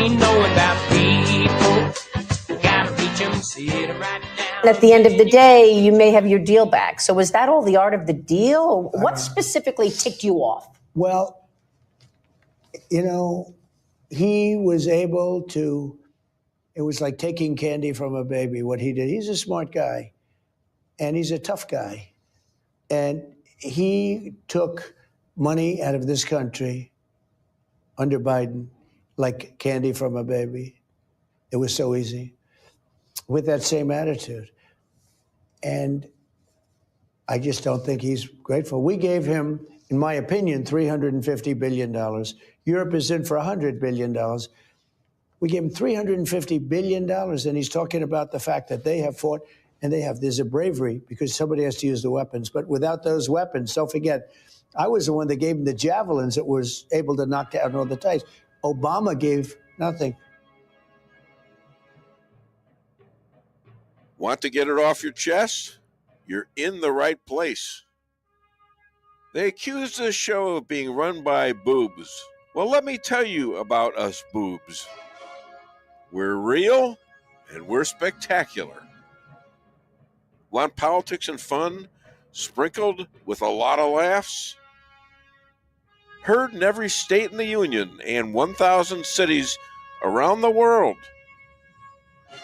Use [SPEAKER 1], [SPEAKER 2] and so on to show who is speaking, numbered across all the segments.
[SPEAKER 1] ain't knowing about people. Gotta reach 'em, sit right down.
[SPEAKER 2] At the end of the day, you may have your deal back. So was that all the art of the deal? Or what specifically ticked you off?
[SPEAKER 3] Well, you know, he was able to, it was like taking candy from a baby, what he did. He's a smart guy, and he's a tough guy. And he took money out of this country under Biden like candy from a baby. It was so easy with that same attitude. And I just don't think he's grateful. We gave him, in my opinion, $350 billion. Europe is in for $100 billion. We gave him $350 billion, and he's talking about the fact that they have fought, and there's a bravery because somebody has to use the weapons. But without those weapons, don't forget, I was the one that gave him the javelins that was able to knock down all the tanks. Obama gave nothing.
[SPEAKER 4] Want to get it off your chest? You're in the right place. They accuse this show of being run by boobs. Well, let me tell you about us boobs. We're real and we're spectacular. Want politics and fun sprinkled with a lot of laughs? Heard in every state in the Union and 1,000 cities around the world.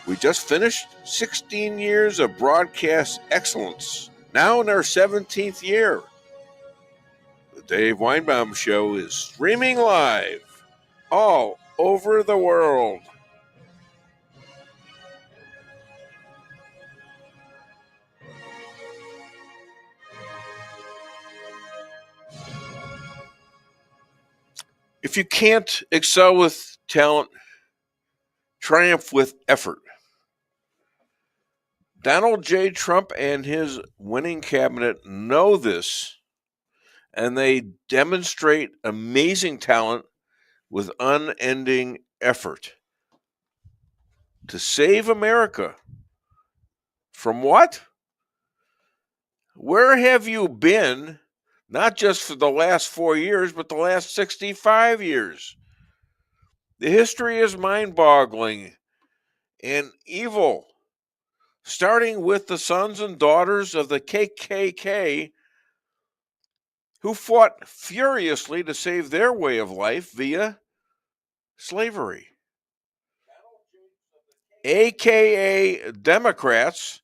[SPEAKER 4] We just finished 16 years of broadcast excellence, now in our 17th year. The Dave Weinbaum Show is streaming live all over the world. If you can't excel with talent, triumph with effort. Donald J. Trump and his winning cabinet know this, and they demonstrate amazing talent with unending effort to save America. From what? Where have you been, not just for the last 4 years, but the last 65 years? The history is mind-boggling and evil, starting with the sons and daughters of the KKK who fought furiously to save their way of life via slavery. AKA Democrats,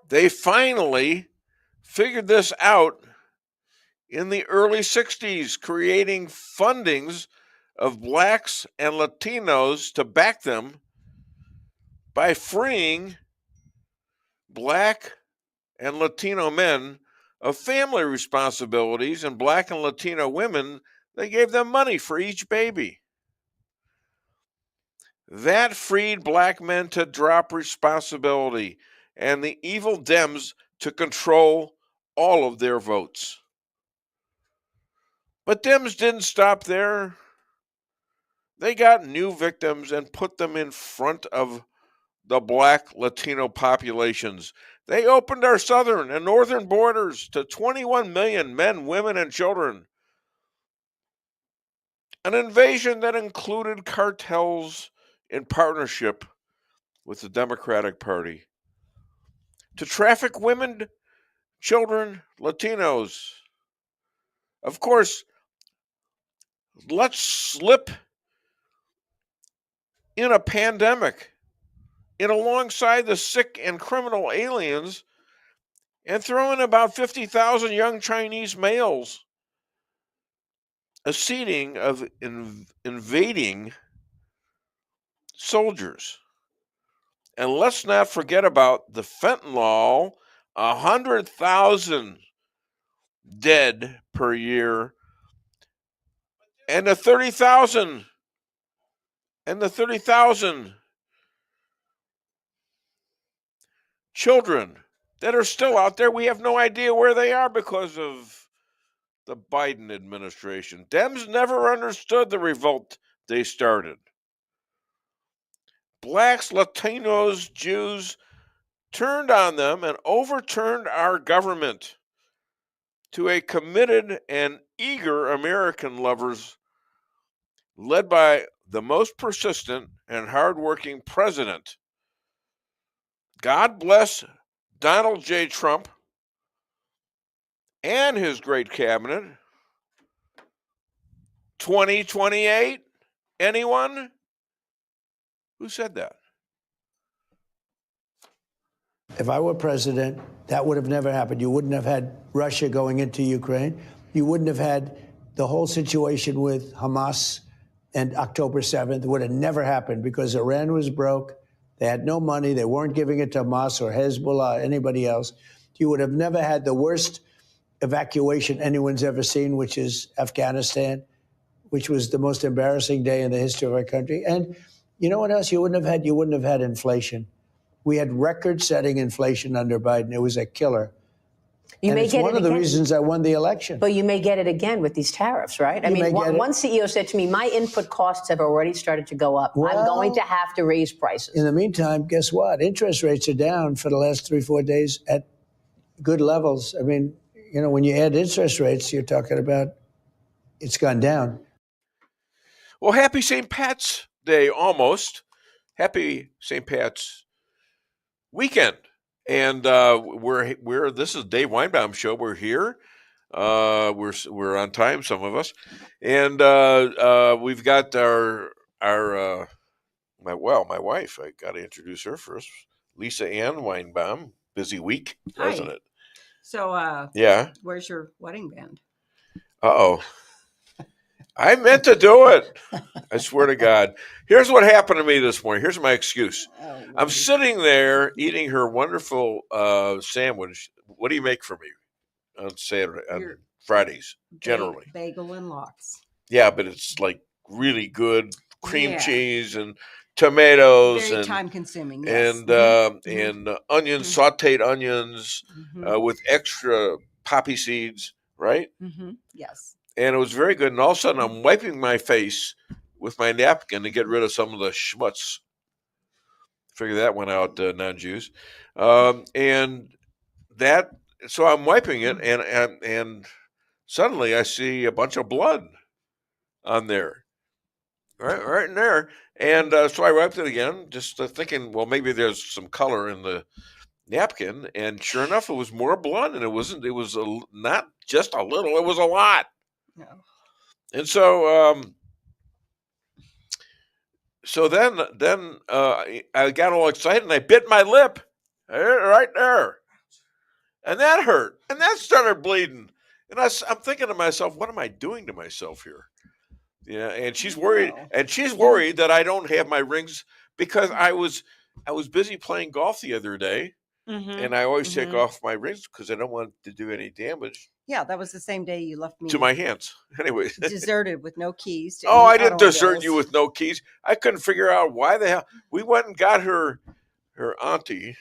[SPEAKER 4] they finally figured this out in the early 60s, creating fundings of blacks and Latinos to back them by freeing black and Latino men of family responsibilities, and black and Latino women, they gave them money for each baby. That freed black men to drop responsibility, and the evil Dems to control all of their votes. But Dems didn't stop there. They got new victims and put them in front of the black Latino populations. They opened our southern and northern borders to 21 million men, women, and children. An invasion that included cartels in partnership with the Democratic Party to traffic women, children, Latinos. Of course, let's slip in a pandemic in alongside the sick and criminal aliens and throw in about 50,000 young Chinese males, a seeding of invading soldiers. And let's not forget about the fentanyl, 100,000 dead per year, and the 30,000 children that are still out there. We have no idea where they are because of the Biden administration. Dems never understood the revolt they started. Blacks, Latinos, Jews turned on them and overturned our government to a committed and eager American lovers led by the most persistent and hardworking president. God bless Donald J. Trump and his great cabinet. 2028? Anyone? Who said that?
[SPEAKER 3] If I were president, that would have never happened. You wouldn't have had Russia going into Ukraine. You wouldn't have had the whole situation with Hamas and October 7th. It would have never happened because Iran was broke. They had no money. They weren't giving it to Hamas or Hezbollah or anybody else. You would have never had the worst evacuation anyone's ever seen, which is Afghanistan, which was the most embarrassing day in the history of our country. And you know what else you wouldn't have had? You wouldn't have had inflation. We had record-setting inflation under Biden. It was a killer.
[SPEAKER 2] You may
[SPEAKER 3] it's
[SPEAKER 2] get
[SPEAKER 3] one
[SPEAKER 2] it
[SPEAKER 3] of the
[SPEAKER 2] again.
[SPEAKER 3] reasons I won the election.
[SPEAKER 2] But you may get it again with these tariffs, right? I
[SPEAKER 3] You may
[SPEAKER 2] mean,
[SPEAKER 3] get it.
[SPEAKER 2] one CEO said to me, my input costs have already started to go up. I'm
[SPEAKER 3] Well,
[SPEAKER 2] going to have to raise prices.
[SPEAKER 3] In the meantime, guess what? Interest rates are down for the last 3-4 days at good levels. I mean, you know, when you add interest rates, you're talking about it's gone down.
[SPEAKER 4] Well, happy St. Pat's Day almost. Happy St. Pat's weekend. And we're this is Dave Weinbaum show. We're here. We're on time, some of us. And we've got my wife. I got to introduce her first. Lisa Ann Weinbaum. Busy week, wasn't it?
[SPEAKER 5] So,
[SPEAKER 4] Yeah.
[SPEAKER 5] where's your wedding band?
[SPEAKER 4] Uh-oh. I meant to do it. I swear to God. Here's what happened to me this morning. Here's my excuse. I'm sitting there eating her wonderful sandwich. What do you make for me on Saturday, on Fridays, generally?
[SPEAKER 5] Bagel and lox.
[SPEAKER 4] Yeah, but it's like really good cream
[SPEAKER 5] Yeah.
[SPEAKER 4] cheese and tomatoes
[SPEAKER 5] Very
[SPEAKER 4] and
[SPEAKER 5] time-consuming. Yes.
[SPEAKER 4] and onions, sautéed onions with extra poppy seeds, right?
[SPEAKER 5] Yes.
[SPEAKER 4] And it was very good. And all of a sudden, I'm wiping my face with my napkin to get rid of some of the schmutz. Figure that one out, non-Jews. And that, so I'm wiping it, and suddenly I see a bunch of blood on there, right in there. And so I wiped it again, just thinking, well, maybe there's some color in the napkin. And sure enough, it was more blood, and it was not just a little, it was a lot.
[SPEAKER 5] No.
[SPEAKER 4] And so, then I got all excited and I bit my lip right there, and that hurt, and that started bleeding. And I'm thinking to myself, what am I doing to myself here? Yeah, and she's worried, that I don't have my rings because I was busy playing golf the other day, and I always take off my rings because I don't want to do any damage.
[SPEAKER 5] Yeah, that was the same day you left me
[SPEAKER 4] to my hands. Anyway,
[SPEAKER 5] deserted with no keys. To
[SPEAKER 4] I
[SPEAKER 5] any
[SPEAKER 4] didn't desert
[SPEAKER 5] automobiles.
[SPEAKER 4] you with no keys. I couldn't figure out why the hell we went and got her auntie.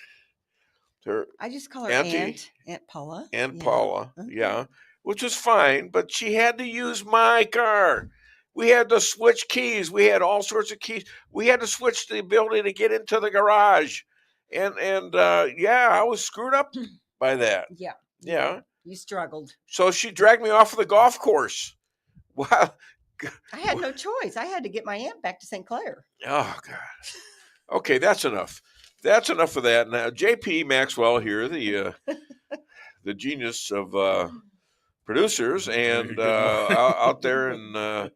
[SPEAKER 5] I just call her
[SPEAKER 4] Auntie.
[SPEAKER 5] Aunt Paula.
[SPEAKER 4] Aunt Paula, yeah, which was fine, but she had to use my car. We had to switch keys. We had all sorts of keys. We had to switch the ability to get into the garage, and yeah, I was screwed up by that.
[SPEAKER 5] Yeah.
[SPEAKER 4] Yeah.
[SPEAKER 5] You struggled.
[SPEAKER 4] So she dragged me off of the golf course. Wow.
[SPEAKER 5] I had no choice. I had to get my aunt back to St. Clair.
[SPEAKER 4] Oh, God. Okay, that's enough. That's enough of that. Now, JP Maxwell here, the genius of producers, and out there in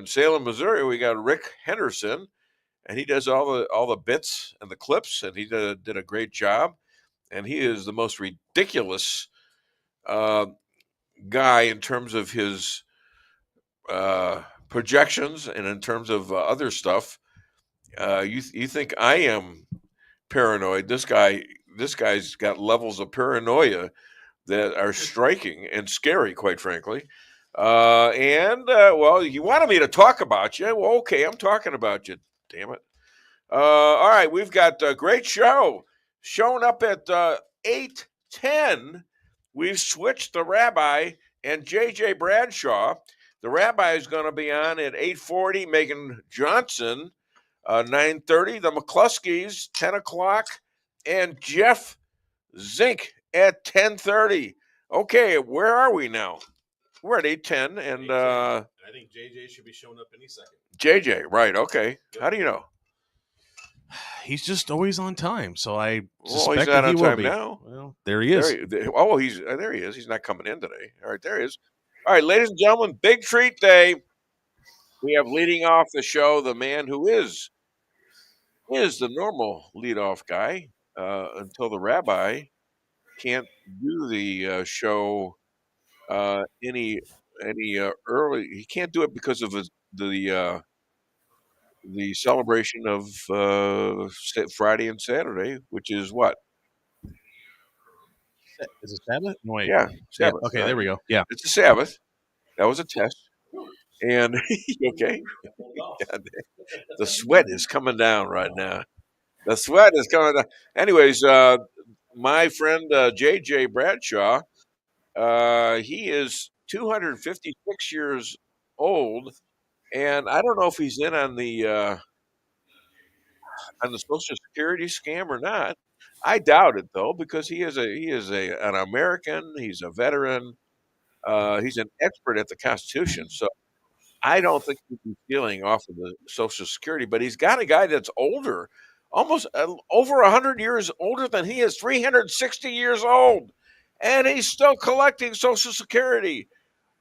[SPEAKER 4] Salem, Missouri, we got Rick Henderson, and he does all the bits and the clips, and he did a great job. And he is the most ridiculous guy in terms of his projections and in terms of other stuff. You think I am paranoid? This guy's got levels of paranoia that are striking and scary, quite frankly. Well, you wanted me to talk about you. Well, okay, I'm talking about you. Damn it. All right, we've got a great show. Showing up at 8:10, we've switched the Rabbi and J.J. Bradshaw. The Rabbi is going to be on at 8:40. Megan Johnson, 9:30. The McCloskeys, 10 o'clock. And Jeff Zink at 10:30. Okay, where are we now? we're at 8:10, and
[SPEAKER 6] I think JJ should be showing up any second.
[SPEAKER 4] JJ, right? Okay. How do you know?
[SPEAKER 6] He's just always on time, so I
[SPEAKER 4] Well,
[SPEAKER 6] suspect
[SPEAKER 4] he's not
[SPEAKER 6] that he
[SPEAKER 4] on
[SPEAKER 6] will
[SPEAKER 4] time
[SPEAKER 6] be.
[SPEAKER 4] now.
[SPEAKER 6] Well, there he is.
[SPEAKER 4] There he is. He's not coming in today. All right, there he is. All right, ladies and gentlemen, big treat day. We have leading off the show the man who is the normal leadoff guy until the rabbi can't do the show any early. He can't do it because of the celebration of Friday and Saturday, which is what?
[SPEAKER 6] Is it Sabbath? No, wait.
[SPEAKER 4] Yeah,
[SPEAKER 6] Yeah,
[SPEAKER 4] Sabbath.
[SPEAKER 6] okay,
[SPEAKER 4] right?
[SPEAKER 6] there we go. Yeah.
[SPEAKER 4] It's a Sabbath. That was a test. And okay, the sweat is coming down right now. The sweat is coming down. Anyways, my friend JJ Bradshaw, he is 256 years old, and I don't know if he's in on the Social Security scam or not. I doubt it though, because he is an American. He's a veteran. He's an expert at the Constitution. So I don't think he'd be stealing off of the Social Security. But he's got a guy that's older, almost over 100 years older than he is, 360 years old, and he's still collecting Social Security.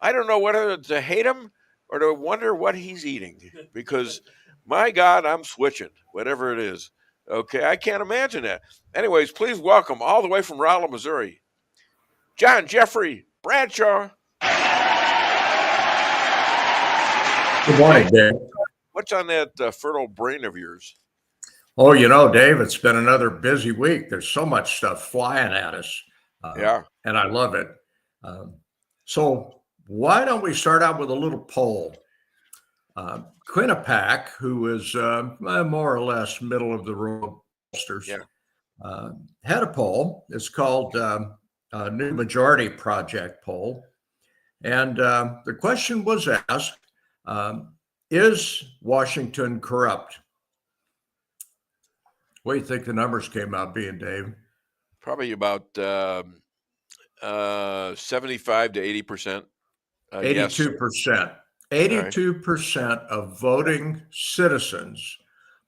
[SPEAKER 4] I don't know whether to hate him or to wonder what he's eating, because my God, I'm switching, whatever it is. Okay, I can't imagine that. Anyways, please welcome all the way from Rala, Missouri, John Jeffrey Bradshaw.
[SPEAKER 7] Good morning, Dave.
[SPEAKER 4] What's on that fertile brain of yours?
[SPEAKER 7] Oh, Dave, it's been another busy week. There's so much stuff flying at us.
[SPEAKER 4] Yeah.
[SPEAKER 7] And I love it. So why don't we start out with a little poll? Quinnipiac, who is more or less middle of the road pollsters, had a poll. It's called New Majority Project poll. And the question was asked, is Washington corrupt? What do you think the numbers came out being, Dave?
[SPEAKER 4] Probably about 75 to 80%.
[SPEAKER 7] 82%. 82% of voting citizens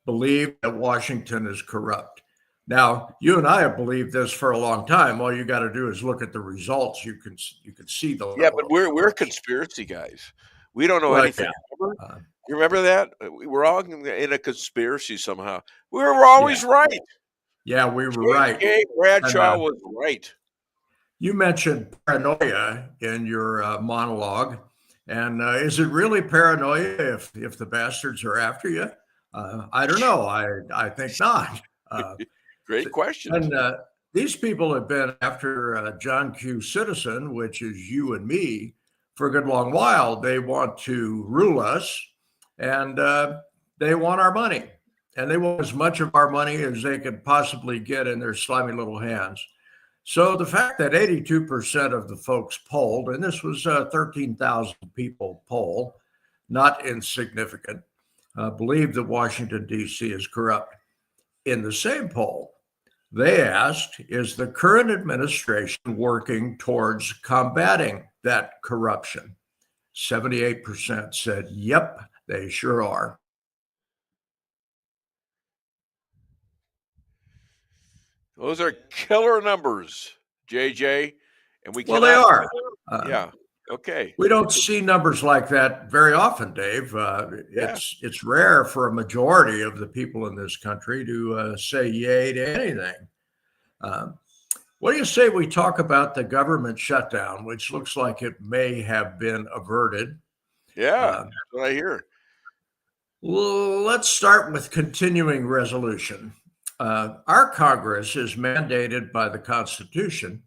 [SPEAKER 7] believe that Washington is corrupt. Now, you and I have believed this for a long time. All you got to do is look at the results. You can see the
[SPEAKER 4] Yeah, but we're conspiracy guys. We don't know anything.
[SPEAKER 7] Yeah.
[SPEAKER 4] You remember that? We're all in a conspiracy somehow. We were always right.
[SPEAKER 7] Yeah, we were right.
[SPEAKER 4] Bradshaw was right.
[SPEAKER 7] You mentioned paranoia in your monologue. And is it really paranoia if the bastards are after you? I don't know. I think not.
[SPEAKER 4] Great question.
[SPEAKER 7] And these people have been after John Q. Citizen, which is you and me, for a good long while. They want to rule us, and they want our money. And they want as much of our money as they could possibly get in their slimy little hands. So the fact that 82% of the folks polled, and this was 13,000 people poll, not insignificant, believe that Washington, D.C. is corrupt. In the same poll, they asked, is the current administration working towards combating that corruption? 78% said, yep, they sure are.
[SPEAKER 4] Those are killer numbers, JJ. And we
[SPEAKER 7] Well, they are.
[SPEAKER 4] Yeah. Okay.
[SPEAKER 7] We don't see numbers like that very often, Dave. It's rare for a majority of the people in this country to say yay to anything. What do you say we talk about the government shutdown, which looks like it may have been averted?
[SPEAKER 4] Yeah, that's what I hear.
[SPEAKER 7] Well, let's start with continuing resolution. Our Congress is mandated by the Constitution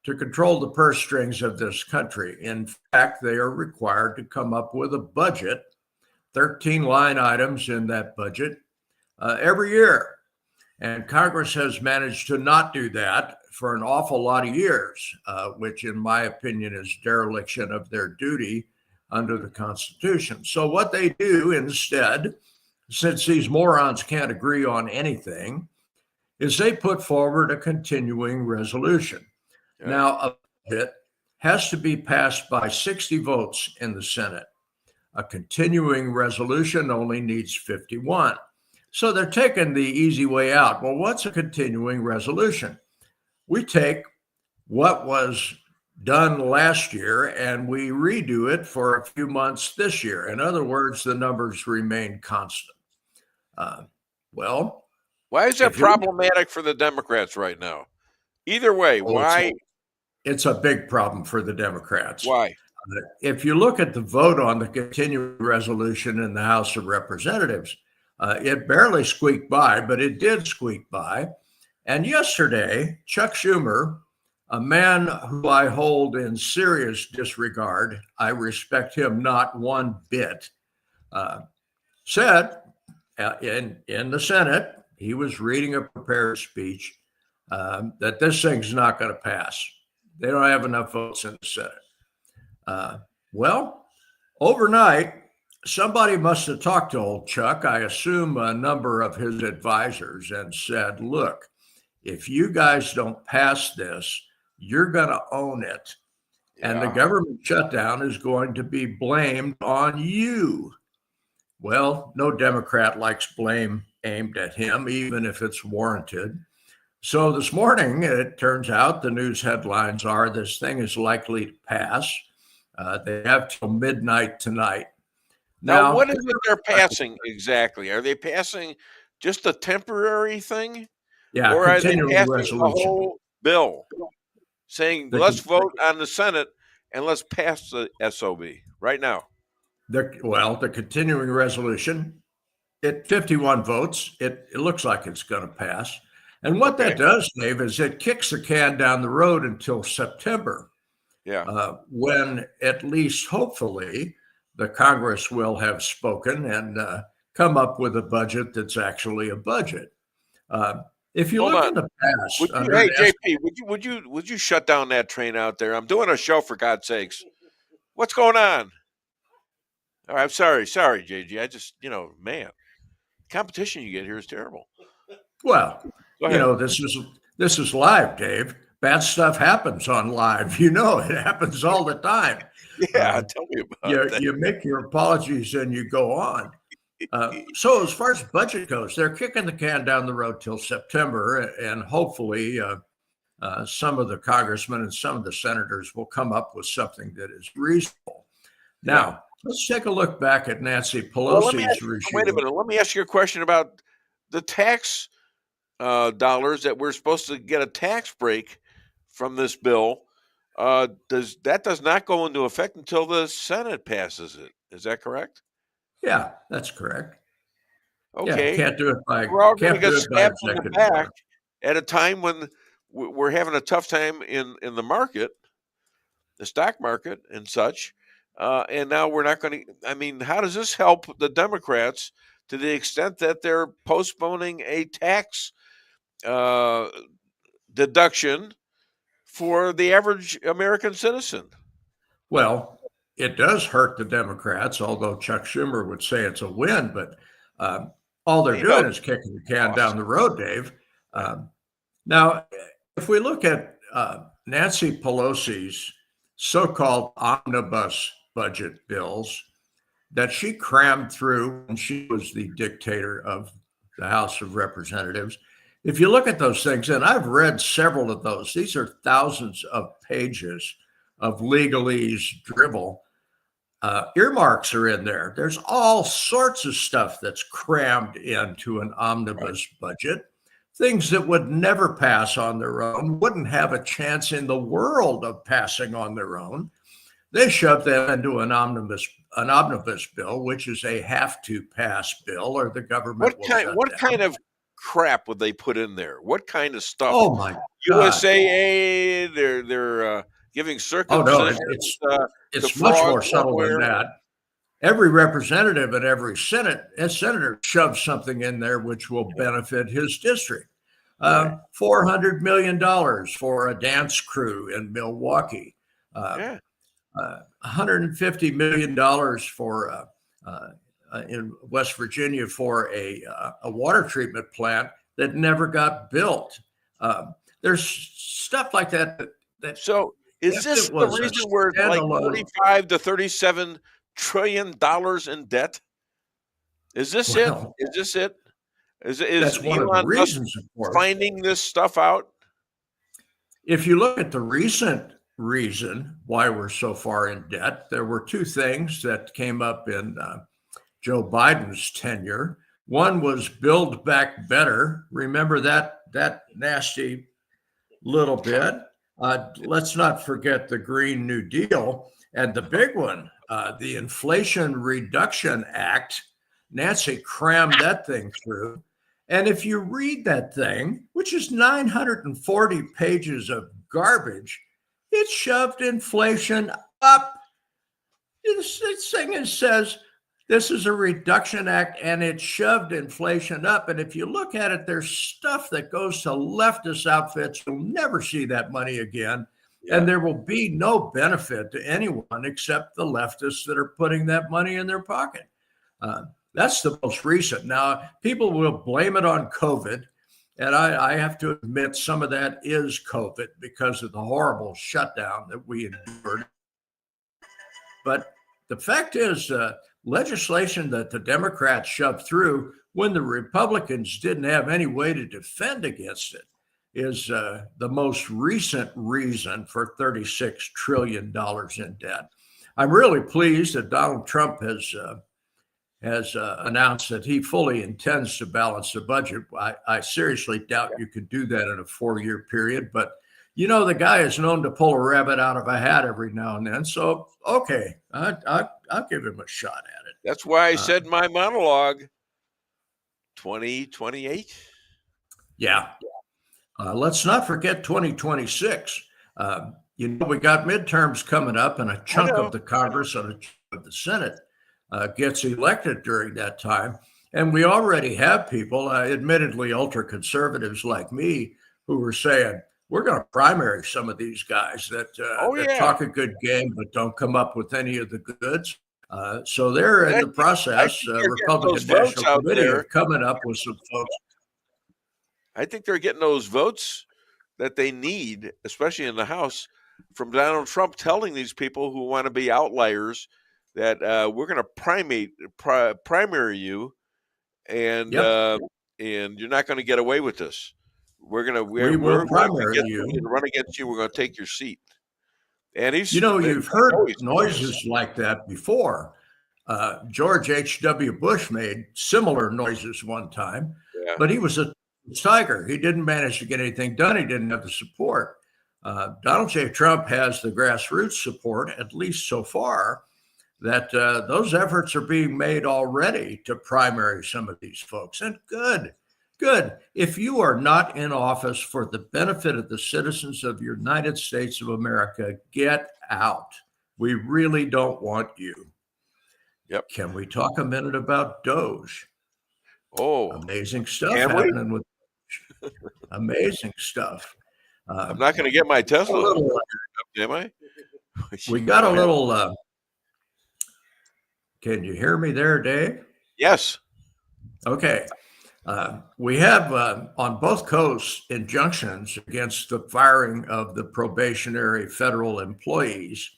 [SPEAKER 7] to control the purse strings of this country. In fact, they are required to come up with a budget, 13 line items in that budget every year. And Congress has managed to not do that for an awful lot of years, which in my opinion is dereliction of their duty under the Constitution. So what they do instead, since these morons can't agree on anything, is they put forward a continuing resolution. Yeah. Now, a budget has to be passed by 60 votes in the Senate. A continuing resolution only needs 51. So they're taking the easy way out. Well, what's a continuing resolution? We take what was done last year and we redo it for a few months this year. In other words, the numbers remain constant. Well,
[SPEAKER 4] Why is that
[SPEAKER 7] if you-
[SPEAKER 4] problematic for the Democrats right now? Either way, why?
[SPEAKER 7] It's a big problem for the Democrats.
[SPEAKER 4] Why?
[SPEAKER 7] If you look at the vote on the continuing resolution in the House of Representatives, it barely squeaked by, but it did squeak by. And yesterday, Chuck Schumer, a man who I hold in serious disregard, I respect him not one bit, said in the Senate, he was reading a prepared speech, that this thing's not going to pass. They don't have enough votes in the Senate. Well, overnight, somebody must have talked to old Chuck, I assume a number of his advisors, and said, look, if you guys don't pass this, you're going to own it. And the government shutdown is going to be blamed on you. Well, no Democrat likes blame aimed at him, even if it's warranted. So this morning, it turns out the news headlines are this thing is likely to pass. They have till midnight tonight.
[SPEAKER 4] Now, what is it they're passing exactly? Are they passing just a temporary thing?
[SPEAKER 7] Yeah,
[SPEAKER 4] or are they
[SPEAKER 7] continuing
[SPEAKER 4] passing
[SPEAKER 7] resolution.
[SPEAKER 4] the whole bill? Saying, let's vote on the Senate and let's pass the SOB right now.
[SPEAKER 7] The continuing resolution, 51 votes, it looks like it's going to pass. And what that does, Dave, is it kicks the can down the road until September.
[SPEAKER 4] Yeah.
[SPEAKER 7] When at least, hopefully, the Congress will have spoken and come up with a budget that's actually a budget. If you look in the past,
[SPEAKER 4] hey JP, would you shut down that train out there? I'm doing a show, for God's sakes. What's going on? All right, I'm sorry, JG. I just, man, competition you get here is terrible.
[SPEAKER 7] Well, this is live, Dave. Bad stuff happens on live. It happens all the time.
[SPEAKER 4] Yeah, tell me about that.
[SPEAKER 7] You make your apologies and you go on. So as far as budget goes, they're kicking the can down the road till September, and hopefully some of the congressmen and some of the senators will come up with something that is reasonable. Now, let's take a look back at Nancy Pelosi's regime.
[SPEAKER 4] Wait a minute. Let me ask you a question about the tax dollars that we're supposed to get a tax break from this bill. Does not go into effect until the Senate passes it? Is that correct?
[SPEAKER 7] Yeah, that's correct.
[SPEAKER 4] Okay.
[SPEAKER 7] Can't do it by.
[SPEAKER 4] We're all going to get slapped in the
[SPEAKER 7] executive
[SPEAKER 4] back
[SPEAKER 7] order.
[SPEAKER 4] at a time when we're having a tough time in the market, the stock market and such. And now we're not going to. I mean, how does this help the Democrats to the extent that they're postponing a tax deduction for the average American citizen?
[SPEAKER 7] Well, it does hurt the Democrats, although Chuck Schumer would say it's a win. But all they're doing is kicking the can down the road, Dave. Now, if we look at Nancy Pelosi's so-called omnibus budget bills that she crammed through when she was the dictator of the House of Representatives, if you look at those things, and I've read several of those, these are thousands of pages of legalese drivel. Earmarks are in there. There's all sorts of stuff that's crammed into an omnibus budget. Things that would never pass on their own, wouldn't have a chance in the world of passing on their own. They shoved them into an omnibus bill, which is a have to pass bill, or the government
[SPEAKER 4] What kind of crap would they put in there? What kind of stuff?
[SPEAKER 7] Oh my God.
[SPEAKER 4] USAA, they're giving circumcision.
[SPEAKER 7] Oh no, it's much more subtle than that. Every representative and every senator shoves something in there which will benefit his district. $400 million for a dance crew in Milwaukee. $150 million for in West Virginia for a water treatment plant that never got built. There's stuff like that.
[SPEAKER 4] So Is
[SPEAKER 7] If
[SPEAKER 4] this
[SPEAKER 7] it
[SPEAKER 4] the
[SPEAKER 7] was a
[SPEAKER 4] reason we're like
[SPEAKER 7] standalone,
[SPEAKER 4] 45 to 37 trillion dollars in debt? Is this it?
[SPEAKER 7] well,
[SPEAKER 4] Is this it? Is
[SPEAKER 7] that's one of the
[SPEAKER 4] Elon Musk
[SPEAKER 7] reasons, of course.
[SPEAKER 4] finding this stuff out?
[SPEAKER 7] If you look at the recent reason why we're so far in debt, there were two things that came up in Joe Biden's tenure. One was Build Back Better. Remember that nasty little bit? Let's not forget the Green New Deal. And the big one, the Inflation Reduction Act. Nancy crammed that thing through. And if you read that thing, which is 940 pages of garbage, it shoved inflation up. This thing says this is a reduction act, and it shoved inflation up. And if you look at it, there's stuff that goes to leftist outfits. You'll never see that money again. Yeah. And there will be no benefit to anyone except the leftists that are putting that money in their pocket. That's the most recent. Now, people will blame it on COVID. And I have to admit some of that is COVID because of the horrible shutdown that we endured. But the fact is, legislation that the Democrats shoved through when the Republicans didn't have any way to defend against it is the most recent reason for $36 trillion in debt. I'm really pleased that Donald Trump has announced that he fully intends to balance the budget. I seriously doubt you could do that in a 4-year period, but you know, the guy is known to pull a rabbit out of a hat every now and then. So, okay, I'll give him a shot at it.
[SPEAKER 4] That's why I said in my monologue, 2028.
[SPEAKER 7] Yeah. Let's not forget 2026. You know, we got midterms coming up, and a chunk of the Congress and a chunk of the Senate gets elected during that time. And we already have people, admittedly ultra conservatives like me, who are saying, we're going to primary some of these guys that talk a good game, but don't come up with any of the goods. So they're in the process, Republican National Committee, of coming up with some folks.
[SPEAKER 4] I think they're getting those votes that they need, especially in the House, from Donald Trump telling these people who want to be outliers that we're going to primary you, and you're not going to get away with this. We're going to run against you. We're going to take your seat. And
[SPEAKER 7] you've heard noises like that before. George H.W. Bush made similar noises one time, but he was a tiger. He didn't manage to get anything done. He didn't have the support. Donald J. Trump has the grassroots support, at least so far, that those efforts are being made already to primary some of these folks. And good. If you are not in office for the benefit of the citizens of the United States of America, get out. We really don't want you.
[SPEAKER 4] Yep.
[SPEAKER 7] Can we talk a minute about Doge?
[SPEAKER 4] Oh,
[SPEAKER 7] amazing stuff happening with Doge. Amazing stuff.
[SPEAKER 4] I'm not going to get my Tesla, am I?
[SPEAKER 7] We got a little. Can you hear me there, Dave?
[SPEAKER 4] Yes.
[SPEAKER 7] Okay. We have on both coasts injunctions against the firing of the probationary federal employees.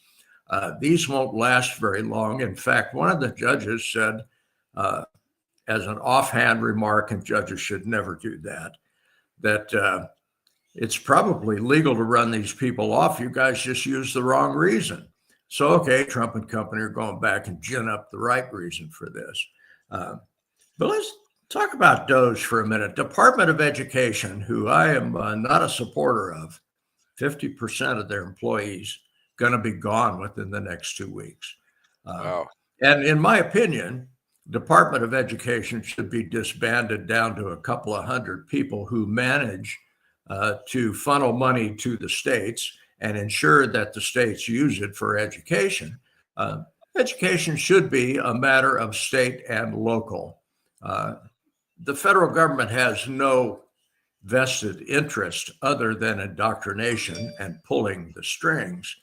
[SPEAKER 7] These won't last very long. In fact, one of the judges said, as an offhand remark, and judges should never do that it's probably legal to run these people off. You guys just used the wrong reason. So, okay, Trump and company are going back and gin up the right reason for this. But let's talk about Doge for a minute. Department of Education, who I am not a supporter of, 50% of their employees going to be gone within the next 2 weeks.
[SPEAKER 4] Wow.
[SPEAKER 7] And in my opinion, Department of Education should be disbanded down to a couple of hundred people who manage to funnel money to the states and ensure that the states use it for education. Education should be a matter of state and local. The federal government has no vested interest other than indoctrination and pulling the strings.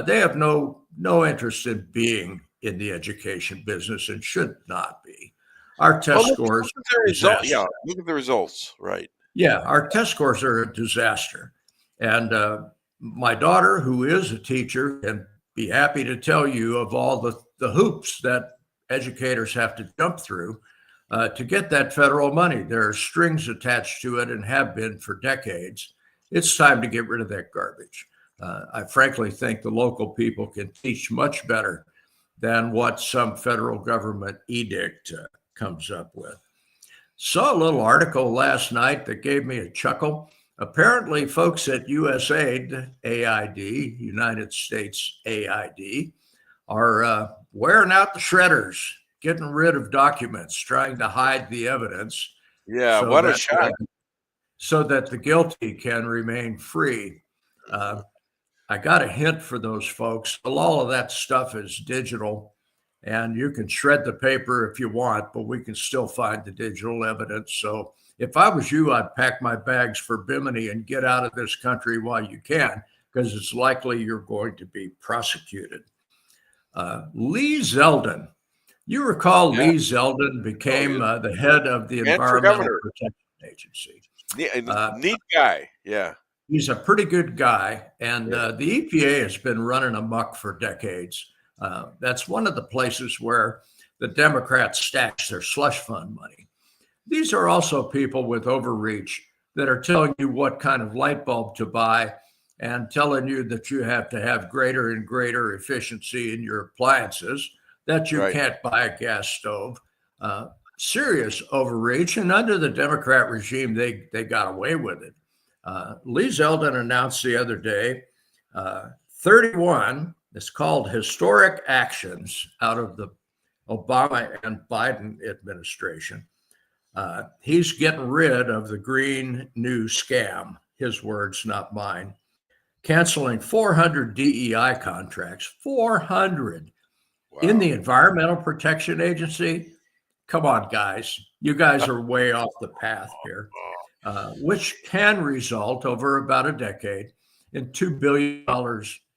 [SPEAKER 7] They have no interest in being in the education business and should not be. Our test scores.
[SPEAKER 4] Look at the results, right?
[SPEAKER 7] Yeah, our test scores are a disaster. And my daughter, who is a teacher, can be happy to tell you of all the hoops that educators have to jump through to get that federal money. There are strings attached to it and have been for decades. It's time to get rid of that garbage. I frankly think the local people can teach much better than what some federal government edict comes up with. Saw a little article last night that gave me a chuckle. Apparently, folks at USAID, AID, United States AID, are wearing out the shredders, getting rid of documents, trying to hide the evidence.
[SPEAKER 4] Yeah, what a shock.
[SPEAKER 7] So that the guilty can remain free. I got a hint for those folks. All of that stuff is digital, and you can shred the paper if you want, but we can still find the digital evidence. So if I was you, I'd pack my bags for Bimini and get out of this country while you can, because it's likely you're going to be prosecuted. Lee Zeldin. You recall Lee Zeldin became the head of the Environmental Protection Agency.
[SPEAKER 4] Neat guy, yeah.
[SPEAKER 7] He's a pretty good guy, and the EPA has been running amok for decades. That's one of the places where the Democrats stash their slush fund money. These are also people with overreach that are telling you what kind of light bulb to buy and telling you that you have to have greater and greater efficiency in your appliances, that you can't buy a gas stove. Serious overreach. And under the Democrat regime, they got away with it. Lee Zeldin announced the other day 31, it's called historic actions out of the Obama and Biden administration. He's getting rid of the Green New Scam, his words, not mine, canceling 400 DEI contracts, 400 in the Environmental Protection Agency. Come on, guys. You guys are way off the path here, which can result over about a decade in $2 billion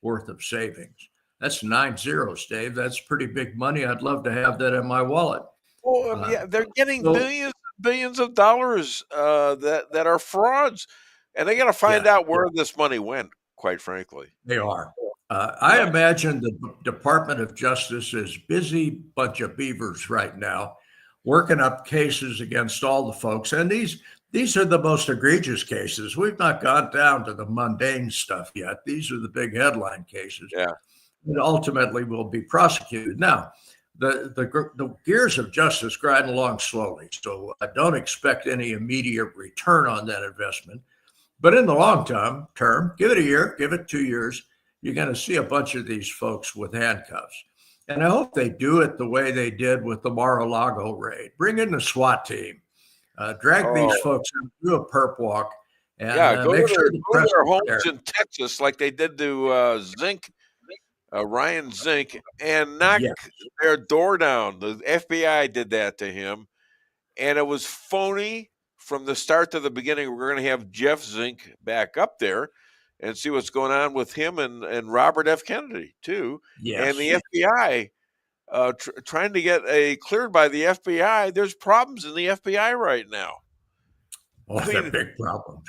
[SPEAKER 7] worth of savings. That's 9 zeros, Dave. That's pretty big money. I'd love to have that in my wallet.
[SPEAKER 4] Well, yeah, they're getting billions of dollars that are frauds, and they got to find out where this money went, quite frankly.
[SPEAKER 7] They are. I imagine the Department of Justice is busy bunch of beavers right now, working up cases against all the folks. And these are the most egregious cases. We've not gone down to the mundane stuff yet. These are the big headline cases.
[SPEAKER 4] Yeah.
[SPEAKER 7] And ultimately will be prosecuted. Now, the gears of justice grind along slowly. So I don't expect any immediate return on that investment. But in the long term, give it a year, give it 2 years, you're going to see a bunch of these folks with handcuffs. And I hope they do it the way they did with the Mar-a-Lago raid. Bring in the SWAT team, drag these folks in, do a perp walk, and
[SPEAKER 4] go
[SPEAKER 7] make
[SPEAKER 4] to
[SPEAKER 7] sure
[SPEAKER 4] their homes in Texas like they did to Zink, Ryan Zink, and knock their door down. The FBI did that to him, and it was phony from the start to the beginning. We're going to have Jeff Zink back up there and see what's going on with him and Robert F. Kennedy, too.
[SPEAKER 7] Yes.
[SPEAKER 4] And the FBI, trying to get cleared by the FBI. There's problems in the FBI right now.
[SPEAKER 7] Oh, they're big problems.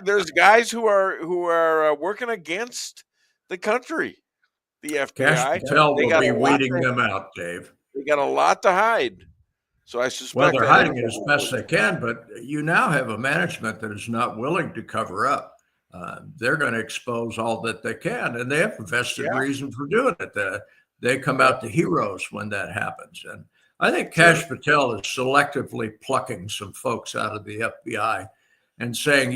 [SPEAKER 4] There's guys who are working against the country. The FBI.
[SPEAKER 7] Cash Patel will be weeding them out, Dave.
[SPEAKER 4] They got a lot to hide. So I suspect.
[SPEAKER 7] Well, they're hiding it as best they can, but you now have a management that is not willing to cover up. They're going to expose all that they can, and they have a vested reason for doing it. They come out to heroes when that happens. And I think Cash Patel is selectively plucking some folks out of the FBI and saying,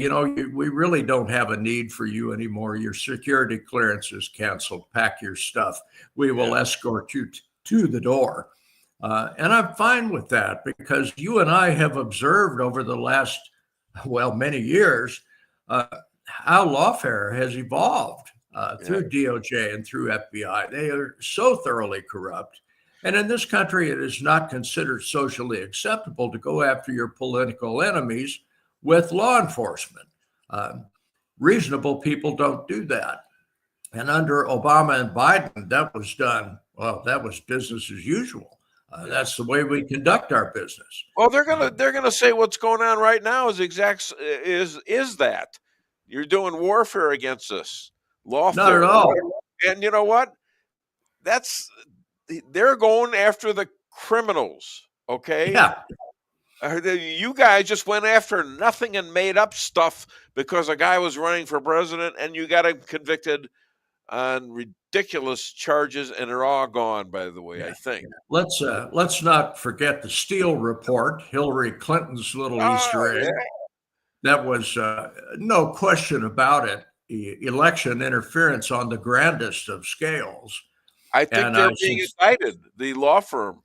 [SPEAKER 7] we really don't have a need for you anymore. Your security clearance is canceled. Pack your stuff. We will escort you to the door. And I'm fine with that because you and I have observed over the last, many years, how lawfare has evolved through DOJ and through FBI. They are so thoroughly corrupt. And in this country, it is not considered socially acceptable to go after your political enemies with law enforcement. Reasonable people don't do that. And under Obama and Biden, that was done. Well, that was business as usual. That's the way we conduct our business.
[SPEAKER 4] Well, they're gonna say what's going on right now is that you're doing warfare against us. lawfare.
[SPEAKER 7] Not at all.
[SPEAKER 4] And you know what? They're going after the criminals. Okay.
[SPEAKER 7] Yeah.
[SPEAKER 4] You guys just went after nothing and made up stuff because a guy was running for president and you got him convicted on ridiculous charges, and they're all gone, by the way, I think.
[SPEAKER 7] Let's not forget the Steele report, Hillary Clinton's little Easter egg. That was no question about it, election interference on the grandest of scales.
[SPEAKER 4] I think they're being indicted. The law firm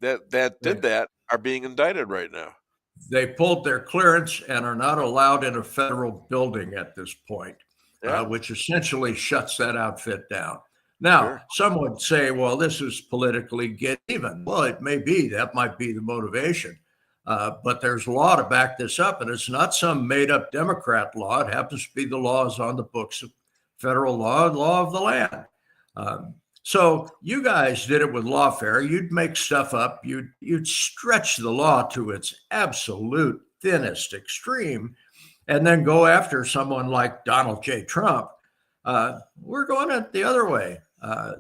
[SPEAKER 4] that did that are being indicted right now.
[SPEAKER 7] They pulled their clearance and are not allowed in a federal building at this point, which essentially shuts that outfit down. Now, some would say, well, this is politically get even. Well, it may be. That might be the motivation. But there's law to back this up, and it's not some made-up Democrat law. It happens to be the laws on the books of federal law and law of the land. So you guys did it with lawfare. You'd make stuff up. You'd stretch the law to its absolute thinnest extreme, and then go after someone like Donald J. Trump. We're going it the other way.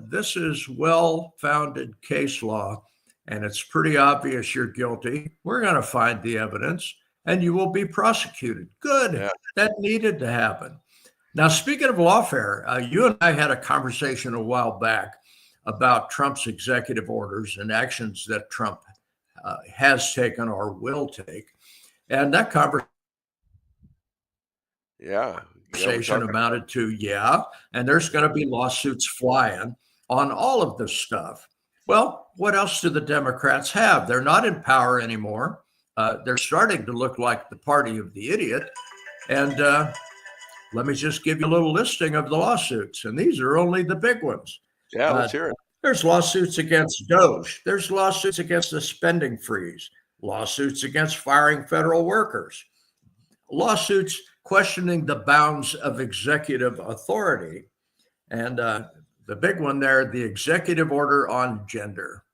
[SPEAKER 7] This is well-founded case law, and it's pretty obvious you're guilty. We're going to find the evidence, and you will be prosecuted. Good. Yeah. That needed to happen. Now, speaking of lawfare, you and I had a conversation a while back about Trump's executive orders and actions that Trump has taken or will take. And that conversation amounted to, and there's going to be lawsuits flying on all of this stuff. Well, what else do the Democrats have? They're not in power anymore. They're starting to look like the party of the idiot. And let me just give you a little listing of the lawsuits. And these are only the big ones.
[SPEAKER 4] Yeah, let's hear it.
[SPEAKER 7] There's lawsuits against DOJ. There's lawsuits against the spending freeze. Lawsuits against firing federal workers. Lawsuits questioning the bounds of executive authority. And the big one there, the executive order on gender.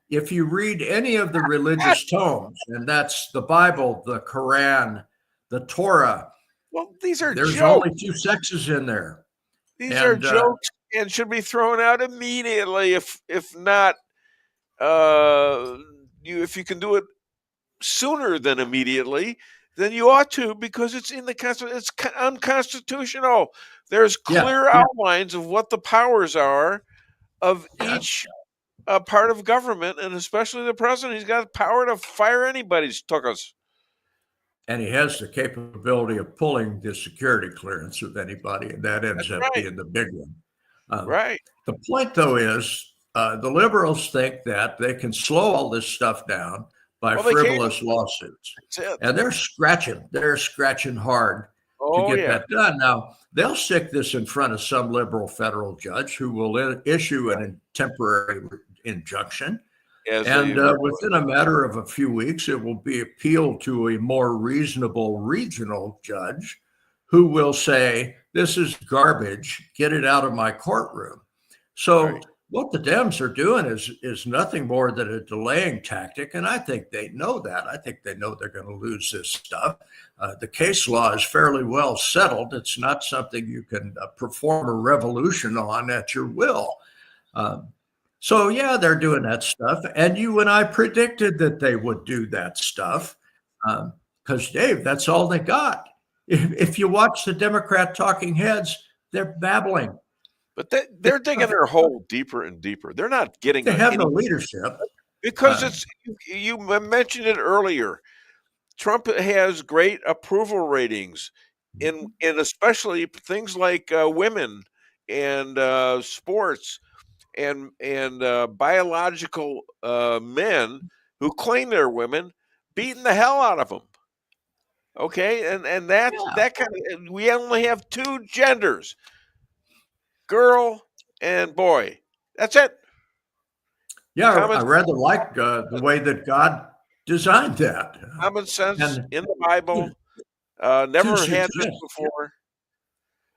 [SPEAKER 7] If you read any of the religious tomes, and that's the Bible, the Quran, the Torah,
[SPEAKER 4] well, there's
[SPEAKER 7] jokes. Only two sexes in there.
[SPEAKER 4] These are jokes and should be thrown out immediately. If not, if you can do it sooner than immediately, then you ought to, because it's in the Constitution. It's unconstitutional. There's clear outlines of what the powers are of each part of government, and especially the president. He's got the power to fire anybody. Took us. And
[SPEAKER 7] he has the capability of pulling the security clearance of anybody, and that ends up being the big one.
[SPEAKER 4] Right.
[SPEAKER 7] The point, though, is the liberals think that they can slow all this stuff down by frivolous lawsuits. And they're scratching hard to get that done. Now, they'll stick this in front of some liberal federal judge who will issue a temporary injunction. And within a matter of a few weeks, it will be appealed to a more reasonable regional judge who will say, this is garbage, get it out of my courtroom. So what the Dems are doing is nothing more than a delaying tactic. And I think they know that. I think they know they're going to lose this stuff. The case law is fairly well settled. It's not something you can perform a revolution on at your will. So, they're doing that stuff. And you and I predicted that they would do that stuff because, Dave, that's all they got. If you watch the Democrat talking heads, they're babbling.
[SPEAKER 4] But they're digging their hole deeper and deeper. They're not getting.
[SPEAKER 7] They have no leadership.
[SPEAKER 4] Because you mentioned it earlier. Trump has great approval ratings in especially things like women and sports. And biological men who claim they're women beating the hell out of them. Okay, and that kind of, we only have two genders, girl and boy. That's it.
[SPEAKER 7] Yeah, I rather like the way that God designed that.
[SPEAKER 4] Common sense in the Bible. Never had this before.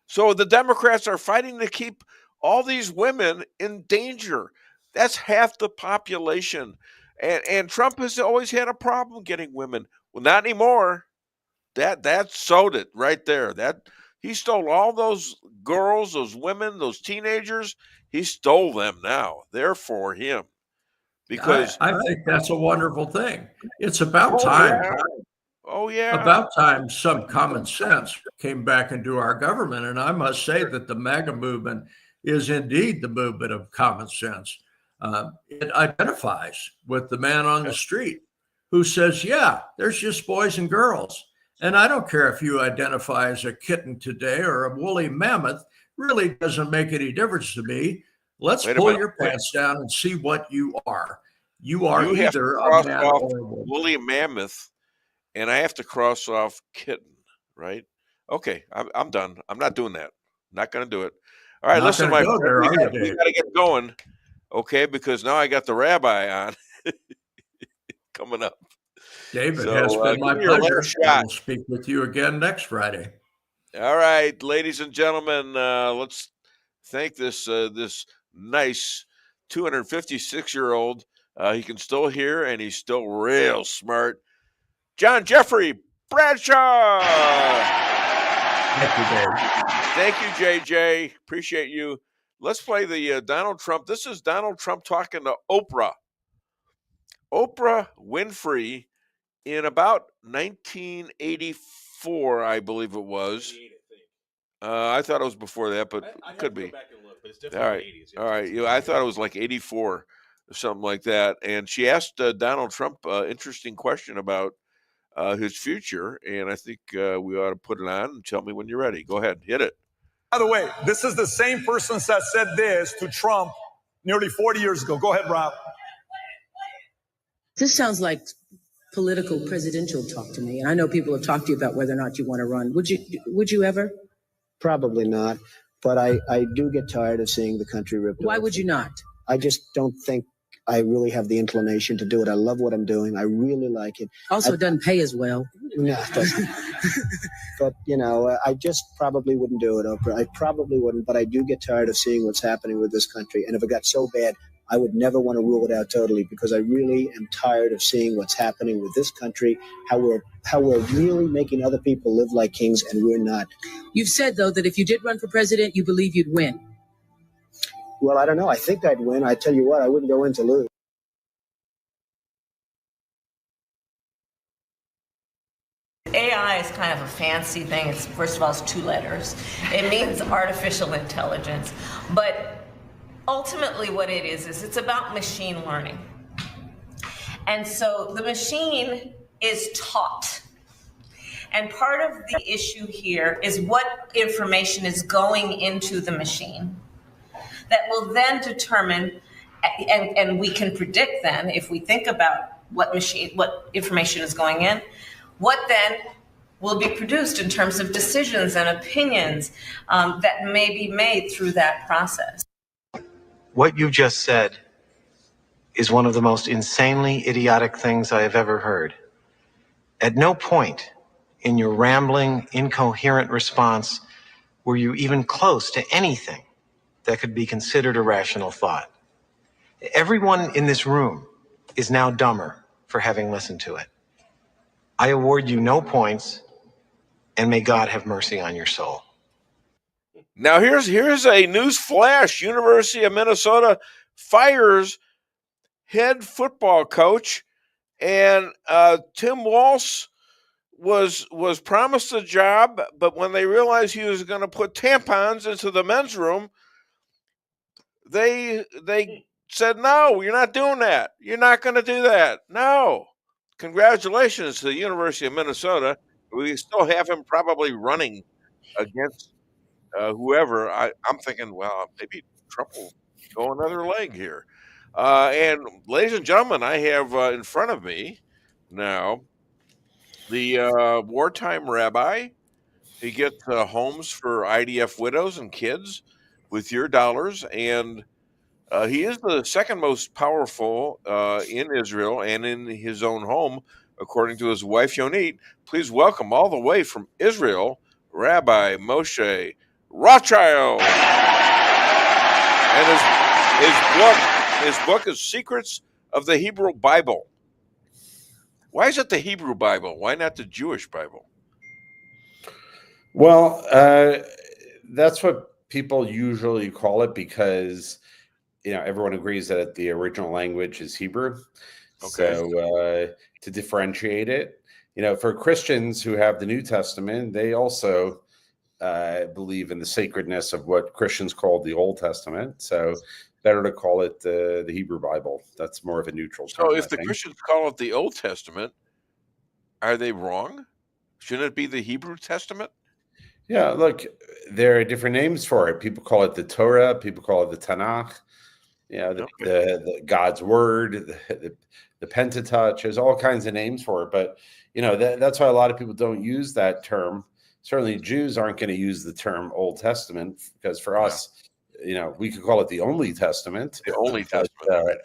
[SPEAKER 4] So the Democrats are fighting to keep all these women in danger. That's half the population. And Trump has always had a problem getting women. Well, not anymore. That sowed it right there. That He stole all those girls, those women, those teenagers. He stole them now. They're for him. Because
[SPEAKER 7] I think that's a wonderful thing. It's about
[SPEAKER 4] oh
[SPEAKER 7] time.
[SPEAKER 4] yeah, oh yeah,
[SPEAKER 7] About time some common sense came back into our government. And I must say that the MAGA movement is indeed the movement of common sense. It identifies with the man on the street who says, yeah, there's just boys and girls. And I don't care if you identify as a kitten today or a woolly mammoth, really doesn't make any difference to me. Let's pull your pants down and see what you are. You are either a man or a woman.
[SPEAKER 4] Woolly mammoth, and I have to cross off kitten, right? Okay, I'm done. I'm not doing that. Not going to do it. All right, listen, my friend, we got to get going, okay? Because now I got the rabbi on coming up.
[SPEAKER 7] David, has been my pleasure. I'll speak with you again next Friday.
[SPEAKER 4] All right, ladies and gentlemen, let's thank this this nice 256-year-old. He can still hear, and he's still real smart. John Jeffrey Bradshaw.
[SPEAKER 7] Thank you, Dave.
[SPEAKER 4] Thank you, JJ. Appreciate you. Let's play the Donald Trump. This is Donald Trump talking to Oprah. Oprah Winfrey in about 1984, I believe it was. I thought it was before that, but it could be.
[SPEAKER 6] Back and look, but it's definitely
[SPEAKER 4] All right.
[SPEAKER 6] 80s.
[SPEAKER 4] All right. I thought it was like 84 or something like that. And she asked Donald Trump an interesting question about his future. And I think we ought to put it on and tell me when you're ready. Go ahead. Hit it.
[SPEAKER 8] By the way, this is the same person that said this to Trump nearly 40 years ago. Go ahead, Rob.
[SPEAKER 9] This sounds like political presidential talk to me. And I know people have talked to you about whether or not you want to run. Would you ever?
[SPEAKER 3] Probably not. But I do get tired of seeing the country ripped off.
[SPEAKER 9] Why would you not?
[SPEAKER 3] I just don't think I really have the inclination to do it. I love what I'm doing. I really like it.
[SPEAKER 9] Also, it doesn't pay as well.
[SPEAKER 3] No, it doesn't. But, I just probably wouldn't do it, Oprah. I probably wouldn't, but I do get tired of seeing what's happening with this country. And if it got so bad, I would never want to rule it out totally, because I really am tired of seeing what's happening with this country, how we're really making other people live like kings and we're not.
[SPEAKER 9] You've said, though, that if you did run for president, you believe you'd win.
[SPEAKER 3] Well, I don't know. I think I'd win. I tell you what, I wouldn't go in to lose.
[SPEAKER 10] AI is kind of a fancy thing. It's, first of all, it's 2 letters. It means artificial intelligence. But ultimately what it is it's about machine learning. And so the machine is taught. And part of the issue here is what information is going into the machine that will then determine, and we can predict then, if we think about what information is going in, what then will be produced in terms of decisions and opinions that may be made through that process.
[SPEAKER 11] What you just said is one of the most insanely idiotic things I have ever heard. At no point in your rambling, incoherent response were you even close to anything that could be considered a rational thought. Everyone in this room is now dumber for having listened to it. I award you no points, and may God have mercy on your soul.
[SPEAKER 4] Now here's a news flash. University of Minnesota fires head football coach, and Tim Walsh was promised a job, but when they realized he was going to put tampons into the men's room, they said, no, you're not doing that. You're not going to do that. No. Congratulations to the University of Minnesota. We still have him probably running against whoever. I'm thinking, well, maybe Trump will go another leg here. And ladies and gentlemen, I have in front of me now the wartime rabbi. He gets homes for IDF widows and kids with your dollars, and he is the second most powerful in Israel and in his own home, according to his wife Yonit. Please welcome all the way from Israel, Rabbi Moshe Rothschild. And his book is Secrets of the Hebrew Bible. Why is it the Hebrew Bible? Why not the Jewish Bible?
[SPEAKER 12] Well, that's what people usually call it because everyone agrees that the original language is Hebrew.
[SPEAKER 4] Okay.
[SPEAKER 12] So to differentiate it, for Christians who have the New Testament, they also believe in the sacredness of what Christians call the Old Testament. So better to call it the Hebrew Bible. That's more of a neutral term.
[SPEAKER 4] So if
[SPEAKER 12] I
[SPEAKER 4] the
[SPEAKER 12] think.
[SPEAKER 4] Christians call it the Old Testament, are they wrong? Shouldn't it be the Hebrew Testament?
[SPEAKER 12] Yeah, look, there are different names for it. People call it the Torah. People call it the Tanakh. The God's Word, the Pentateuch. There's all kinds of names for it. But that's why a lot of people don't use that term. Certainly, Jews aren't going to use the term Old Testament because for us, we could call it the Only Testament.
[SPEAKER 4] The Only Testament.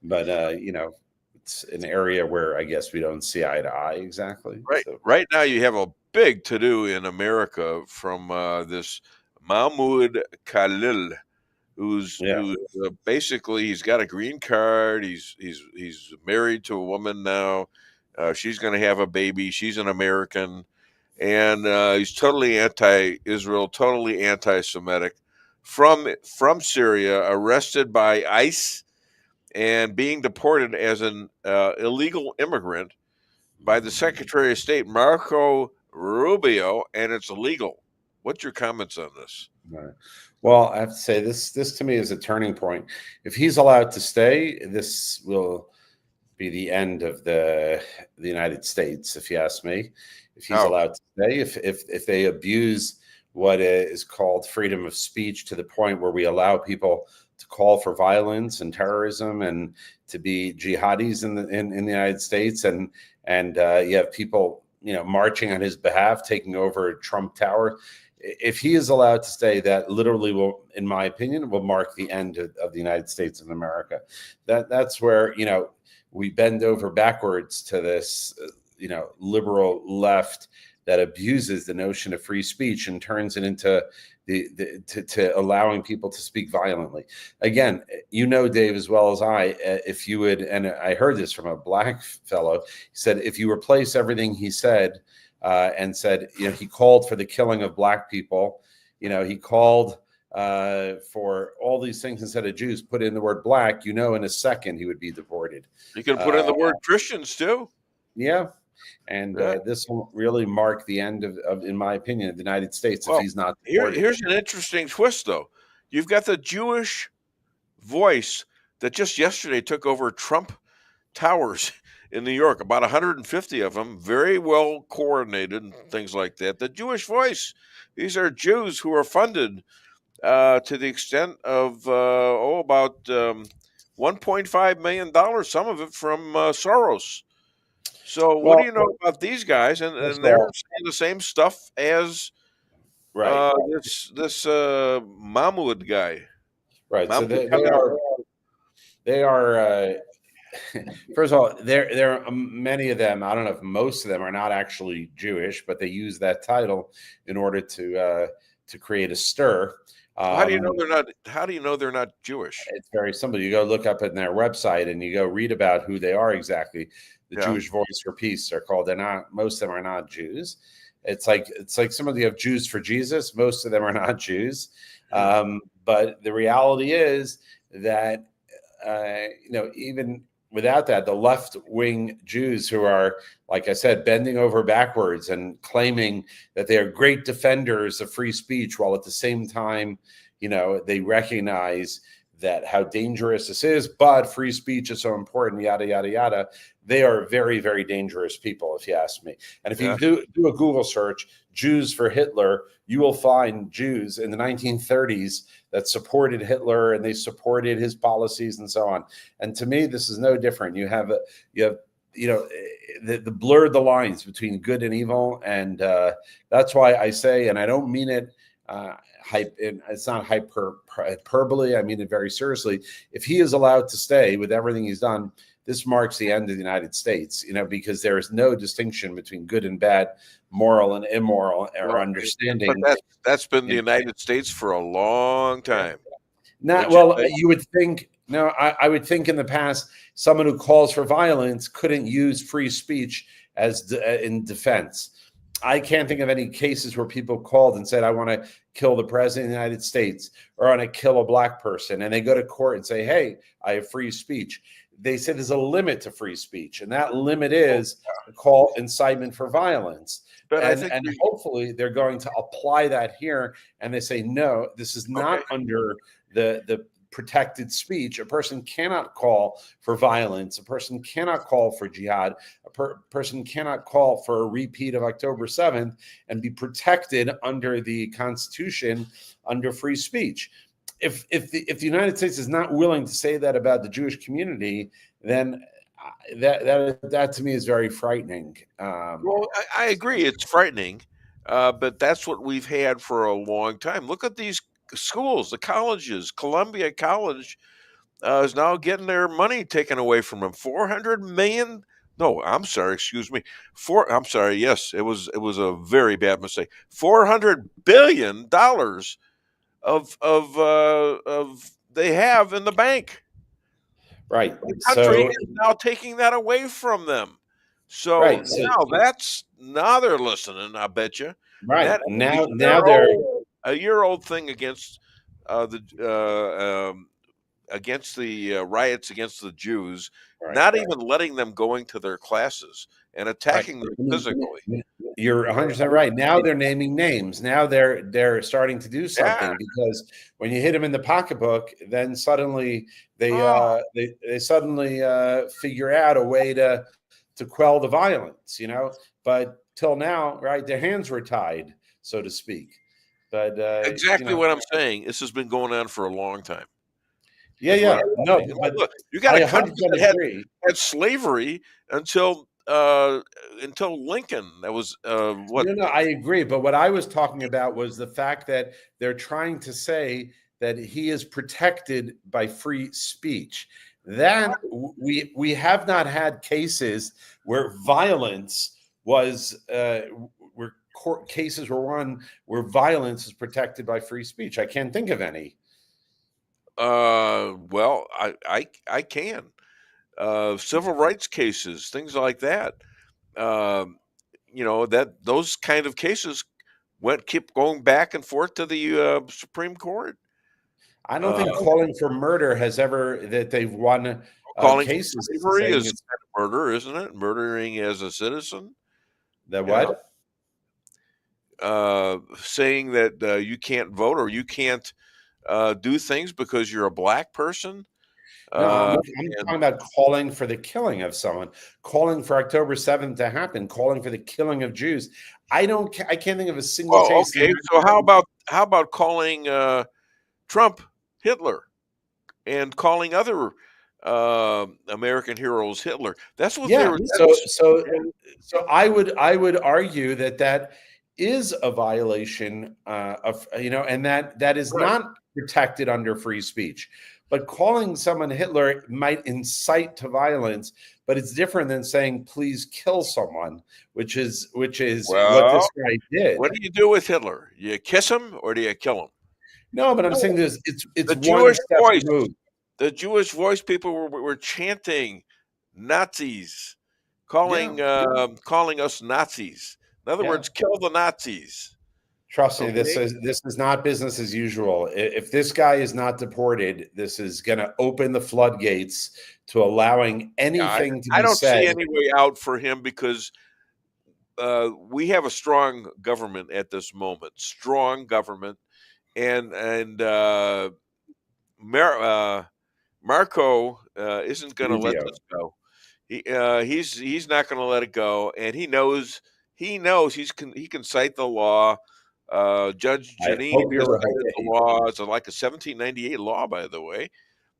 [SPEAKER 12] But it's an area where I guess we don't see eye to eye exactly.
[SPEAKER 4] Right.
[SPEAKER 12] So.
[SPEAKER 4] Right now, you have a big to-do in America from this Mahmoud Khalil, who's basically he's got a green card. He's married to a woman now. She's going to have a baby. She's an American, and he's totally anti-Israel, totally anti-Semitic. From Syria, arrested by ICE and being deported as an illegal immigrant by the Secretary of State, Marco Rubio, and it's illegal. What's your comments on this?
[SPEAKER 12] Right. Well, I have to say this to me is a turning point. If he's allowed to stay, this will be the end of the United States, if you ask me. If he's allowed to stay, if they abuse what is called freedom of speech to the point where we allow people to call for violence and terrorism and to be jihadis in the United States, and you have people marching on his behalf, taking over Trump Tower. If he is allowed to stay, that literally will, in my opinion, will mark the end of the United States of America. That's where we bend over backwards to this liberal left that abuses the notion of free speech and turns it into to allowing people to speak violently. Again, Dave, as well as I, if you would, and I heard this from a black fellow, he said, if you replace everything he said and said, he called for the killing of black people, he called for all these things instead of Jews, put in the word black, in a second he would be deported.
[SPEAKER 4] You can put in the word Christians too.
[SPEAKER 12] Yeah. And this will really mark the end of, in my opinion, of the United States if he's not deported.
[SPEAKER 4] Here's an interesting twist, though. You've got the Jewish voice that just yesterday took over Trump Towers in New York, about 150 of them, very well coordinated and things like that. The Jewish voice, these are Jews who are funded to the extent of about $1.5 million, some of it from Soros. So what do you know about these guys? And they're saying the same stuff as this Mahmoud guy.
[SPEAKER 12] Right. So they are first of all, there are many of them. I don't know if most of them are not actually Jewish, but they use that title in order to create a stir.
[SPEAKER 4] How do you know they're not? How do you know they're not Jewish?
[SPEAKER 12] It's very simple. You go look up in their website and you go read about who they are exactly. The Jewish Voice for Peace are called. They're not. Most of them are not Jews. It's like some of you have Jews for Jesus. Most of them are not Jews. But the reality is that even without that, the left-wing Jews who are, like I said, bending over backwards and claiming that they are great defenders of free speech, while at the same time, they recognize that how dangerous this is, but free speech is so important, yada, yada, yada. They are very, very dangerous people, if you ask me. And if you do a Google search, Jews for Hitler, you will find Jews in the 1930s that supported Hitler and they supported his policies and so on. And to me, this is no different. You have the blurred the lines between good and evil. And that's why I say, and I don't mean it, it's not hyperbole. I mean it very seriously. If he is allowed to stay with everything he's done, this marks the end of the United States, because there is no distinction between good and bad, moral and immoral, or understanding.
[SPEAKER 4] But that's been the United States for a long time.
[SPEAKER 12] You would think. No, I would think in the past, someone who calls for violence couldn't use free speech as in defense. I can't think of any cases where people called and said, I want to kill the president of the United States, or I want to kill a black person. And they go to court and say, hey, I have free speech. They say there's a limit to free speech. And that limit is call incitement for violence.
[SPEAKER 4] But
[SPEAKER 12] and hopefully they're going to apply that here. And they say, no, this is not under the protected speech. A person cannot call for violence. A person cannot call for jihad. A person cannot call for a repeat of October 7th and be protected under the Constitution under free speech. If the United States is not willing to say that about the Jewish community, then that to me is very frightening.
[SPEAKER 4] Well, I agree, it's frightening, but that's what we've had for a long time. Look at these schools, the colleges. Columbia College is now getting their money taken away from them. 400 million. No, I'm sorry. Excuse me. I'm sorry. Yes, it was a very bad mistake. $400 billion of they have in the bank.
[SPEAKER 12] Right.
[SPEAKER 4] The country is now taking that away from them. So now they're listening. I bet you.
[SPEAKER 12] Right. Now they're
[SPEAKER 4] a year-old thing against the riots against the Jews, not even letting them going to their classes and attacking them physically.
[SPEAKER 12] You're 100% right. Now they're naming names. Now they're starting to do something, because when you hit them in the pocketbook, then suddenly they suddenly figure out a way to quell the violence, But till now, right, their hands were tied, so to speak. But
[SPEAKER 4] exactly what I'm saying. This has been going on for a long time.
[SPEAKER 12] Yeah. No, but
[SPEAKER 4] look, you got a country that had slavery until Lincoln. That was what?
[SPEAKER 12] No, I agree. But what I was talking about was the fact that they're trying to say that he is protected by free speech. That we have not had cases where violence was where court cases were won where violence is protected by free speech. I can't think of any.
[SPEAKER 4] Well, I can. Civil rights cases, things like that. That those kind of cases keep going back and forth to the Supreme Court.
[SPEAKER 12] I don't think calling for murder has ever that they've won
[SPEAKER 4] calling
[SPEAKER 12] cases.
[SPEAKER 4] For slavery is murder, isn't it? Murdering as a citizen.
[SPEAKER 12] That what?
[SPEAKER 4] Saying that you can't vote or you can't do things because you're a black person.
[SPEAKER 12] No, I'm talking about calling for the killing of someone, calling for October 7th to happen, calling for the killing of Jews. I can't think of a single case.
[SPEAKER 4] Okay, so how about calling Trump Hitler and calling other American heroes Hitler? That's what they were.
[SPEAKER 12] So I would argue that is a violation of and that is not protected under free speech. But calling someone Hitler might incite to violence, but it's different than saying please kill someone, which is what this guy did.
[SPEAKER 4] What do you do with Hitler? You kiss him or do you kill him?
[SPEAKER 12] No, but I'm saying this. It's
[SPEAKER 4] the Jewish voice. The Jewish voice people were chanting Nazis, calling us Nazis. In other words, kill the Nazis.
[SPEAKER 12] Trust me, this is not business as usual. If this guy is not deported, this is going to open the floodgates to allowing anything to be said.
[SPEAKER 4] I don't see any way out for him because we have a strong government at this moment. Strong government, and Marco isn't going to let this go. He's not going to let it go, and he knows he can cite the law. Judge Janine the law. It's like a 1798 law, by the way,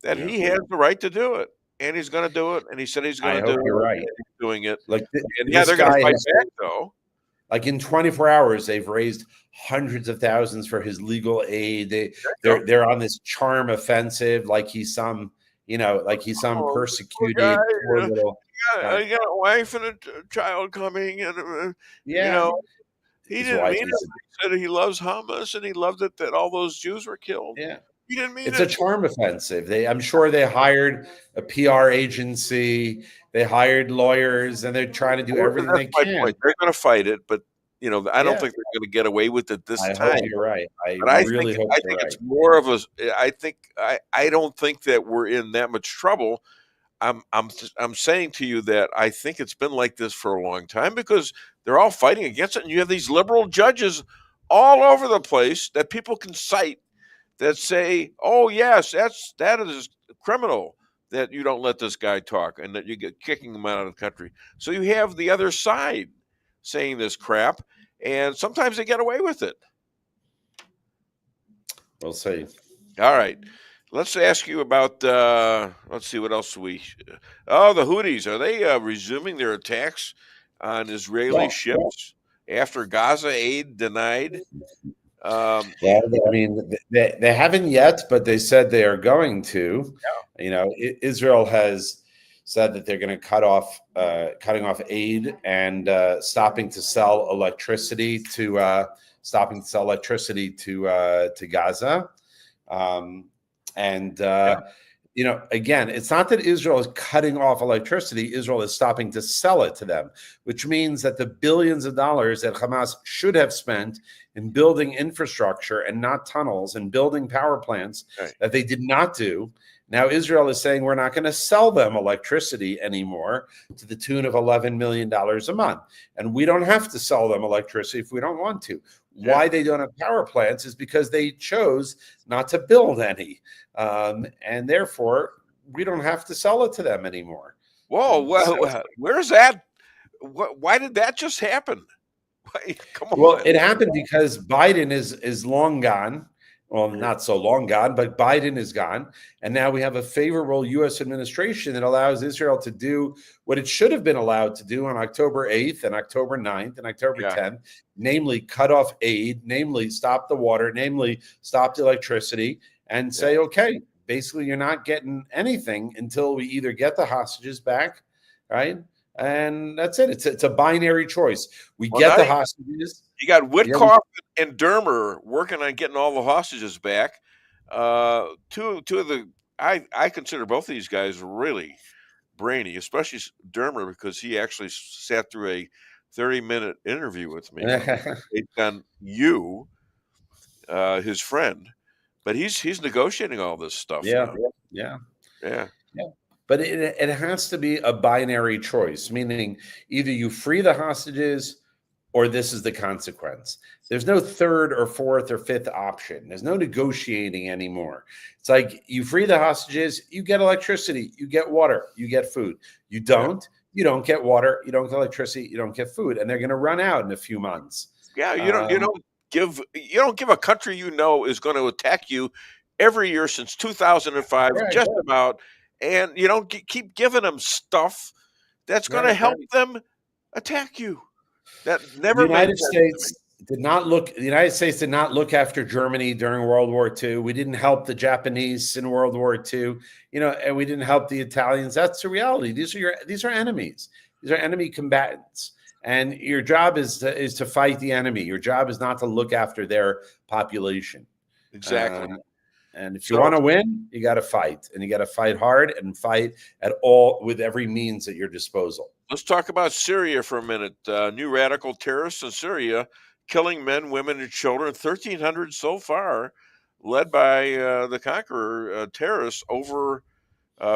[SPEAKER 4] that he has the right to do it, and he's going to do it. And he said he's going to do it.
[SPEAKER 12] You're right.
[SPEAKER 4] He's doing it.
[SPEAKER 12] And
[SPEAKER 4] they're going to fight back, though.
[SPEAKER 12] Like in 24 hours, they've raised hundreds of thousands for his legal aid. They're on this charm offensive, like he's some persecuted poor little.
[SPEAKER 4] I got a wife and a child coming, and he didn't mean it. He said he loves Hamas and he loved it that all those Jews were killed.
[SPEAKER 12] Yeah,
[SPEAKER 4] he didn't mean
[SPEAKER 12] it's a charm offensive. I'm sure they hired a PR agency. They hired lawyers, and they're trying to do everything they can.
[SPEAKER 4] They're going to fight it, but You know, I don't
[SPEAKER 12] Yeah,
[SPEAKER 4] think they're going to get away with it this
[SPEAKER 12] I hope
[SPEAKER 4] time.
[SPEAKER 12] you're right. I
[SPEAKER 4] But I
[SPEAKER 12] really
[SPEAKER 4] think
[SPEAKER 12] hope
[SPEAKER 4] I
[SPEAKER 12] you're
[SPEAKER 4] think
[SPEAKER 12] right.
[SPEAKER 4] it's more of a. I don't think that we're in that much trouble. I'm saying to you that I think it's been like this for a long time because they're all fighting against it, and you have these liberal judges all over the place that people can cite that say, "Oh yes, that is criminal that you don't let this guy talk and that you get kicking him out of the country." So you have the other side saying this crap, and sometimes they get away with it.
[SPEAKER 12] We'll see.
[SPEAKER 4] All right. Let's ask you about, let's see, what else oh, the Houthis. Are they resuming their attacks on Israeli
[SPEAKER 12] Well,
[SPEAKER 4] ships after Gaza aid denied?
[SPEAKER 12] well, I mean, they haven't yet, but they said they are going to. You know, Israel has said that they're going to cutting off aid and stopping to sell electricity to Gaza. You know, again, it's not that Israel is cutting off electricity. Israel is stopping to sell it to them, which means that the billions of dollars that Hamas should have spent in building infrastructure and not tunnels and building power plants that they did not do. Now Israel is saying we're not going to sell them electricity anymore to the tune of $11 million a month. And we don't have to sell them electricity if we don't want to. Why they don't have power plants is because they chose not to build any. And therefore, we don't have to sell it to them anymore.
[SPEAKER 4] Whoa, where's that? Why did that just happen? Come on.
[SPEAKER 12] Well, it happened because Biden is long gone. Well, not so long gone, but Biden is gone. And now we have a favorable U.S. administration that allows Israel to do what it should have been allowed to do on October 8th and October 9th and October 10th, namely cut off aid, namely stop the water, namely stop the electricity, and say, okay, basically you're not getting anything until we either get the hostages back, right? And that's it. It's a binary choice. We get the hostages.
[SPEAKER 4] You got Witkoff and Dermer working on getting all the hostages back. Two of the I consider both of these guys really brainy, especially Dermer because he actually sat through a 30-minute interview with me based on you, his friend. But he's negotiating all this stuff.
[SPEAKER 12] Yeah. But it has to be a binary choice, meaning either you free the hostages or this is the consequence. There's no third or fourth or fifth option. There's no negotiating anymore. It's like you free the hostages, you get electricity, you get water, you get food. You don't get water, you don't get electricity, you don't get food, and they're going to run out in a few months.
[SPEAKER 4] Yeah, you don't give a country you know is going to attack you every year since 2005, just about, and you don't keep giving them stuff that's going to help them attack you. That never
[SPEAKER 12] The United States did not look after Germany during World War II. We didn't help the Japanese in World War II, and we didn't help the Italians. That's the reality. These are enemies. These are enemy combatants. And your job is to fight the enemy. Your job is not to look after their population.
[SPEAKER 4] Exactly.
[SPEAKER 12] And if you want to win, you got to fight, and you got to fight hard and fight with every means at your disposal.
[SPEAKER 4] Let's talk about Syria for a minute. New radical terrorists in Syria killing men, women, and children. 1,300 so far, led by the conqueror terrorists over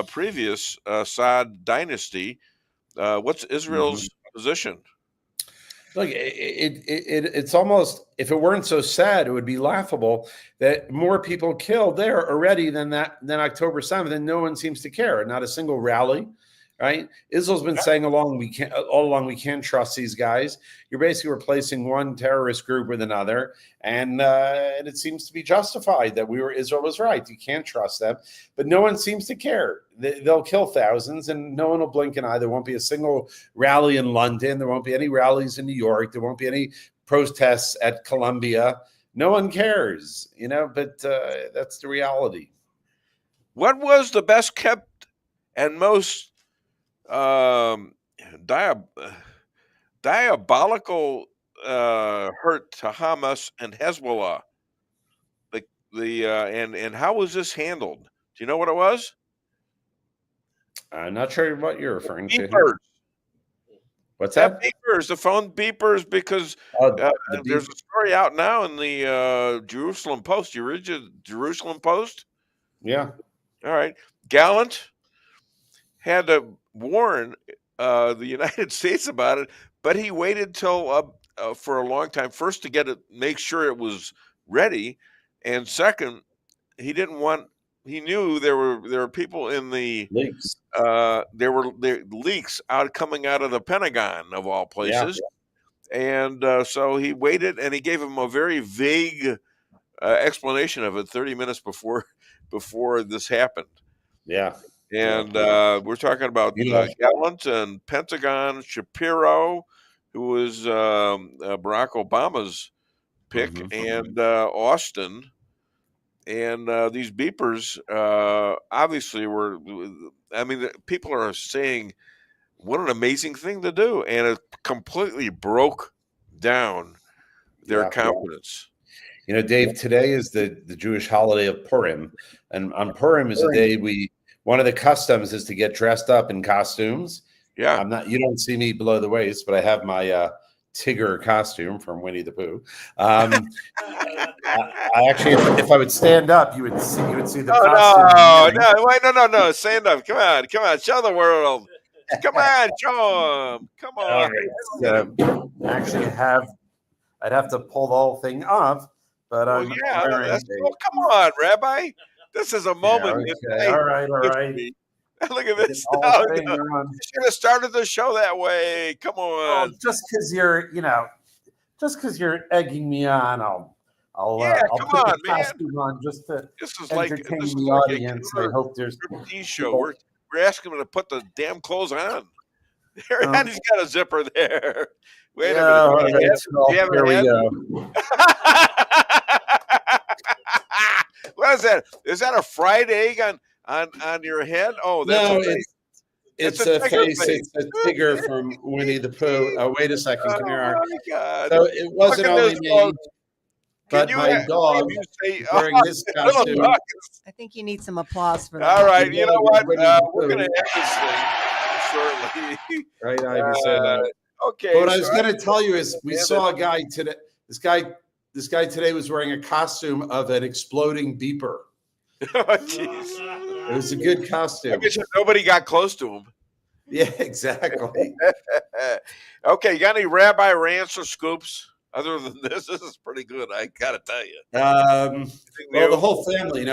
[SPEAKER 4] previous Assad dynasty. What's Israel's position?
[SPEAKER 12] Look, it's almost, if it weren't so sad, it would be laughable that more people killed there already than October 7th, and no one seems to care. Not a single rally, right? Israel's been saying all along we can't trust these guys. You're basically replacing one terrorist group with another, and it seems to be justified that Israel was right. You can't trust them, but no one seems to care. They'll kill thousands, and no one will blink an eye. There won't be a single rally in London. There won't be any rallies in New York. There won't be any protests at Columbia. No one cares, but that's the reality.
[SPEAKER 4] What was the best kept and most diabolical hurt to Hamas and Hezbollah? And how was this handled? Do you know what it was?
[SPEAKER 12] I'm not sure what you're referring to. What's
[SPEAKER 4] Yeah,
[SPEAKER 12] that?
[SPEAKER 4] beepers, the phone beepers, because
[SPEAKER 12] The
[SPEAKER 4] there's a story out now in the Jerusalem Post. You read the Jerusalem Post?
[SPEAKER 12] Yeah.
[SPEAKER 4] All right. Gallant had to warn the United States about it, but he waited till for a long time. First, to get it, make sure it was ready, and second, he didn't want. He knew there were people in the
[SPEAKER 12] leaks.
[SPEAKER 4] There were leaks coming out of the Pentagon, of all
[SPEAKER 12] Yeah.
[SPEAKER 4] places, and so he waited, and he gave him a very vague explanation of it 30 minutes before this happened.
[SPEAKER 12] Yeah.
[SPEAKER 4] And we're talking about
[SPEAKER 12] Yeah.
[SPEAKER 4] Gallant and Pentagon, Shapiro, who was Barack Obama's pick, and Austin. And these beepers obviously were, I mean, people are saying, what an amazing thing to do. And it completely broke down their confidence.
[SPEAKER 12] You know, Dave, today is the Jewish holiday of Purim. And on Purim is a day one of the customs is to get dressed up in costumes.
[SPEAKER 4] Yeah.
[SPEAKER 12] You don't see me below the waist, but I have my Tigger costume from Winnie the Pooh. I actually, if I would stand up, you would see the costume.
[SPEAKER 4] No, stand up. Come on, show the world. Come on, show them. Come on.
[SPEAKER 12] Actually, I'd have to pull the whole thing off, but
[SPEAKER 4] come on, Rabbi. This is a moment.
[SPEAKER 12] All right.
[SPEAKER 4] Look at this. You should have started the show that way. Come on.
[SPEAKER 12] Just because you're egging me on, I'll put the costume on just to entertain the audience. I hope there's
[SPEAKER 4] a show. We're asking him to put the damn clothes on. And he's got a zipper there. Wait a minute.
[SPEAKER 12] Here we go.
[SPEAKER 4] What is that? Is that a fried egg on your head? Oh, that's
[SPEAKER 12] it's a face. It's a Tigger from Winnie the Pooh. Oh, wait a second. Come here.
[SPEAKER 4] Oh, my God.
[SPEAKER 12] So it wasn't only me, but my dog wearing his costume.
[SPEAKER 5] I think you need some applause for that.
[SPEAKER 4] All right. You know what? We're going to end this thing shortly.
[SPEAKER 12] Right, Ivy said.
[SPEAKER 4] Okay.
[SPEAKER 12] But what I was going to tell you is we saw a guy today. This guy today was wearing a costume of an exploding beeper.
[SPEAKER 4] Oh, jeez.
[SPEAKER 12] It was a good costume.
[SPEAKER 4] I guess nobody got close to him.
[SPEAKER 12] Yeah, exactly.
[SPEAKER 4] Okay, you got any rabbi rants or scoops other than this? This is pretty good, I gotta tell you.
[SPEAKER 12] Well, the whole family,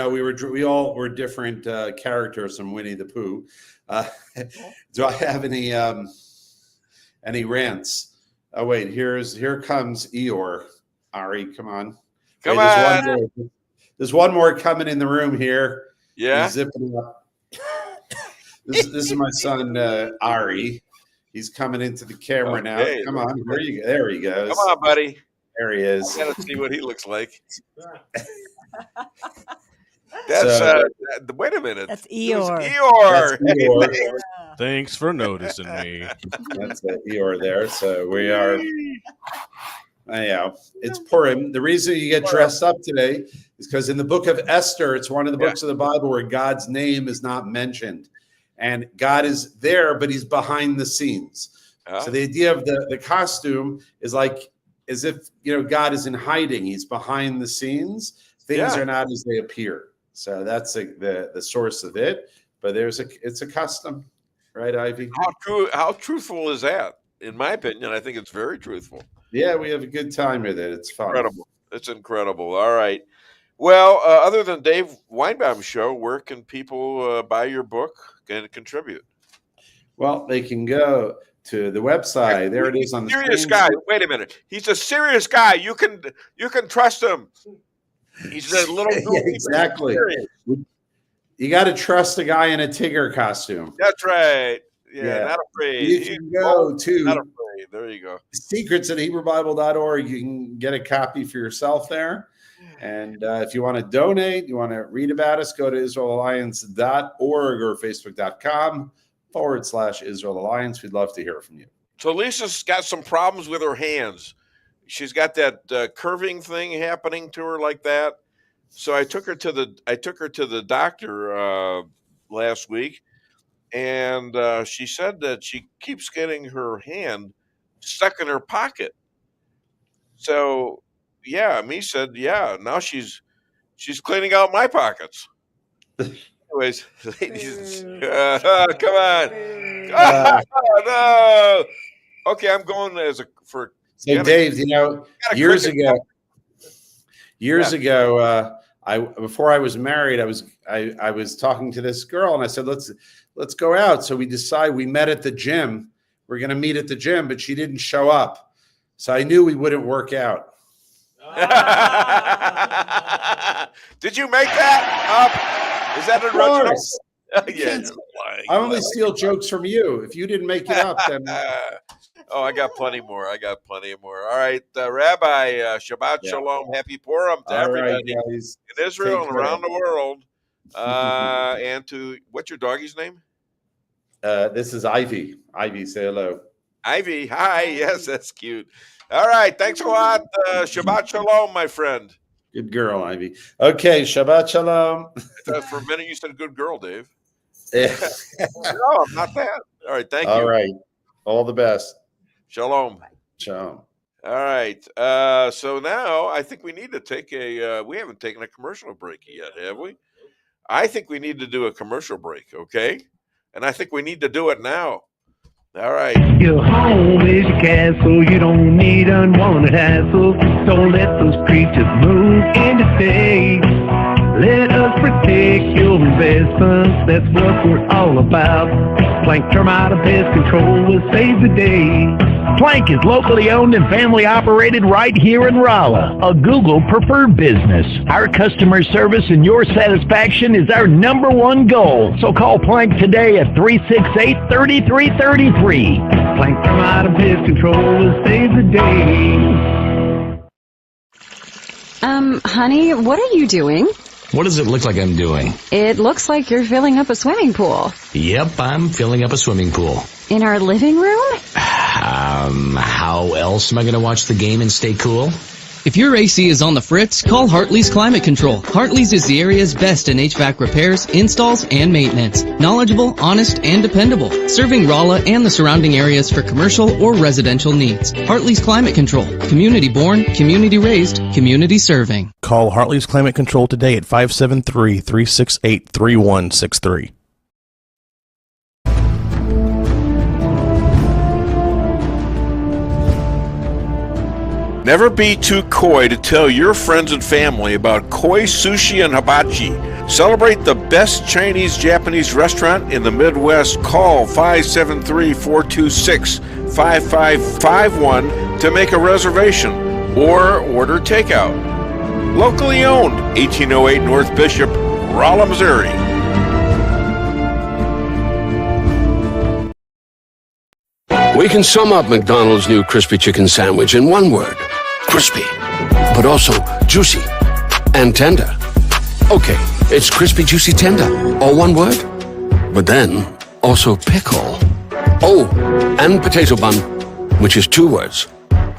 [SPEAKER 12] we all were different characters from Winnie the Pooh. Do I have any rants? Oh wait, here comes Eeyore. Ari, come on.
[SPEAKER 4] Come on.
[SPEAKER 12] There's one more coming in the room here.
[SPEAKER 4] Yeah.
[SPEAKER 12] He's zipping up. This is my son Ari. He's coming into the camera now. Come on, there he goes.
[SPEAKER 4] Come on, buddy.
[SPEAKER 12] There he is.
[SPEAKER 4] I gotta see what he looks like. That's wait a minute.
[SPEAKER 5] That's Eeyore.
[SPEAKER 4] Eeyore.
[SPEAKER 6] Thanks for noticing me.
[SPEAKER 12] That's Eeyore there. So we are. It's Purim. The reason you get dressed up today is because in the book of Esther, it's one of the books of the Bible where God's name is not mentioned. And God is there, but he's behind the scenes. So the idea of the costume is like as if God is in hiding. He's behind the scenes. Things are not as they appear. So that's the source of it. But it's a custom, right, Ivy?
[SPEAKER 4] How truthful is that? In my opinion, I think it's very truthful.
[SPEAKER 12] Yeah, we have a good time with it. It's fun.
[SPEAKER 4] Incredible. It's incredible. All right. Well, other than Dave Weinbaum's show, where can people buy your book and contribute?
[SPEAKER 12] Well, they can go to the website. There it is on the
[SPEAKER 4] serious
[SPEAKER 12] screen.
[SPEAKER 4] Guy. Wait a minute. He's a serious guy. You can trust him. He's a little
[SPEAKER 12] exactly. You got to trust a guy in a Tigger costume.
[SPEAKER 4] That's right. Yeah. Not afraid.
[SPEAKER 12] You can go to
[SPEAKER 4] not afraid. There you go.
[SPEAKER 12] Secrets at HebrewBible.org. You can get a copy for yourself there. And if you want to donate, you want to read about us, go to IsraelAlliance.org or Facebook.com/Israel Alliance. We'd love to hear from you.
[SPEAKER 4] So Lisa's got some problems with her hands. She's got that curving thing happening to her like that. So I took her to the doctor last week, and she said that she keeps getting her hand stuck in her pocket. So, yeah, me said, yeah, now she's cleaning out my pockets. Anyways, ladies, come on. No. Okay, I'm going for.
[SPEAKER 12] So Dave, years ago, before I was married, I was talking to this girl, and I said, let's go out. So we met at the gym. We're going to meet at the gym, but she didn't show up. So I knew we wouldn't work out.
[SPEAKER 4] Did you make that up? Is that a original? Yeah,
[SPEAKER 12] I only steal jokes from you. If you didn't make it up, then.
[SPEAKER 4] Oh, I got plenty more. All right, Rabbi, Shabbat Shalom, Happy Purim to everybody in Israel and around the world. And to, what's your doggy's name?
[SPEAKER 12] This is Ivy. Ivy, say hello.
[SPEAKER 4] Ivy, hi. Yes, that's cute. All right, thanks a lot. Shabbat Shalom, my friend.
[SPEAKER 12] Good girl, Ivy. Okay, Shabbat Shalom.
[SPEAKER 4] For a minute, you said good girl, Dave.
[SPEAKER 12] Yeah.
[SPEAKER 4] No, I'm not that. All right, thank you.
[SPEAKER 12] All right. All the best.
[SPEAKER 4] Shalom.
[SPEAKER 12] Shalom.
[SPEAKER 4] All right. So now I think we need to take we haven't taken a commercial break yet, have we? I think we need to do a commercial break, okay? And I think we need to do it now. All right.
[SPEAKER 13] Your home is your castle. You don't need unwanted hassle. Don't let those creatures move in to stay. Let us protect your investments. That's what we're all about. Plank Termite and Pest Control will save the day. Plank is locally owned and family operated right here in Rala, a Google preferred business. Our customer service and your satisfaction is our #1 goal. So call Plank today at 368-3333. Plank Termite and Pest Control will save the day.
[SPEAKER 14] Honey, what are you doing?
[SPEAKER 15] What does it look like I'm doing?
[SPEAKER 14] It looks like you're filling up a swimming pool.
[SPEAKER 15] Yep, I'm filling up a swimming pool.
[SPEAKER 14] In our living room?
[SPEAKER 15] How else am I going to watch the game and stay cool?
[SPEAKER 16] If your AC is on the fritz, call Hartley's Climate Control. Hartley's is the area's best in HVAC repairs, installs, and maintenance. Knowledgeable, honest, and dependable. Serving Rala and the surrounding areas for commercial or residential needs. Hartley's Climate Control. Community born, community raised, community serving.
[SPEAKER 6] Call Hartley's Climate Control today at 573-368-3163.
[SPEAKER 4] Never be too coy to tell your friends and family about koi sushi and hibachi. Celebrate the best Chinese-Japanese restaurant in the Midwest. Call 573-426-5551 to make a reservation or order takeout. Locally owned, 1808 North Bishop, Rala, Missouri.
[SPEAKER 17] We can sum up McDonald's new crispy chicken sandwich in one word. Crispy, but also juicy and tender. Okay, it's crispy, juicy, tender, all one word. But then, also pickle. Oh, and potato bun, which is 2 words.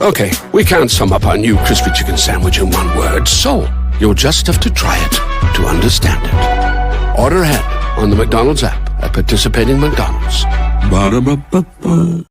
[SPEAKER 17] Okay, we can't sum up our new crispy chicken sandwich in one word, so you'll just have to try it to understand it. Order ahead on the McDonald's app at participating McDonald's. Ba-da-ba-ba-ba.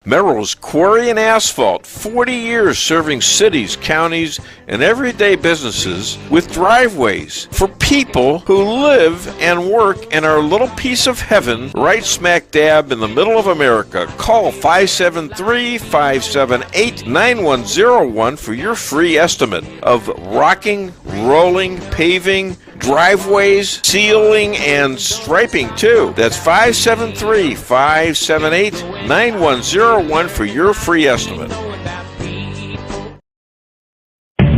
[SPEAKER 4] Merrill's Quarry and Asphalt, 40 years serving cities, counties, and everyday businesses with driveways for people who live and work in our little piece of heaven right smack dab in the middle of America. Call 573-578-9101 for your free estimate of rocking, rolling, paving, driveways, sealing, and striping too. That's 573-578-9101 for your free estimate.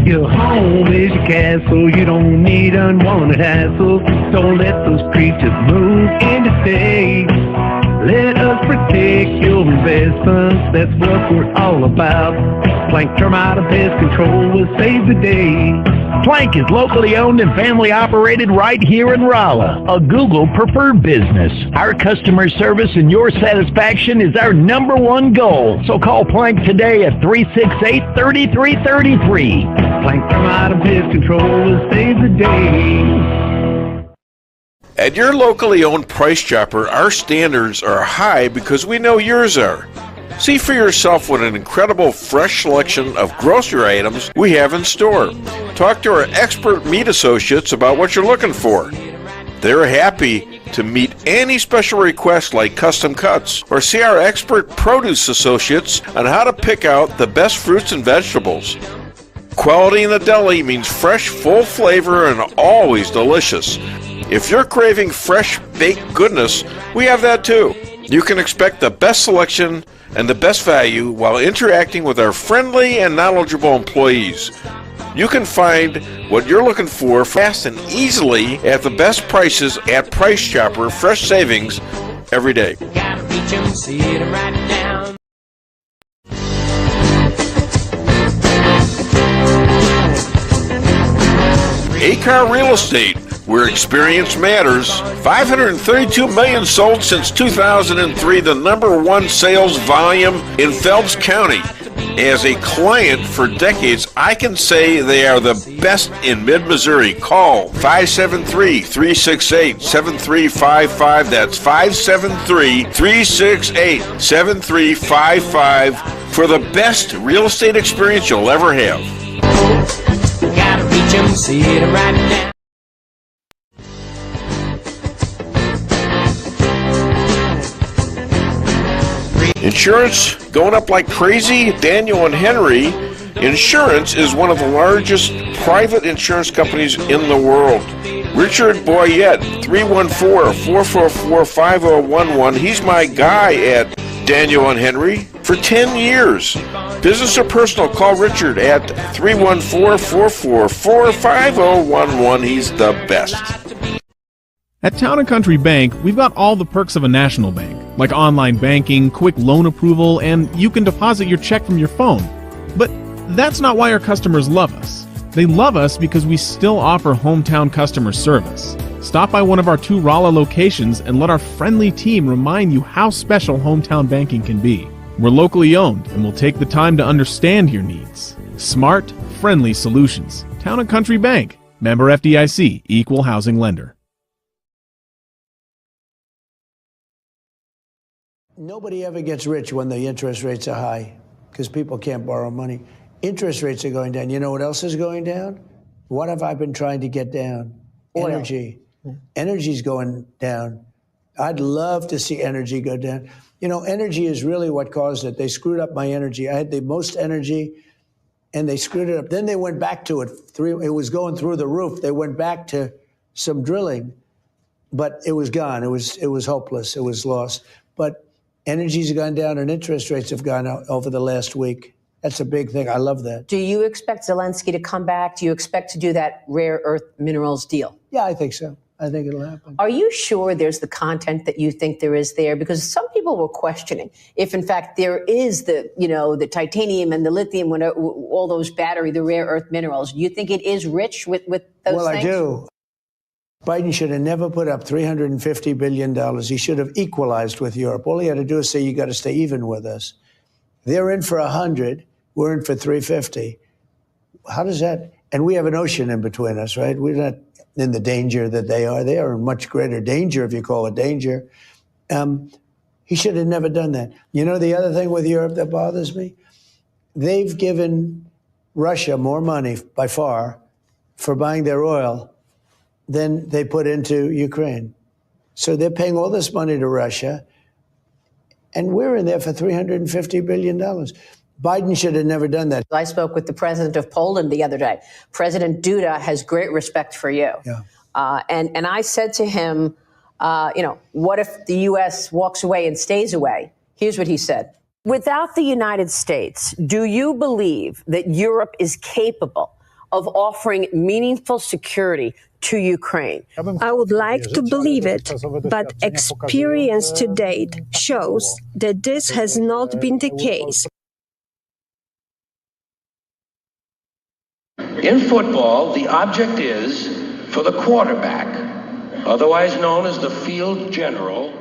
[SPEAKER 13] Your home is your castle. You don't need unwanted hassle. Don't let those creatures move in to stay. Let us protect your investments. That's what we're all about. Plank Termite and Pest Control will save the day. Plank is locally owned and family operated right here in Rala, a Google preferred business. Our customer service and your satisfaction is our #1 goal. So call Plank today at 368-3333. Plank Termite and Pest Control will save the day.
[SPEAKER 4] At your locally owned Price Chopper, our standards are high because we know yours are. See for yourself what an incredible fresh selection of grocery items we have in store. Talk to our expert meat associates about what you're looking for. They're happy to meet any special requests like custom cuts, or see our expert produce associates on how to pick out the best fruits and vegetables. Quality in the deli means fresh, full flavor, and always delicious. If you're craving fresh baked goodness, we have that too. You can expect the best selection and the best value while interacting with our friendly and knowledgeable employees. You can find what you're looking for fast and easily at the best prices at Price Chopper. Fresh savings every day.
[SPEAKER 1] Gotta reach 'em, see it right now.
[SPEAKER 4] A-Car Real Estate, where experience matters. 532 million sold since 2003, the #1 sales volume in Phelps County. As a client for decades, I can say they are the best in mid-Missouri. Call 573-368-7355. That's 573-368-7355 for the best real estate experience you'll ever have.
[SPEAKER 1] Gotta reach 'em, see it right now.
[SPEAKER 4] Insurance going up like crazy? Daniel and Henry Insurance is one of the largest private insurance companies in the world. Richard Boyette, 314-444-5011. He's my guy at Daniel and Henry for 10 years. Business or personal, call Richard at 314-444-5011. He's the best.
[SPEAKER 18] At Town & Country Bank, we've got all the perks of a national bank, like online banking, quick loan approval, and you can deposit your check from your phone. But that's not why our customers love us. They love us because we still offer hometown customer service. Stop by one of our 2 Rala locations and let our friendly team remind you how special hometown banking can be. We're locally owned and will take the time to understand your needs. Smart, friendly solutions. Town & Country Bank. Member FDIC, Equal Housing Lender.
[SPEAKER 3] Nobody ever gets rich when the interest rates are high because people can't borrow money. Interest rates are going down. You know what else is going down? What have I been trying to get down?
[SPEAKER 2] Oil.
[SPEAKER 3] Energy. Energy's going down. I'd love to see energy go down. You know, energy is really what caused it. They screwed up my energy. I had the most energy, and they screwed it up. Then they went back to it. It was going through the roof. They went back to some drilling, but it was gone. It was hopeless. It was lost. But energy's gone down and interest rates have gone up over the last week. That's a big thing. I love that.
[SPEAKER 2] Do you expect Zelensky to come back? Do you expect to do that rare earth minerals deal?
[SPEAKER 3] Yeah, I think so. I think it'll happen.
[SPEAKER 2] Are you sure there's the content that you think there is there? Because some people were questioning if, in fact, there is the titanium and the lithium, all those the rare earth minerals. You think it is rich with those things?
[SPEAKER 3] Well, I do. Biden should have never put up $350 billion. He should have equalized with Europe. All he had to do is say, you got to stay even with us. They're in for 100. We're in for 350. How does that? And we have an ocean in between us, right? We're not in the danger that they are. They are in much greater danger, if you call it danger. He should have never done that. You know, the other thing with Europe that bothers me? They've given Russia more money by far for buying their oil than they put into Ukraine. So they're paying all this money to Russia, and we're in there for $350 billion. Biden should have never done that.
[SPEAKER 2] I spoke with the president of Poland the other day. President Duda has great respect for you.
[SPEAKER 3] Yeah.
[SPEAKER 2] And I said to him, what if the U.S. walks away and stays away? Here's what he said. Without the United States, do you believe that Europe is capable of offering meaningful security to Ukraine?
[SPEAKER 19] I would like to believe it, but experience to date shows that this has not been the case.
[SPEAKER 20] In football, the object is for the quarterback, otherwise known as the field general,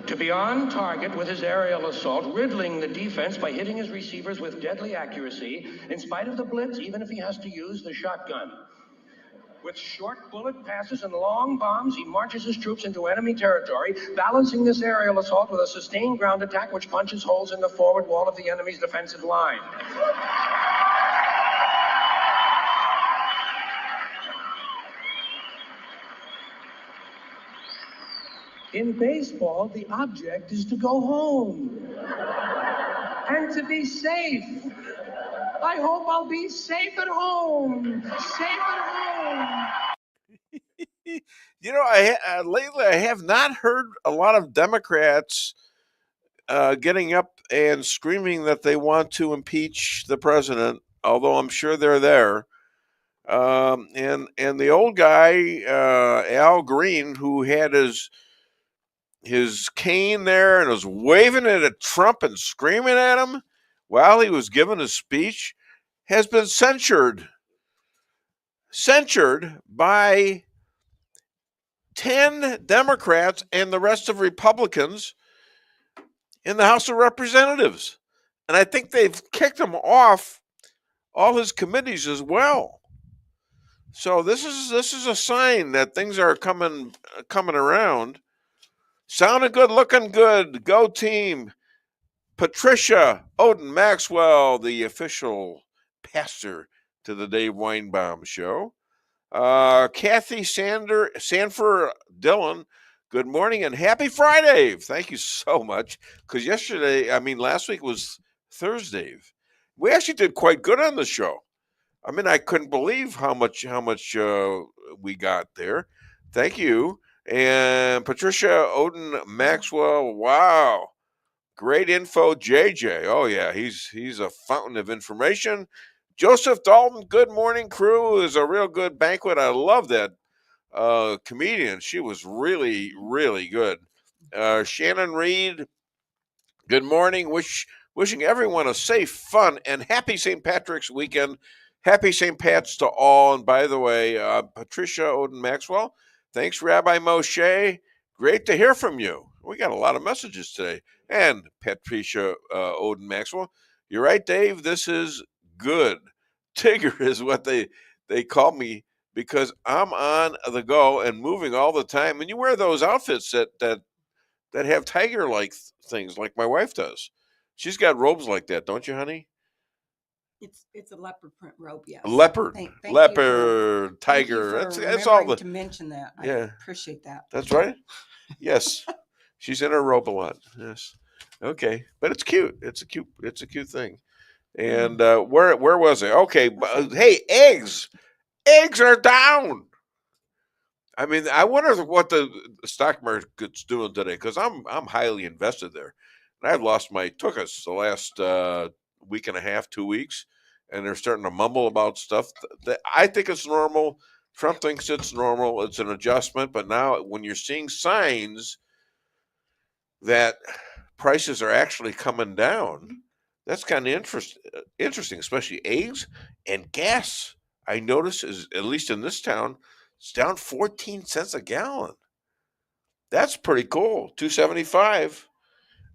[SPEAKER 20] to be on target with his aerial assault, riddling the defense by hitting his receivers with deadly accuracy, in spite of the blitz, even if he has to use the shotgun. With short bullet passes and long bombs, he marches his troops into enemy territory, balancing this aerial assault with a sustained ground attack which punches holes in the forward wall of the enemy's defensive line. In baseball, the object is to go home and to be safe. I hope I'll be safe at home. Safe at home.
[SPEAKER 4] You know, lately I have not heard a lot of Democrats getting up and screaming that they want to impeach the president, although I'm sure they're there. And the old guy, Al Green, who had his cane there and was waving it at Trump and screaming at him while he was giving his speech, has been censured by 10 Democrats and the rest of Republicans in the House of Representatives. And I think they've kicked him off all his committees as well. So this is a sign that things are coming around. Sounding good, looking good. Go team. Patricia, Odin Maxwell, the official pastor to the Dave Weinbaum show. Kathy Sanford Dillon, good morning and happy Friday. Thank you so much. Because last week was Thursday. We actually did quite good on the show. I mean, I couldn't believe how much we got there. Thank you. And Patricia, Odin Maxwell, wow. Great info, JJ. Oh yeah, he's a fountain of information. Joseph Dalton, good morning, crew. Is a real good banquet. I love that comedian. She was really, really good. Shannon Reed, good morning. Wishing everyone a safe, fun, and happy St. Patrick's weekend. Happy St. Pat's to all. And by the way, Patricia, Odin Maxwell, thanks, Rabbi Moshe. Great to hear from you. We got a lot of messages today. And Patricia, Odin Maxwell, you're right, Dave. This is good. Tigger is what they call me because I'm on the go and moving all the time. And you wear those outfits that have tiger-like things, like my wife does. She's got robes like that, don't you, honey?
[SPEAKER 5] It's a leopard print robe, yes.
[SPEAKER 4] Leopard,
[SPEAKER 5] Thank
[SPEAKER 4] leopard, tiger. That's all the.
[SPEAKER 5] To mention that, I appreciate that.
[SPEAKER 4] That's right. Yes, she's in her robe a lot. Yes, okay, but it's cute. It's a cute thing. And where was I? Okay, hey, eggs are down. I mean, I wonder what the stock market's doing today because I'm highly invested there, and I've lost took us the last week and a half, 2 weeks, and they're starting to mumble about stuff that I think it's normal. Trump thinks it's normal. It's an adjustment, but now when you're seeing signs that prices are actually coming down, that's kind of interesting, especially eggs and gas. I notice is at least in this town, it's down 14 cents a gallon. That's pretty cool. $2.75.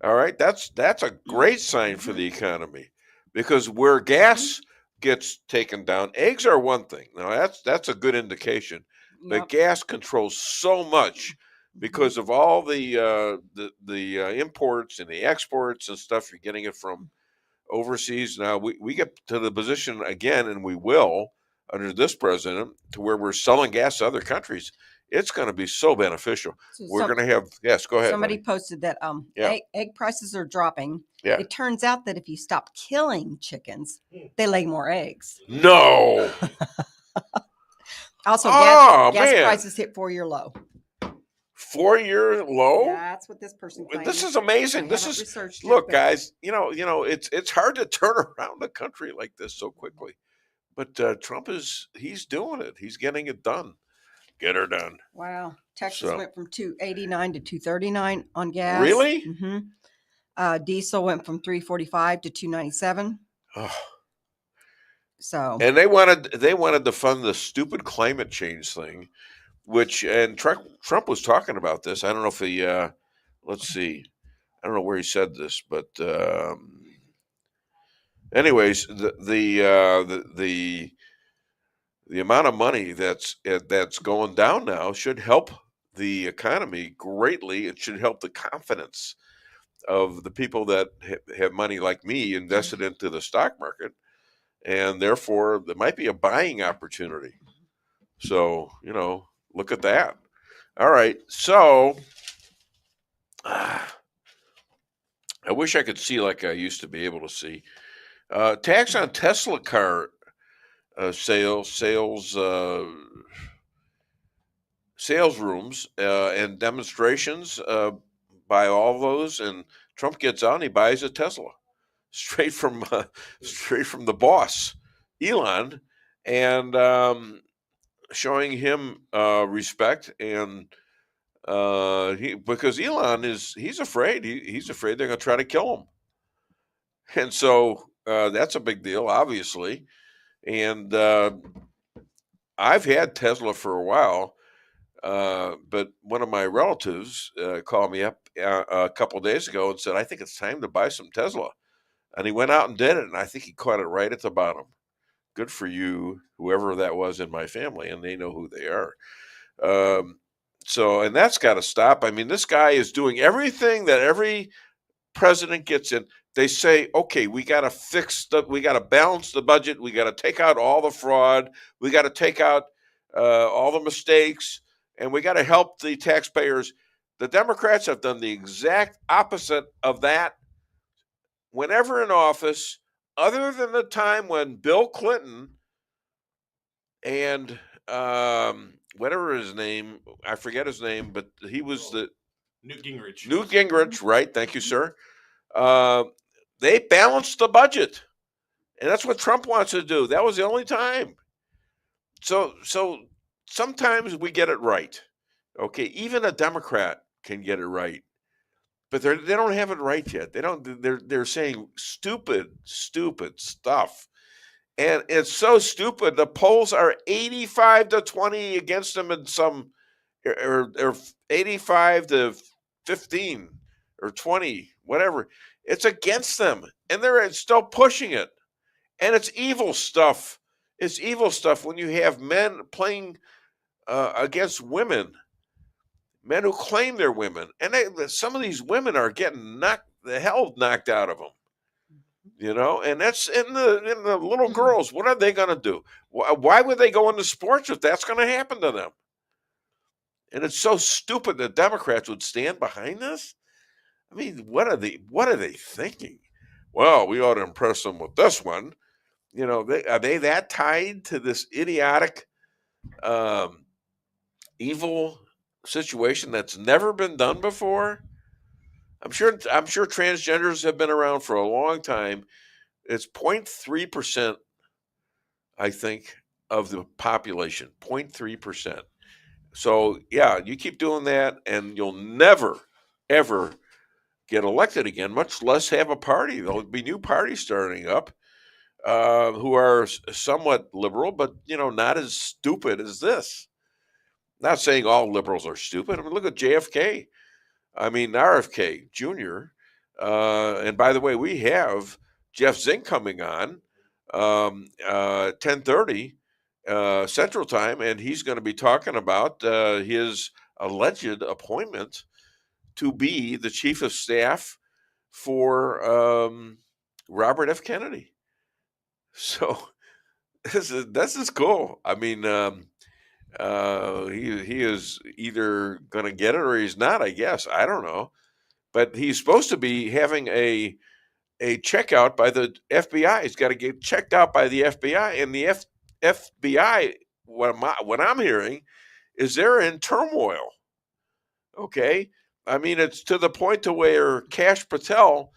[SPEAKER 4] All right, that's a great sign for the economy because where gas gets taken down, eggs are one thing. Now that's a good indication, but gas controls so much because of all the imports and the exports and stuff. You're getting it from overseas. Now we get to the position again, and we will under this president, to where we're selling gas to other countries. It's going to be so beneficial. We're going to have, yes, go ahead.
[SPEAKER 5] Somebody posted that egg prices are dropping.
[SPEAKER 4] Yeah.
[SPEAKER 5] It turns out that if you stop killing chickens, they lay more eggs.
[SPEAKER 4] No.
[SPEAKER 5] Also, gas prices hit 4-year low.
[SPEAKER 4] 4-year low?
[SPEAKER 5] Yeah, that's what this person claims.
[SPEAKER 4] This is amazing. Look, guys, you know, it's hard to turn around the country like this so quickly. But Trump he's doing it. He's getting it done. Get her done.
[SPEAKER 5] Wow. Texas went from $2.89 to $2.39 on gas.
[SPEAKER 4] Really?
[SPEAKER 5] Mm-hmm. Diesel went from $3.45 to $2.97.
[SPEAKER 4] Oh.
[SPEAKER 5] So.
[SPEAKER 4] And they wanted to fund the stupid climate change thing, and Trump was talking about this. I don't know if he let's see. I don't know where he said this, but anyways, the the amount of money that's going down now should help the economy greatly. It should help the confidence of the people that have money like me invested into the stock market, and therefore there might be a buying opportunity. So, look at that. All right. So I wish I could see like I used to be able to see. Tax on Tesla car sales rooms and demonstrations by all those, and Trump gets out and he buys a Tesla straight from the boss, Elon, and showing him respect, and because Elon he's afraid he's afraid they're going to try to kill him, and so that's a big deal, obviously. And I've had Tesla for a while, but one of my relatives called me up a couple of days ago and said, I think it's time to buy some Tesla. And he went out and did it, and I think he caught it right at the bottom. Good for you, whoever that was in my family, and they know who they are. And that's got to stop. I mean, this guy is doing everything that every president gets in. They say, okay, we got to balance the budget. We got to take out all the fraud. We got to take out all the mistakes, and we got to help the taxpayers. The Democrats have done the exact opposite of that whenever in office, other than the time when Bill Clinton and whatever his name, I forget his name, but he was
[SPEAKER 6] Newt Gingrich.
[SPEAKER 4] Newt Gingrich, right? Thank you, sir. They balanced the budget, and that's what Trump wants to do. That was the only time. So sometimes we get it right. Okay, even a Democrat can get it right, but they don't have it right yet. They're saying stupid stuff, and it's so stupid. The polls are 85-20 against them, in some, or 85-15 or 20, whatever. It's against them, and they're still pushing it. And it's evil stuff. It's evil stuff when you have men playing against women, men who claim they're women. And some of these women are getting the hell knocked out of them. And that's in the little girls. What are they going to do? Why would they go into sports if that's going to happen to them? And it's so stupid that Democrats would stand behind this. I mean, what are they thinking? Well, we ought to impress them with this one. Are they that tied to this idiotic, evil situation that's never been done before? I'm sure transgenders have been around for a long time. It's 0.3%, I think, of the population. 0.3%. So yeah, you keep doing that, and you'll never, ever get elected again, much less have a party. There'll be new parties starting up who are somewhat liberal, but not as stupid as this. Not saying all liberals are stupid. I mean, look at JFK. I mean, RFK Jr. And by the way, we have Jeff Zink coming on 10:30 Central Time, and he's going to be talking about his alleged appointment to be the chief of staff for Robert F. Kennedy. So this is cool. I mean, he is either going to get it or he's not, I guess. I don't know. But he's supposed to be having a checkout by the FBI. He's got to get checked out by the FBI. And the FBI, what I'm hearing, is they're in turmoil. Okay? I mean, it's to the point to where Kash Patel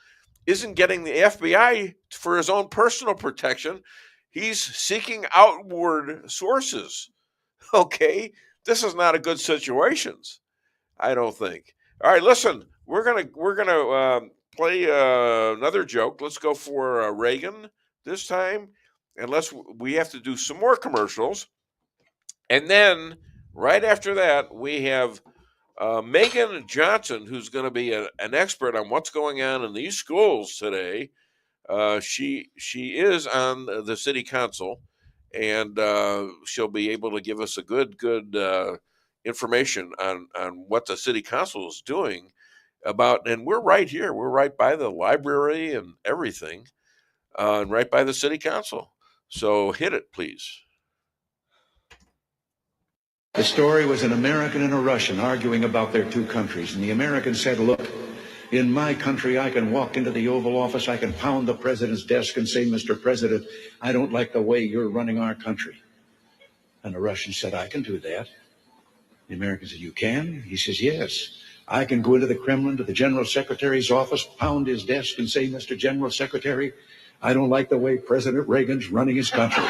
[SPEAKER 4] isn't getting the FBI for his own personal protection. He's seeking outward sources. Okay? This is not a good situation, I don't think. All right, listen, we're gonna play another joke. Let's go for Reagan this time, unless we have to do some more commercials. And then right after that, we have Megan Johnson, who's going to be an expert on what's going on in these schools today. She is on the city council, and she'll be able to give us a good information on what the city council is doing about. And we're right here. We're right by the library and everything, and right by the city council. So hit it, please.
[SPEAKER 21] The story was an American and a Russian arguing about their two countries. And the American said, look, in my country, I can walk into the Oval Office, I can pound the president's desk and say, Mr. President, I don't like the way you're running our country. And the Russian said, I can do that. The American said, you can? He says, yes. I can go into the Kremlin, to the General Secretary's office, pound his desk and say, Mr. General Secretary, I don't like the way President Reagan's running his country.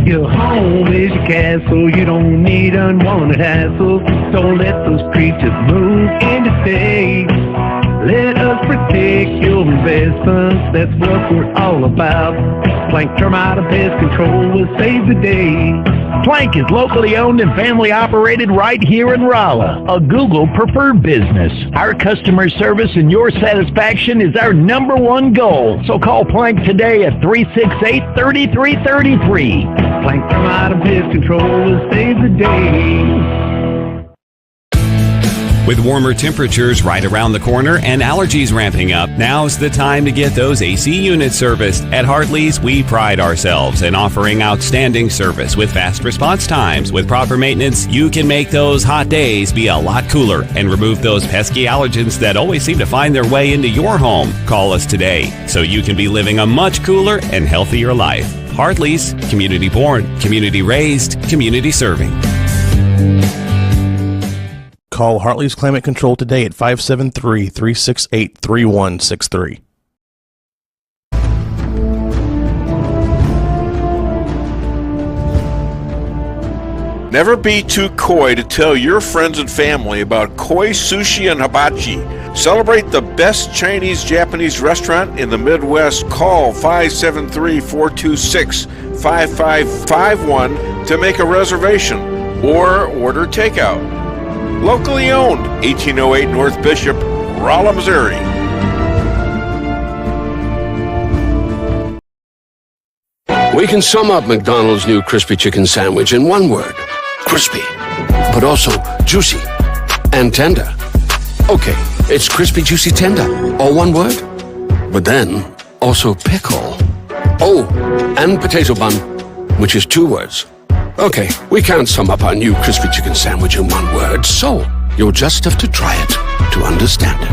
[SPEAKER 13] Your home is your castle, you don't need unwanted hassle. Don't let those creatures move in to stay. Let us protect your investments, that's what we're all about. Plank Termite and Pest Control will save the day.
[SPEAKER 22] Plank is locally owned and family operated right here in Rala, a Google preferred business. Our customer service and your satisfaction is our #1 goal. So call Plank today at 368-3333.
[SPEAKER 13] Plank Termite and Pest Control will save the day.
[SPEAKER 23] With warmer temperatures right around the corner and allergies ramping up, now's the time to get those AC units serviced. At Hartley's, we pride ourselves in offering outstanding service with fast response times. With proper maintenance, you can make those hot days be a lot cooler and remove those pesky allergens that always seem to find their way into your home. Call us today so you can be living a much cooler and healthier life. Hartley's, community born, community raised, community serving.
[SPEAKER 24] Call Hartley's Climate Control today at 573-368-3163.
[SPEAKER 4] Never be too coy to tell your friends and family about koi sushi and hibachi. Celebrate the best Chinese-Japanese restaurant in the Midwest. Call 573-426-5551 to make a reservation or order takeout. Locally owned, 1808 North Bishop, Rala, Missouri.
[SPEAKER 17] We can sum up McDonald's new crispy chicken sandwich in one word. Crispy, but also juicy and tender. Okay, it's crispy, juicy, tender, all one word. But then, also pickle. Oh, and potato bun, which is 2 words. Okay, we can't sum up our new crispy chicken sandwich in one word, so you'll just have to try it to understand it.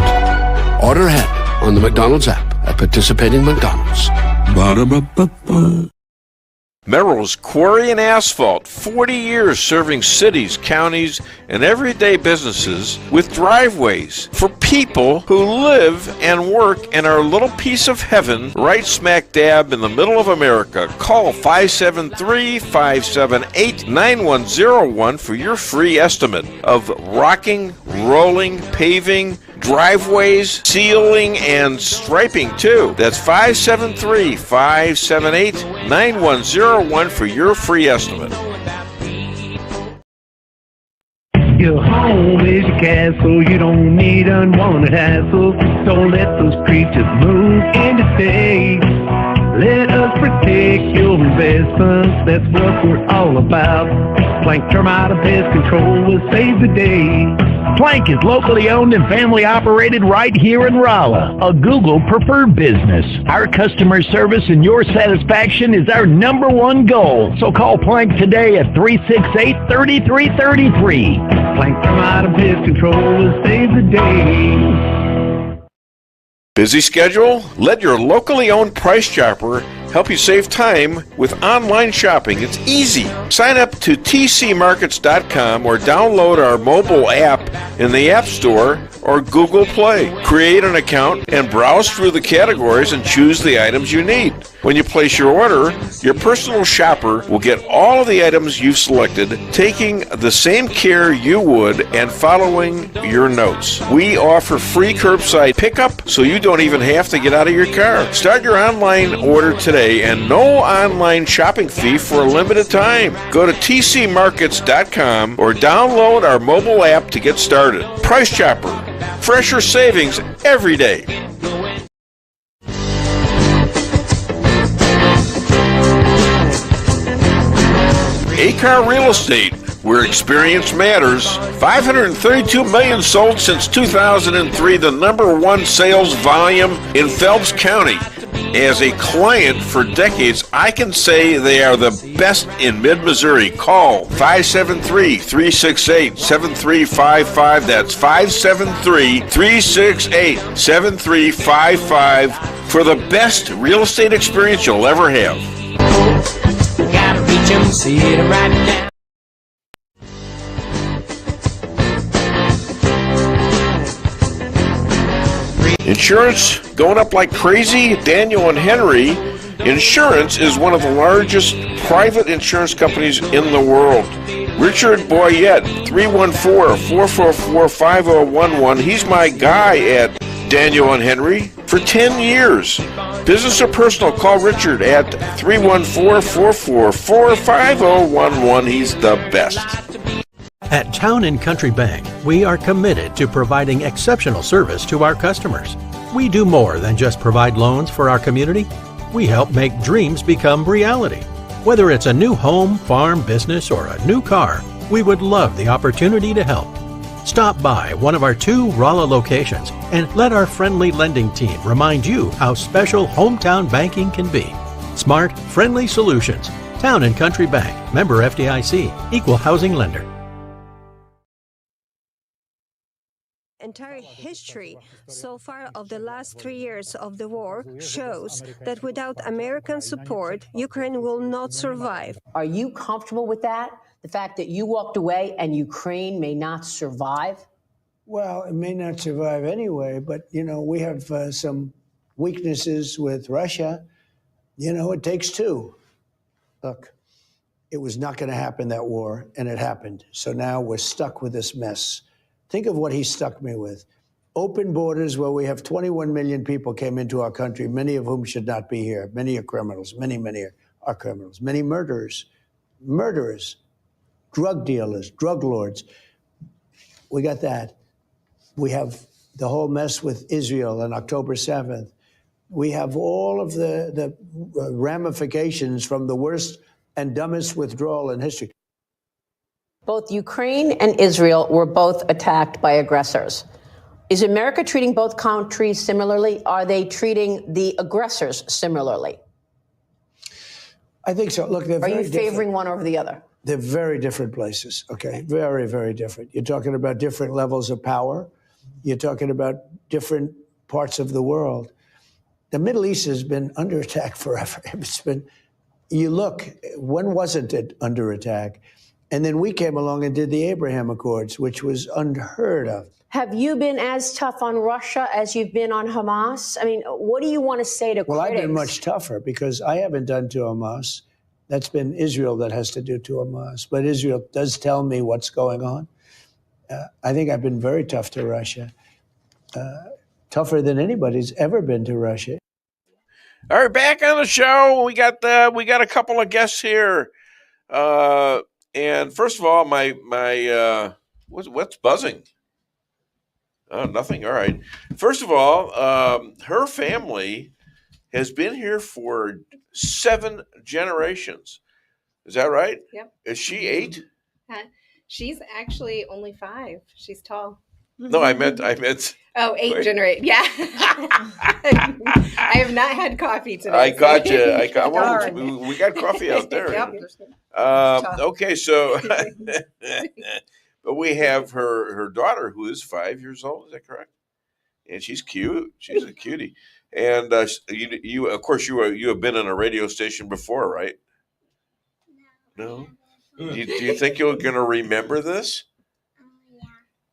[SPEAKER 17] Order ahead on the McDonald's app at participating McDonald's. Ba-da-ba-ba-ba.
[SPEAKER 4] Merrill's Quarry and Asphalt, 40 years serving cities, counties, and everyday businesses with driveways for people who live and work in our little piece of heaven right smack dab in the middle of America. Call 573-578-9101 for your free estimate of rocking, rolling, paving, driveways, sealing, and striping too. That's 573-578-9101 for your free estimate.
[SPEAKER 13] Your home is your castle, you don't need unwanted hassle. Don't let those creatures move in to stay. Let us protect your investments, that's what we're all about. Plank Termite and Pest Control will save the day.
[SPEAKER 22] Plank is locally owned and family operated right here in Rala, a Google preferred business. Our customer service and your satisfaction is our #1 goal. So call Plank today at 368-3333.
[SPEAKER 13] Plank Termite and Pest Control will save the day.
[SPEAKER 4] Busy schedule? Let your locally owned Price Chopper help you save time with online shopping. It's easy. Sign up to tcmarkets.com or download our mobile app in the App Store or Google Play. Create an account and browse through the categories and choose the items you need. When you place your order, your personal shopper will get all of the items you've selected, taking the same care you would and following your notes. We offer free curbside pickup, so you don't even have to get out of your car. Start your online order today and no online shopping fee for a limited time. Go to tcmarkets.com or download our mobile app to get started. Price Chopper. Fresher savings every day. A-Car Real Estate, where experience matters. 532 million sold since 2003, the #1 sales volume in Phelps County. As a client for decades, I can say they are the best in mid-Missouri. Call 573-368-7355. That's 573-368-7355 for the best real estate experience you'll ever have.
[SPEAKER 1] Gotta reach 'em, see it right now.
[SPEAKER 4] Insurance going up like crazy? Daniel and Henry Insurance is one of the largest private insurance companies in the world. Richard Boyette, 314-444-5011. He's my guy at Daniel and Henry for 10 years. Business or personal, call Richard at 314-444-5011. He's the best.
[SPEAKER 7] At Town & Country Bank, we are committed to providing exceptional service to our customers. We do more than just provide loans for our community. We help make dreams become reality. Whether it's a new home, farm, business, or a new car, we would love the opportunity to help. Stop by one of our 2 Rala locations and let our friendly lending team remind you how special hometown banking can be. Smart, friendly solutions. Town & Country Bank, member FDIC, equal housing lender.
[SPEAKER 19] Entire history so far of the last 3 years of the war shows that without American support, Ukraine will not survive.
[SPEAKER 2] Are you comfortable with that? The fact that you walked away and Ukraine may not survive?
[SPEAKER 3] Well, it may not survive anyway, but, we have some weaknesses with Russia. It takes 2. Look, it was not going to happen, that war, and it happened. So now we're stuck with this mess. Think of what he stuck me with. Open borders where we have 21 million people came into our country, many of whom should not be here. Many are criminals. Many are criminals. Many murderers, drug dealers, drug lords. We got that. We have the whole mess with Israel on October 7th. We have all of the ramifications from the worst and dumbest withdrawal in history.
[SPEAKER 2] Both Ukraine and Israel were both attacked by aggressors. Is America treating both countries similarly? Are they treating the aggressors similarly?
[SPEAKER 3] I think so. Look,
[SPEAKER 2] Are you favoring one over the other?
[SPEAKER 3] They're very different places, okay? Very, very different. You're talking about different levels of power. You're talking about different parts of the world. The Middle East has been under attack forever. When wasn't it under attack? And then we came along and did the Abraham Accords, which was unheard of.
[SPEAKER 2] Have you been as tough on Russia as you've been on Hamas? I mean, what do you want to say to
[SPEAKER 3] Well,
[SPEAKER 2] critics?
[SPEAKER 3] I've been much tougher because I haven't done to Hamas. That's been Israel that has to do to Hamas. But Israel does tell me what's going on. I think I've been very tough to Russia. Tougher than anybody's ever been to Russia.
[SPEAKER 4] All right, back on the show. We got a couple of guests here. And first of all, my what's buzzing? Oh, nothing. All right. First of all, her family has been here for 7 generations. Is that right?
[SPEAKER 8] Yep.
[SPEAKER 4] Is she 8?
[SPEAKER 8] She's actually only 5. She's tall.
[SPEAKER 4] No, I meant.
[SPEAKER 8] Oh, 8 generation. Yeah. I have not had coffee today.
[SPEAKER 4] I got you. We got coffee out there.
[SPEAKER 8] Yep.
[SPEAKER 4] Okay, so but we have her daughter who is 5 years old. Is that correct? And she's cute. She's a cutie. And you of course you have been on a radio station before, right? No. Do you think you're going to remember this?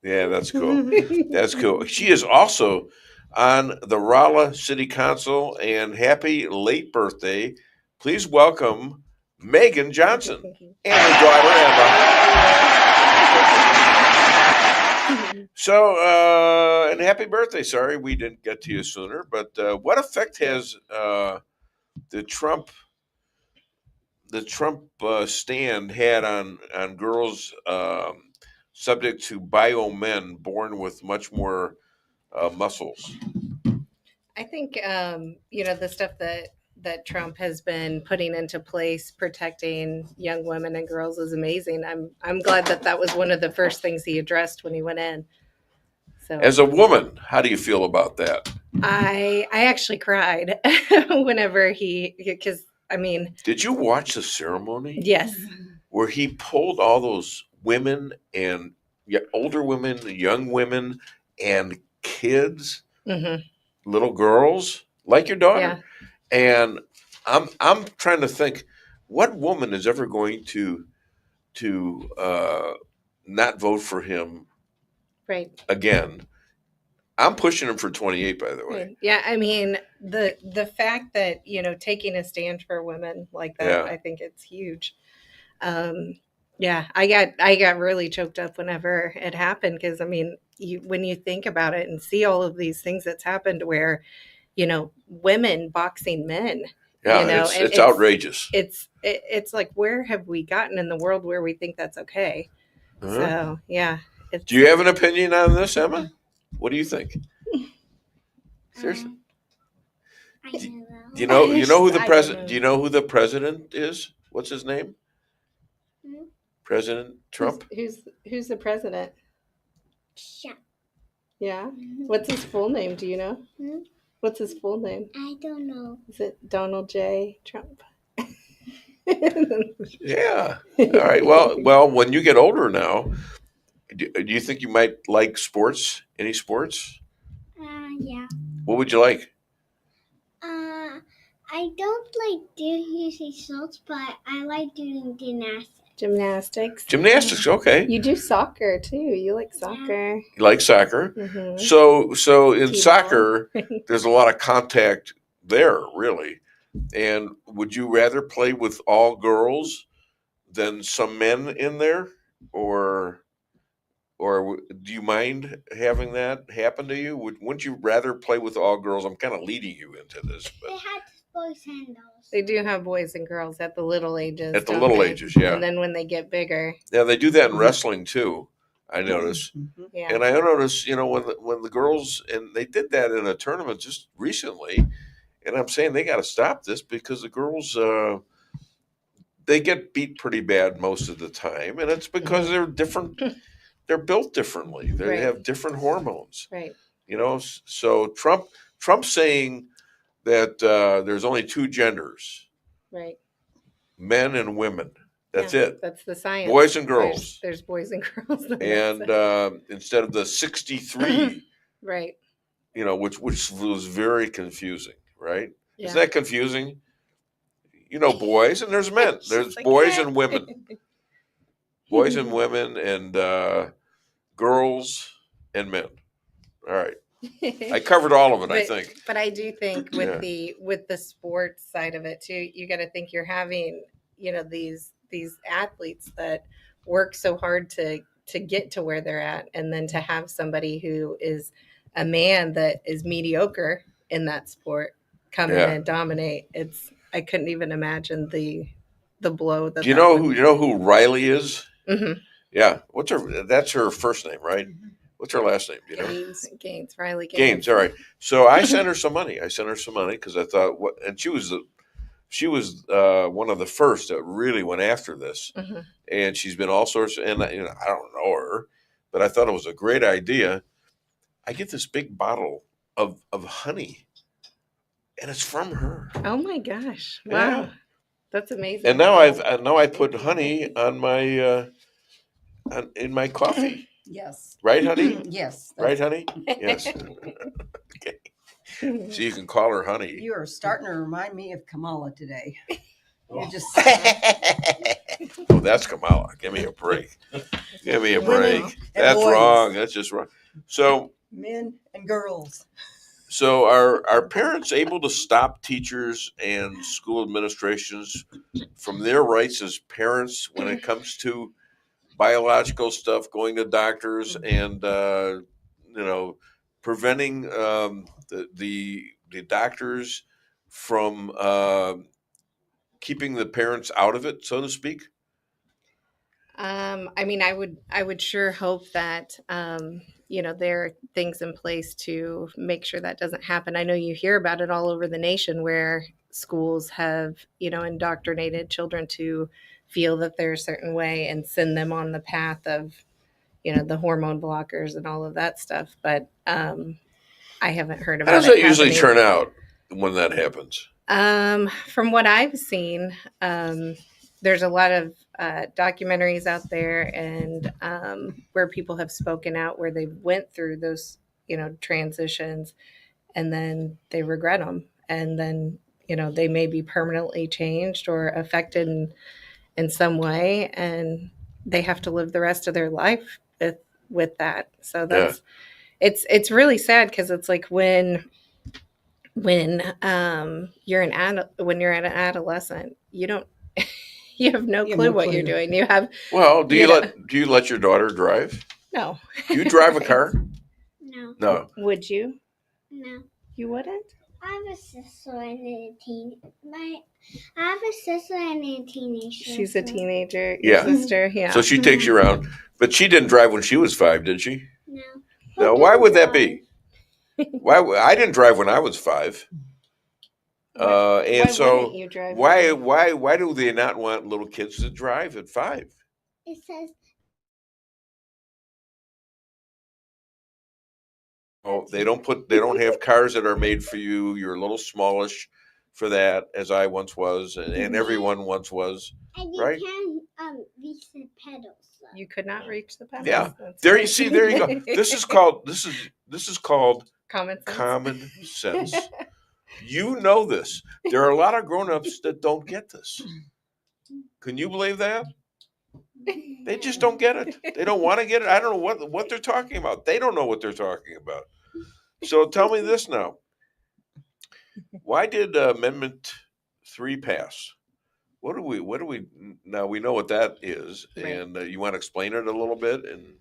[SPEAKER 4] Yeah, that's cool. That's cool. She is also on the Rala City Council, and happy late birthday. Please welcome Megan Johnson and her daughter Emma. So, and happy birthday. Sorry we didn't get to you sooner, but what effect has the Trump stand had on girls subject to bio men born with much more muscles?
[SPEAKER 8] I think, the stuff that that Trump has been putting into place protecting young women and girls is amazing. I'm glad that was one of the first things he addressed when he went in. So
[SPEAKER 4] As a woman, how do you feel about that?
[SPEAKER 8] I actually cried whenever because I mean,
[SPEAKER 4] did you watch the ceremony?
[SPEAKER 8] Yes.
[SPEAKER 4] Where he pulled all those women and older women, young women, and kids, little girls like your daughter.
[SPEAKER 8] Yeah.
[SPEAKER 4] And I'm trying to think, what woman is ever going to not vote for him
[SPEAKER 8] Right.
[SPEAKER 4] again? I'm pushing him for 28, by the way.
[SPEAKER 8] Yeah, I mean the fact that taking a stand for women like that, I think it's huge. Yeah, I got really choked up whenever it happened because I mean, when you think about it and see all of these things that's happened where women boxing men.
[SPEAKER 4] Yeah, it's outrageous.
[SPEAKER 8] It's like, where have we gotten in the world where we think that's okay? So yeah.
[SPEAKER 4] Do you have an opinion on this, Emma? What do you think? Seriously,
[SPEAKER 9] I don't know.
[SPEAKER 4] do you know who the president? Do you know who the president is? What's his name? President Trump.
[SPEAKER 8] Who's the president? Yeah. What's his full name? Do you know? What's his full name?
[SPEAKER 9] I don't know.
[SPEAKER 8] Is it Donald J. Trump?
[SPEAKER 4] Yeah. All right. Well, when you get older now, do you think you might like sports? Any sports?
[SPEAKER 9] Yeah.
[SPEAKER 4] What would you like?
[SPEAKER 9] I don't like doing sports, but I like doing
[SPEAKER 8] Gymnastics.
[SPEAKER 4] Gymnastics. Okay.
[SPEAKER 8] You do soccer too. You like soccer.
[SPEAKER 4] You like soccer. So in soccer, there's a lot of contact there, really. And would you rather play with all girls than some men in there, or do you mind having that happen to you? Wouldn't you rather play with all girls? I'm kind of leading you into this. But.
[SPEAKER 9] They had boys and girls.
[SPEAKER 8] They do have boys and girls at the little ages.
[SPEAKER 4] At the little ages, yeah.
[SPEAKER 8] And then when they get bigger.
[SPEAKER 4] Yeah, they do that in wrestling too, I notice.
[SPEAKER 8] Yeah.
[SPEAKER 4] And I notice, when the girls, and they did that in a tournament just recently, and I'm saying they got to stop this because the girls, they get beat pretty bad most of the time, and it's because they're different. They're built differently. They have different hormones.
[SPEAKER 8] Right.
[SPEAKER 4] So Trump's saying that there's only two genders.
[SPEAKER 8] Right.
[SPEAKER 4] Men and women. That's it.
[SPEAKER 8] That's the science.
[SPEAKER 4] Boys and girls.
[SPEAKER 8] There's boys and girls.
[SPEAKER 4] And instead of the 63,
[SPEAKER 8] right.
[SPEAKER 4] Which was very confusing, right?
[SPEAKER 8] Yeah.
[SPEAKER 4] Isn't that confusing? Boys and there's men. There's boys and women. Boys and women and girls and men. All right. I covered all of it, I think.
[SPEAKER 8] But I do think with the sports side of it too, you got to think you're having, these athletes that work so hard to get to where they're at, and then to have somebody who is a man that is mediocre in that sport come in and dominate. I couldn't even imagine the blow that.
[SPEAKER 4] Do you know who Riley is?
[SPEAKER 8] Mm-hmm.
[SPEAKER 4] Yeah. That's her first name, right? What's her last name? Do you know?
[SPEAKER 8] Gaines, Riley Gaines.
[SPEAKER 4] Gaines. All right. So I sent her some money. Because I thought, and she was one of the first that really went after this, and she's been all sorts. And I don't know her, but I thought it was a great idea. I get this big bottle of honey, and it's from her.
[SPEAKER 8] Oh my gosh! Wow,
[SPEAKER 4] yeah. That's
[SPEAKER 8] amazing.
[SPEAKER 4] And now I put honey on my in my coffee.
[SPEAKER 5] Yes.
[SPEAKER 4] Right, honey?
[SPEAKER 5] Yes.
[SPEAKER 4] Right, honey? Yes. Okay. So you can call her honey.
[SPEAKER 5] You are starting to remind me of Kamala today. You're just.
[SPEAKER 4] Oh, that's Kamala. Give me a break. Give me a break. That's
[SPEAKER 5] boys.
[SPEAKER 4] Wrong. That's just wrong. So.
[SPEAKER 5] Men and girls.
[SPEAKER 4] So are parents able to stop teachers and school administrations from their rights as parents when it comes to biological stuff, going to doctors, and preventing the doctors from keeping the parents out of it, so to speak?
[SPEAKER 8] I mean, I would sure hope that, there are things in place to make sure that doesn't happen. I know you hear about it all over the nation where schools have, indoctrinated children to feel that they're a certain way and send them on the path of, the hormone blockers and all of that stuff. But I haven't heard about it.
[SPEAKER 4] How does that usually
[SPEAKER 8] happening.
[SPEAKER 4] turn out when that happens?
[SPEAKER 8] From what I've seen, there's a lot of documentaries out there and where people have spoken out where they went through those, transitions and then they regret them. And then, they may be permanently changed or affected in some way. And they have to live the rest of their life with that. So that's, it's really sad because it's like when you're an adolescent, you have no clue what you're doing. You have
[SPEAKER 4] do you let your daughter drive?
[SPEAKER 8] No.
[SPEAKER 4] Do you drive a car?
[SPEAKER 9] No.
[SPEAKER 4] No.
[SPEAKER 8] Would you?
[SPEAKER 9] No.
[SPEAKER 8] You wouldn't?
[SPEAKER 9] I have a sister and a teenager.
[SPEAKER 8] She's a teenager.
[SPEAKER 4] Yeah.
[SPEAKER 8] Your sister, yeah.
[SPEAKER 4] So she takes you around, but she didn't drive when she was 5, did she?
[SPEAKER 9] No.
[SPEAKER 4] No. Why would that be? Why I didn't drive when I was 5. And so why do they not want little kids to drive at 5?
[SPEAKER 9] It says.
[SPEAKER 4] Oh, they don't have cars that are made for you. You're a little smallish for that, as I once was, and everyone once was.
[SPEAKER 9] And you
[SPEAKER 4] right?
[SPEAKER 9] can't reach the pedals. So.
[SPEAKER 8] You could not reach the pedals.
[SPEAKER 4] Yeah.
[SPEAKER 8] That's
[SPEAKER 4] There
[SPEAKER 8] right.
[SPEAKER 4] you see. There you go. This is called
[SPEAKER 8] common
[SPEAKER 4] sense. You know this. There are a lot of grown-ups that don't get this. Can you believe that? They just don't get it. They don't want to get it. I don't know what they're talking about. They don't know what they're talking about. So tell me this now. Why did Amendment 3 pass? What do we now we know what that is, right. And you want to explain it a little bit? And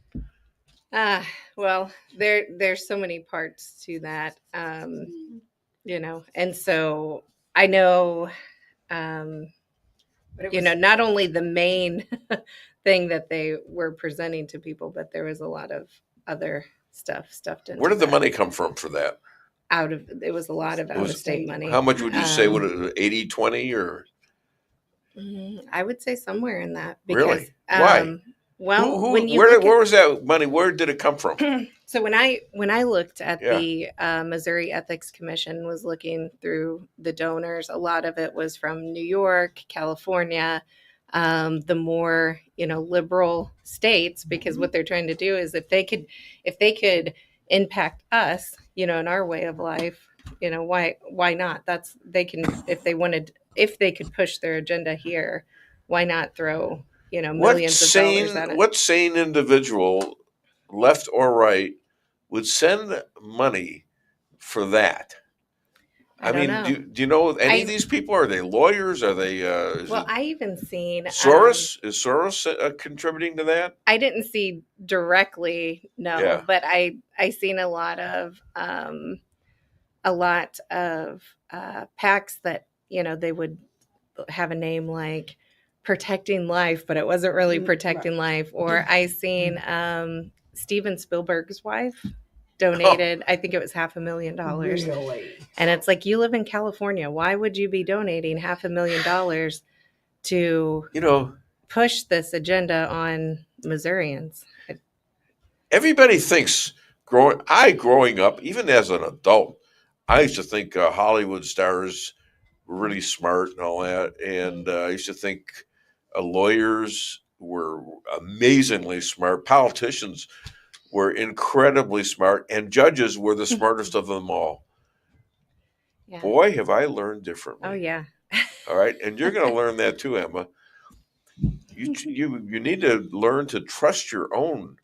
[SPEAKER 8] well, there's so many parts to that, and so I know, not only the main thing that they were presenting to people, but there was a lot of other stuff stuffed in.
[SPEAKER 4] Where did the money come from for that?
[SPEAKER 8] It was a lot of out-of-state money.
[SPEAKER 4] How much would you say? Would it 80-20 or?
[SPEAKER 8] I would say somewhere in that. Because,
[SPEAKER 4] really? Why?
[SPEAKER 8] Well,
[SPEAKER 4] where was that money? Where did it come from?
[SPEAKER 8] So when I looked at the Missouri Ethics Commission, was looking through the donors, a lot of it was from New York, California, the more liberal states, because what they're trying to do is if they could impact us, in our way of life, why not? If they could push their agenda here, why not throw millions of dollars at it?
[SPEAKER 4] What sane individual, left or right, would send money for that? I mean, do you know any of these people? Are they lawyers? Are they?
[SPEAKER 8] I even seen
[SPEAKER 4] Soros. Is Soros contributing to that?
[SPEAKER 8] I didn't see directly, no, but I seen a lot of PACs that they would have a name like Protecting Life, but it wasn't really protecting life. Or I seen Steven Spielberg's wife donated, I think it was $500,000.
[SPEAKER 2] Really?
[SPEAKER 8] And it's like, you live in California. Why would you be donating $500,000 to push this agenda on Missourians?
[SPEAKER 4] Everybody thinks growing up, even as an adult, I used to think Hollywood stars were really smart and all that. And I used to think lawyers were amazingly smart. Politicians were incredibly smart, and judges were the smartest of them all.
[SPEAKER 8] Yeah.
[SPEAKER 4] Boy, have I learned differently.
[SPEAKER 8] Oh, yeah.
[SPEAKER 4] All right. And you're going to learn that too, Emma. You need to learn to trust your own,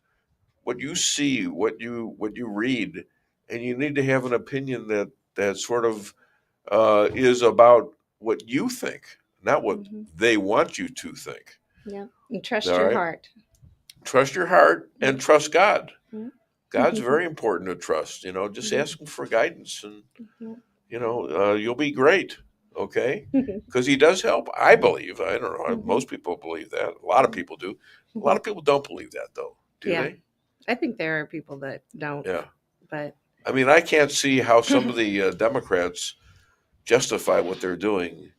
[SPEAKER 4] what you see, what you read, and you need to have an opinion that sort of is about what you think, not what they want you to think.
[SPEAKER 8] Yeah. And trust your heart.
[SPEAKER 4] Trust your heart and trust God. God's very important to trust. Just ask him for guidance, and you'll be great. Okay, because he does help. I believe. I don't know. Most people believe that. A lot of people do. A lot of people don't believe that, though. Do they?
[SPEAKER 8] I think there are people that don't.
[SPEAKER 4] Yeah.
[SPEAKER 8] But
[SPEAKER 4] I mean, I can't see how some of the Democrats justify what they're doing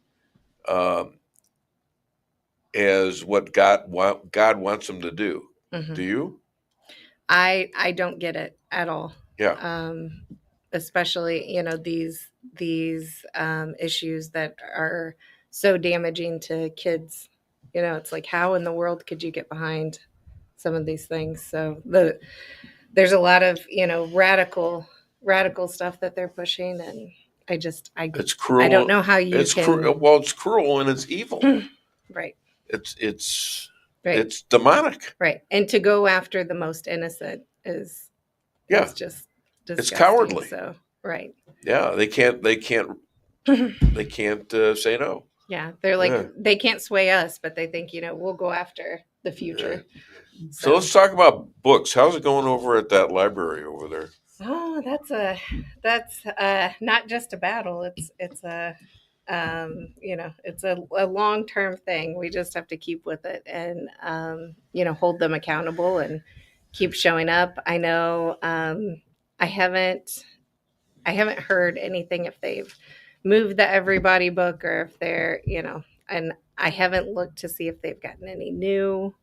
[SPEAKER 4] as what God wants them to do. Do you?
[SPEAKER 8] I don't get it at all.
[SPEAKER 4] Yeah.
[SPEAKER 8] Especially, these issues that are so damaging to kids. It's like, how in the world could you get behind some of these things? So there's a lot of, radical stuff that they're pushing, and
[SPEAKER 4] it's cruel.
[SPEAKER 8] I don't know how you can.
[SPEAKER 4] Well, it's cruel and it's evil.
[SPEAKER 8] Right.
[SPEAKER 4] It's
[SPEAKER 8] Right.
[SPEAKER 4] It's demonic.
[SPEAKER 8] Right. And to go after the most innocent is just disgusting.
[SPEAKER 4] It's cowardly.
[SPEAKER 8] So right.
[SPEAKER 4] Yeah, they can't say no.
[SPEAKER 8] Yeah, they're like they can't sway us, but they think we'll go after the future.
[SPEAKER 4] Yeah. So let's talk about books. How's it going over at that library over there?
[SPEAKER 8] Oh, that's not just a battle. It's a it's a long-term thing. We just have to keep with it and hold them accountable and keep showing up. I know I haven't heard anything if they've moved the Everybody book or if they're, and I haven't looked to see if they've gotten any new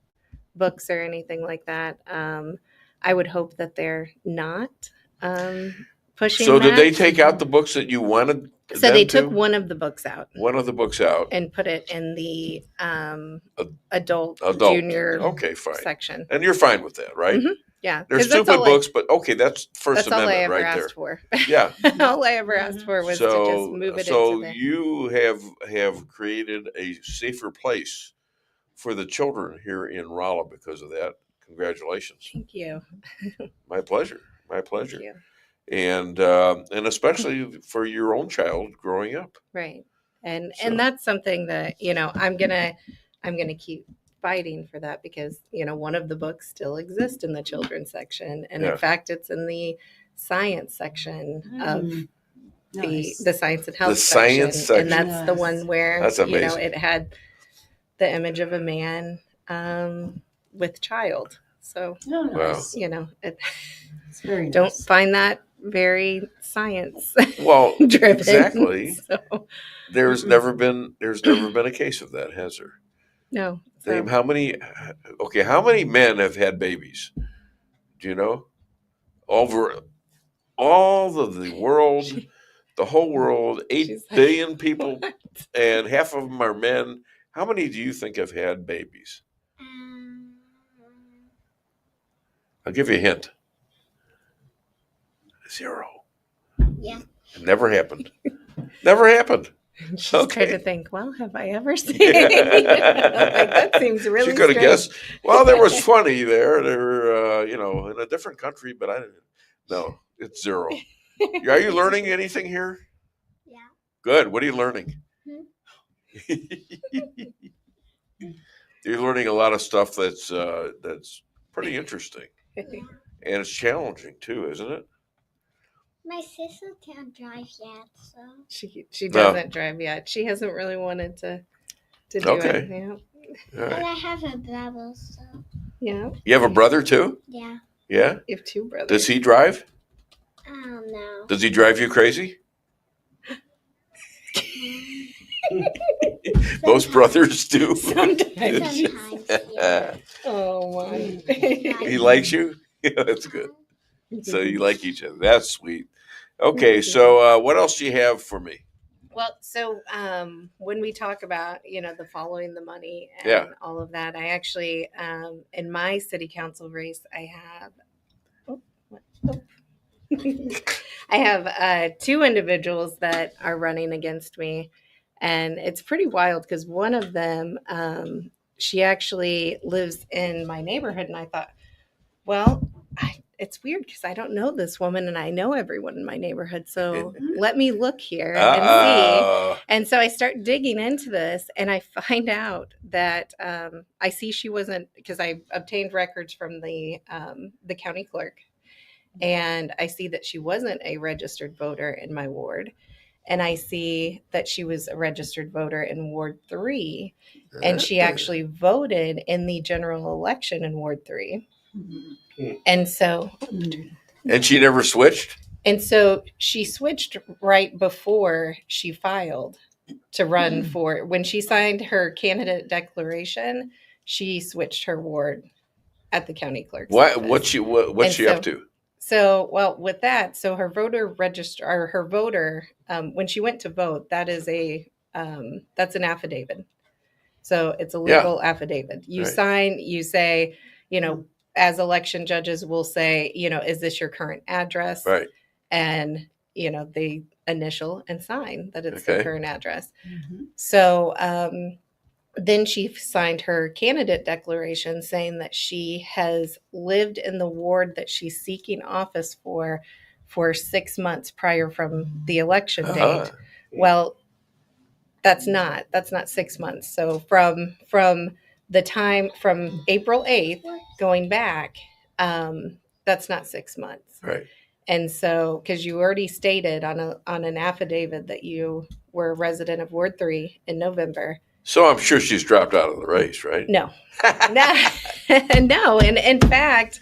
[SPEAKER 8] books or anything like that. I would hope that they're not pushing.
[SPEAKER 4] So did they take out the books that you wanted?
[SPEAKER 8] So they took one of the books out.
[SPEAKER 4] One of the books out.
[SPEAKER 8] And put it in the adult junior section.
[SPEAKER 4] And you're fine with that, right?
[SPEAKER 8] Mm-hmm. Yeah.
[SPEAKER 4] They're stupid books, but okay, that's First
[SPEAKER 8] Amendment
[SPEAKER 4] right there.
[SPEAKER 8] That's all I ever asked for.
[SPEAKER 4] Yeah.
[SPEAKER 8] All I ever asked for was to just move it into the...
[SPEAKER 4] you have created a safer place for the children here in Rala because of that. Congratulations.
[SPEAKER 8] Thank you.
[SPEAKER 4] My pleasure. My pleasure.
[SPEAKER 8] Thank you.
[SPEAKER 4] And especially for your own child growing up.
[SPEAKER 8] Right. And that's something that, I'm gonna keep fighting for that because, one of the books still exists in the children's section. And in fact, it's in the science section of the science and health section. And that's the one where, it had the image of a man with child. So, it's very nice. Don't find that very science driven.
[SPEAKER 4] Exactly. So. There's never been a case of that, has there?
[SPEAKER 8] No.
[SPEAKER 4] Name how many men have had babies? Do you know? Over all of the world, the whole world, 8 billion people, and half of them are men. How many do you think have had babies? I'll give you a hint. 0.
[SPEAKER 9] Yeah.
[SPEAKER 4] It never happened. Never happened.
[SPEAKER 8] She's trying to think, well, have I ever seen like, that seems really
[SPEAKER 4] She could have
[SPEAKER 8] strange.
[SPEAKER 4] guessed. Well, there was 20 there. They were, in a different country, but I didn't. No, it's 0. Are you learning anything here?
[SPEAKER 9] Yeah.
[SPEAKER 4] Good. What are you learning? You're learning a lot of stuff that's pretty interesting. And it's challenging too, isn't it?
[SPEAKER 9] My sister can't drive yet, so
[SPEAKER 8] she doesn't drive yet. She hasn't really wanted to do it. Yeah.
[SPEAKER 9] But I have a brother, so
[SPEAKER 8] yeah.
[SPEAKER 4] You have a brother too?
[SPEAKER 9] Yeah.
[SPEAKER 4] Yeah?
[SPEAKER 8] You have 2 brothers.
[SPEAKER 4] Does he drive?
[SPEAKER 9] No.
[SPEAKER 4] Does he drive you crazy? Most brothers do.
[SPEAKER 8] Sometimes. Yeah. Oh my.
[SPEAKER 4] He likes you? Yeah, that's good. So you like each other. That's sweet. Okay, so what else do you have for me?
[SPEAKER 8] Well, so when we talk about, the following the money and all of that, I actually, in my city council race, I have 2 individuals that are running against me. And it's pretty wild because one of them, she actually lives in my neighborhood. And I thought, well, it's weird because I don't know this woman and I know everyone in my neighborhood. So let me look here and see. And so I start digging into this and I find out that I see she wasn't, because I obtained records from the county clerk. And I see that she wasn't a registered voter in my ward. and I see that she was a registered voter in Ward 3, and she actually voted in the general election in Ward 3. And so...
[SPEAKER 4] And she never switched?
[SPEAKER 8] And so she switched right before she filed to run for... When she signed her candidate declaration, she switched her ward at the county clerk's office.
[SPEAKER 4] What's she up to?
[SPEAKER 8] So, well, with that, so her voter register, or her voter, when she went to vote, that is that's an affidavit. So it's a legal affidavit. You sign, you say, as election judges will say, is this your current address?
[SPEAKER 4] Right.
[SPEAKER 8] And, they initial and sign that it's the current address. So then she signed her candidate declaration saying that she has lived in the ward that she's seeking office for 6 months prior from the election date. Well, that's not 6 months. So from the time from April 8th going back, that's not 6 months.
[SPEAKER 4] Right.
[SPEAKER 8] And so, because you already stated on an affidavit that you were a resident of Ward 3 in November.
[SPEAKER 4] So I'm sure she's dropped out of the race, right?
[SPEAKER 8] No. No. And in fact,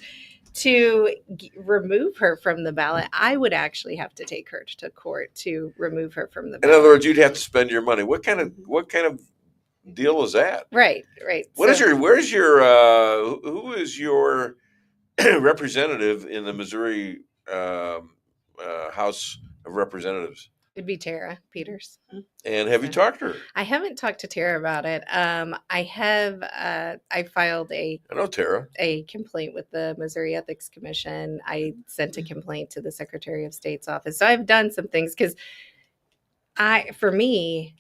[SPEAKER 8] to remove her from the ballot, I would actually have to take her to court to remove her from the ballot.
[SPEAKER 4] In other words, you'd have to spend your money. What kind of deal is that?
[SPEAKER 8] Right.
[SPEAKER 4] Who is your representative in the Missouri House of Representatives?
[SPEAKER 8] It'd be Tara Peters.
[SPEAKER 4] And have you talked to her?
[SPEAKER 8] I haven't talked to Tara about it. I have. I filed I know
[SPEAKER 4] Tara.
[SPEAKER 8] A complaint with the Missouri Ethics Commission. I sent a complaint to the Secretary of State's office. So I've done some things because for me,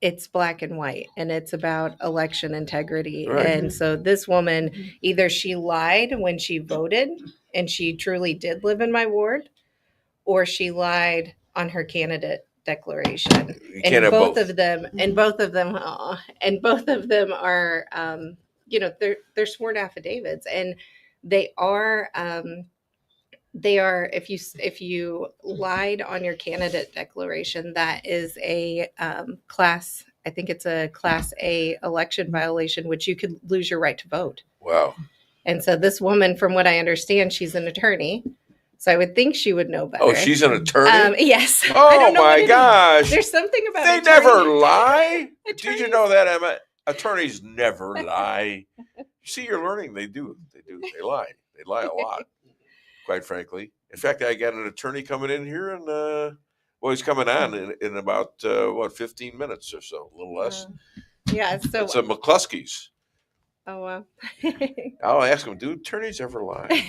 [SPEAKER 8] it's black and white, and it's about election integrity.
[SPEAKER 4] Right.
[SPEAKER 8] And so this woman, either she lied when she voted, and she truly did live in my ward, or she lied on her candidate declaration. And both of them are, they're sworn affidavits, and they are, if you lied on your candidate declaration, that is a class, I think it's a Class A election violation, which you could lose your right to vote.
[SPEAKER 4] Wow.
[SPEAKER 8] And so this woman, from what I understand, she's an attorney. So I would think she would know better.
[SPEAKER 4] Oh, she's an attorney?
[SPEAKER 8] Yes.
[SPEAKER 4] Oh, my gosh.
[SPEAKER 8] There's something about
[SPEAKER 4] They never lie. Did you know that, Emma? Attorneys never lie. See, you're learning. They do. They lie. They lie a lot, quite frankly. In fact, I got an attorney coming in here, and he's coming on in about 15 minutes or so, a little less.
[SPEAKER 8] Yeah. So
[SPEAKER 4] it's a McCloskey's.
[SPEAKER 8] Oh wow.
[SPEAKER 4] I'll ask him, do attorneys ever lie?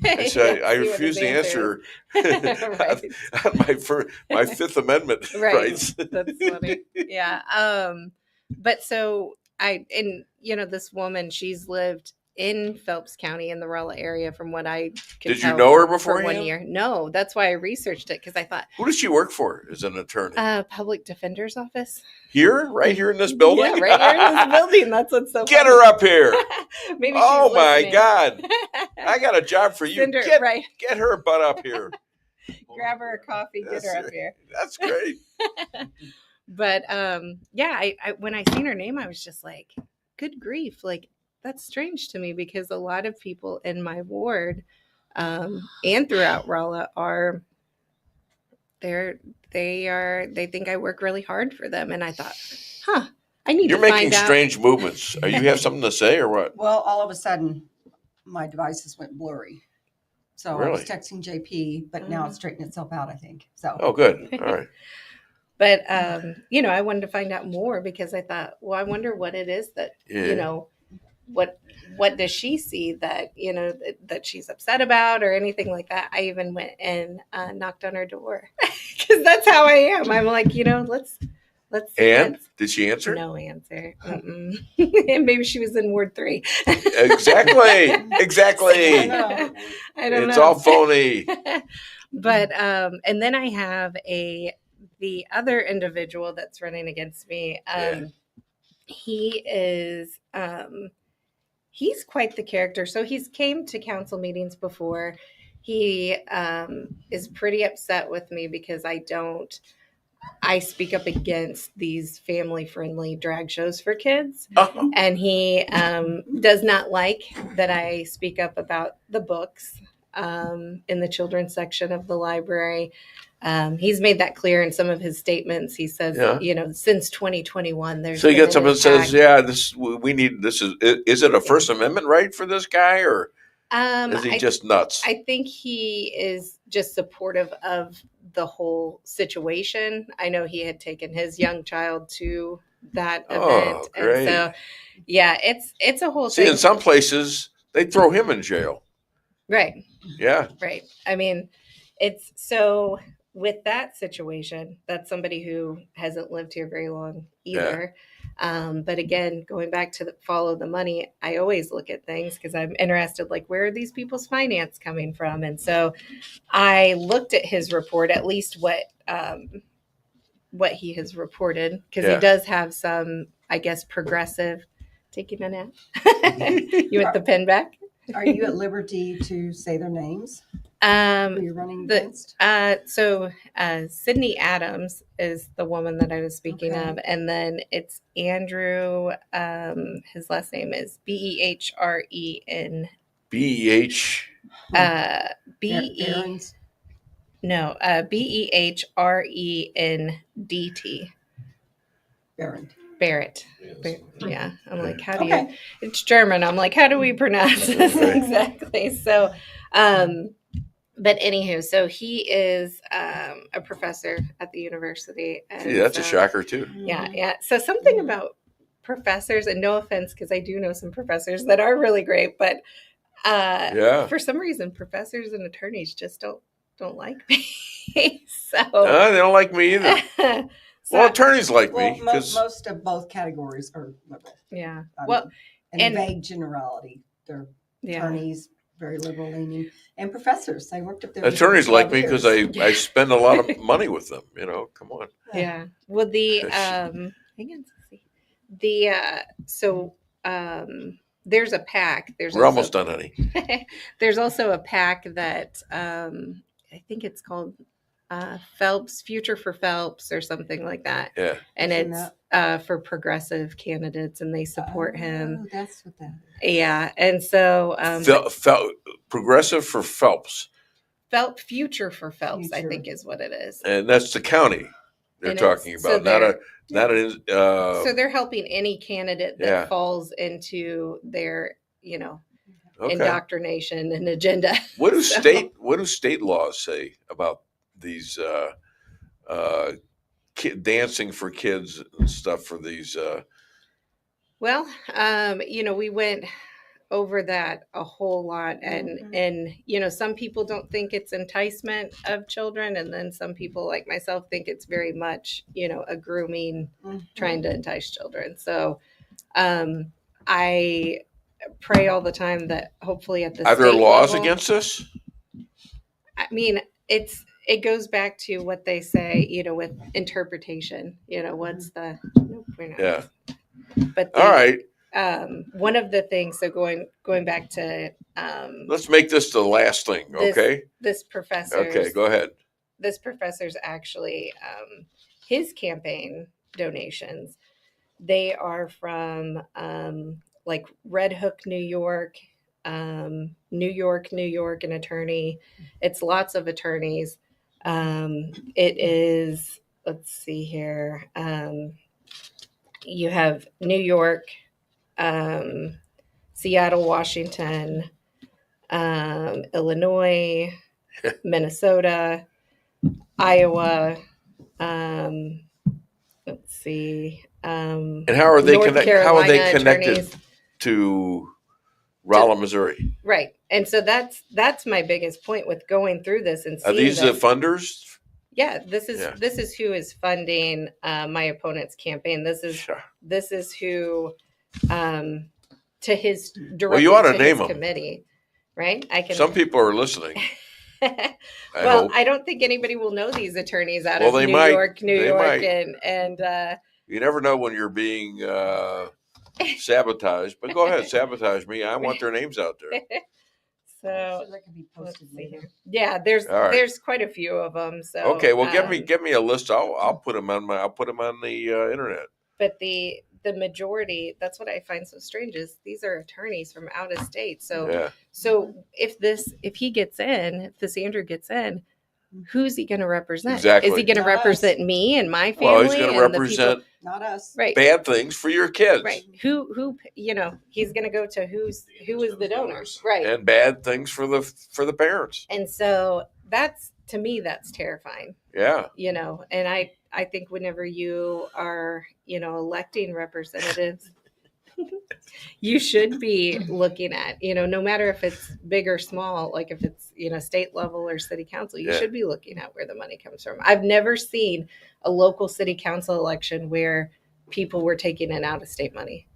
[SPEAKER 4] I said, I refuse to answer on my Fifth Amendment rights.
[SPEAKER 8] That's funny. Yeah. But so this woman, she's lived in Phelps County in the Rala area from what I could
[SPEAKER 4] tell. Did you know her before?
[SPEAKER 8] For 1 year. No, that's why I researched it, because I thought.
[SPEAKER 4] Who does she work for as an attorney?
[SPEAKER 8] Public Defender's Office.
[SPEAKER 4] Here? Right here in this building?
[SPEAKER 8] Yeah, right here in this building. That's what's so
[SPEAKER 4] Get
[SPEAKER 8] funny.
[SPEAKER 4] her up here.
[SPEAKER 8] Maybe
[SPEAKER 4] oh
[SPEAKER 8] she's
[SPEAKER 4] my
[SPEAKER 8] listening.
[SPEAKER 4] God. I got a job for you.
[SPEAKER 8] Send her,
[SPEAKER 4] get her butt up here.
[SPEAKER 8] Grab her a coffee, get her up here.
[SPEAKER 4] That's great.
[SPEAKER 8] But I when I seen her name, I was just like, good grief. Like, that's strange to me, because a lot of people in my ward and throughout Rala they think I work really hard for them. And I thought, I need to find out.
[SPEAKER 4] You're making strange movements. You have something to say or what?
[SPEAKER 5] Well, all of a sudden, my devices went blurry. So
[SPEAKER 4] Really?
[SPEAKER 5] I was texting JP, but now it's straightened itself out, I think. So.
[SPEAKER 4] Oh, good. All right.
[SPEAKER 8] But, I wanted to find out more, because I thought, well, I wonder what it is that, what does she see that, that she's upset about or anything like that. I even went and knocked on her door, because that's how I am. I'm like, let's.
[SPEAKER 4] Did she answer?
[SPEAKER 8] No answer. Maybe she was in Ward 3.
[SPEAKER 4] Exactly.
[SPEAKER 8] I don't know.
[SPEAKER 4] It's all phony.
[SPEAKER 8] But and then I have the other individual that's running against me. He is he's quite the character. So he's came to council meetings before. He is pretty upset with me because I don't I speak up against these family-friendly drag shows for kids, and he does not like that I speak up about the books in the children's section of the library. He's made that clear in some of his statements. He says, since 2021, there's
[SPEAKER 4] so you
[SPEAKER 8] been
[SPEAKER 4] get someone
[SPEAKER 8] an
[SPEAKER 4] that says,
[SPEAKER 8] impact.
[SPEAKER 4] we need this. Is it a First Amendment right for this guy, or is he just nuts?
[SPEAKER 8] I think he is just supportive of the whole situation. I know he had taken his young child to that event,
[SPEAKER 4] great.
[SPEAKER 8] and so it's a whole
[SPEAKER 4] See,
[SPEAKER 8] thing.
[SPEAKER 4] in some places they throw him in jail.
[SPEAKER 8] Right.
[SPEAKER 4] Yeah.
[SPEAKER 8] Right. I mean, it's so with that situation, that's somebody who hasn't lived here very long either. But again, going back to follow the money, I always look at things because I'm interested, like, where are these people's finance coming from? And so I looked at his report, at least what he has reported, because he does have some, I guess, progressive. Taking a nap. You want the pen back?
[SPEAKER 5] Are you at liberty to say their names? Who you're running against?
[SPEAKER 8] So Sydney Adams is the woman that I was speaking of, and then it's Andrew. His last name is Behren.
[SPEAKER 4] B-E-H.
[SPEAKER 5] Behrens?
[SPEAKER 8] No, Behrendt. Barrett. Yeah. I'm like, how do you, it's German. I'm like, how do we pronounce this exactly? So, but anywho, so he is a professor at the university. And
[SPEAKER 4] See, that's a shocker too.
[SPEAKER 8] Yeah. So something about professors, and no offense, because I do know some professors that are really great, but for some reason, professors and attorneys just don't like me. So
[SPEAKER 4] no, they don't like me either. Well, attorneys like me.
[SPEAKER 5] Most of both categories are liberal.
[SPEAKER 8] Yeah.
[SPEAKER 5] In vague generality, they're attorneys, very liberal leaning, and professors. I worked up there.
[SPEAKER 4] Attorneys like me because I spend a lot of money with them. Come on.
[SPEAKER 8] Yeah. Well, hang on. There's a PAC.
[SPEAKER 4] We're almost done, honey.
[SPEAKER 8] There's also a PAC that I think it's called Phelps, Future for Phelps, or something like that.
[SPEAKER 4] Yeah.
[SPEAKER 8] And it's for progressive candidates, and they support him.
[SPEAKER 5] That's what that
[SPEAKER 8] is. Yeah. And so
[SPEAKER 4] progressive for Phelps.
[SPEAKER 8] Future for Phelps, I think is what it is.
[SPEAKER 4] And that's the county they're talking about,
[SPEAKER 8] so they're helping any candidate that falls into their, indoctrination and agenda.
[SPEAKER 4] What do state laws say about these dancing for kids and stuff for these?
[SPEAKER 8] Well, we went over that a whole lot, and some people don't think it's enticement of children, and then some people like myself think it's very much a grooming, trying to entice children. So I pray all the time that hopefully at the
[SPEAKER 4] are there laws
[SPEAKER 8] level,
[SPEAKER 4] against this?
[SPEAKER 8] I mean, it goes back to what they say, with interpretation. What's the But
[SPEAKER 4] all right.
[SPEAKER 8] One of the things, so going back to
[SPEAKER 4] let's make this the last thing, okay?
[SPEAKER 8] This professor.
[SPEAKER 4] Okay, go ahead.
[SPEAKER 8] This professor's actually his campaign donations. They are from like Red Hook, New York, an attorney. It's lots of attorneys. It is. Let's see here. You have New York, Seattle, Washington, Illinois, Minnesota, Iowa. Let's see.
[SPEAKER 4] And how are they connected to Rala, Missouri?
[SPEAKER 8] Right, and so that's my biggest point with going through this and seeing.
[SPEAKER 4] Are these the funders?
[SPEAKER 8] Yeah, this is who is funding my opponent's campaign. This is who, to his directly
[SPEAKER 4] well, you ought to name
[SPEAKER 8] his
[SPEAKER 4] them.
[SPEAKER 8] Committee, right? I can.
[SPEAKER 4] Some people are listening.
[SPEAKER 8] I don't think anybody will know these attorneys out of New York, and
[SPEAKER 4] you never know when you're being sabotaged. But go ahead, sabotage me. I want their names out there.
[SPEAKER 8] So
[SPEAKER 5] that can be posted later.
[SPEAKER 8] Yeah, there's quite a few of them. So
[SPEAKER 4] okay, well, give me a list. I'll put them on the internet.
[SPEAKER 8] But the majority, that's what I find so strange, is these are attorneys from out of state. So if this Andrew gets in, who's he going to represent?
[SPEAKER 4] Exactly.
[SPEAKER 8] Is he going to represent me and my family?
[SPEAKER 4] Well, he's going to represent
[SPEAKER 5] not us.
[SPEAKER 8] Right.
[SPEAKER 4] Bad things for your kids.
[SPEAKER 8] Right. Who he's going to go to who is the donor. Right.
[SPEAKER 4] And bad things for the parents.
[SPEAKER 8] And so to me that's terrifying.
[SPEAKER 4] Yeah.
[SPEAKER 8] And I think whenever you are, electing representatives, you should be looking at, no matter if it's big or small, like if it's, state level or city council, you should be looking at where the money comes from. I've never seen a local city council election where people were taking in out of state money.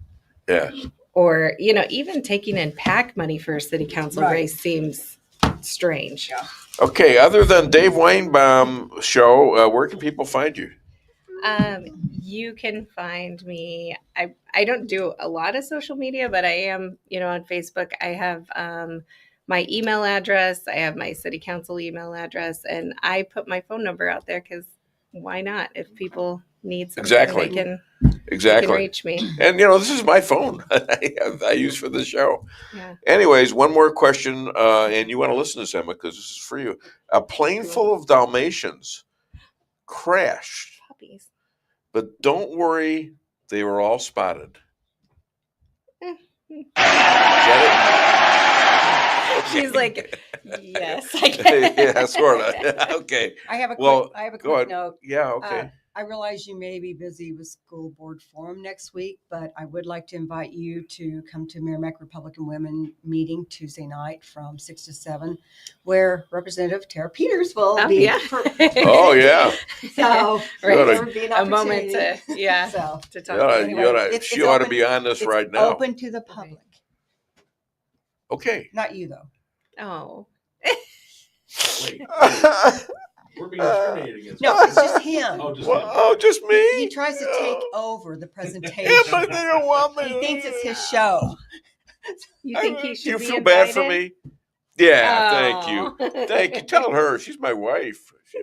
[SPEAKER 4] Yeah.
[SPEAKER 8] Or, even taking in PAC money for a city council race seems strange. Yeah.
[SPEAKER 4] Okay. Other than Dave Weinbaum show, where can people find you?
[SPEAKER 8] You can find me. I don't do a lot of social media, but I am, on Facebook. I have my email address. I have my city council email address, and I put my phone number out there because why not? If people need something, they can reach me.
[SPEAKER 4] And this is my phone I use for the show.
[SPEAKER 8] Yeah.
[SPEAKER 4] Anyways, one more question, and you want to listen to this, Emma, because this is for you. A plane full of Dalmatians crashed.
[SPEAKER 8] Puppies.
[SPEAKER 4] But don't worry, they were all spotted. Get it?
[SPEAKER 8] She's like, yes, I get it.
[SPEAKER 4] Yeah, sort of. Okay.
[SPEAKER 5] I have a quick note.
[SPEAKER 4] Yeah, okay.
[SPEAKER 5] I realize you may be busy with school board forum next week, but I would like to invite you to come to Merrimack Republican Women meeting Tuesday night from 6 to 7, where Representative Tara Peters will be.
[SPEAKER 8] Yeah.
[SPEAKER 4] Oh, yeah.
[SPEAKER 5] So, there would be an
[SPEAKER 8] a moment to talk.
[SPEAKER 4] She ought to be on this right now.
[SPEAKER 5] Open to the public.
[SPEAKER 4] Okay.
[SPEAKER 5] Not you, though.
[SPEAKER 8] Oh.
[SPEAKER 4] Wait. We're being discriminated against.
[SPEAKER 5] No, it's just him.
[SPEAKER 4] Just me?
[SPEAKER 5] He tries to take over the presentation.
[SPEAKER 4] Yeah, but they don't want me.
[SPEAKER 5] He thinks it's his show.
[SPEAKER 8] You think he should be
[SPEAKER 4] feel
[SPEAKER 8] invited?
[SPEAKER 4] bad for me? Yeah, thank you. Thank you. Tell her. She's my wife. She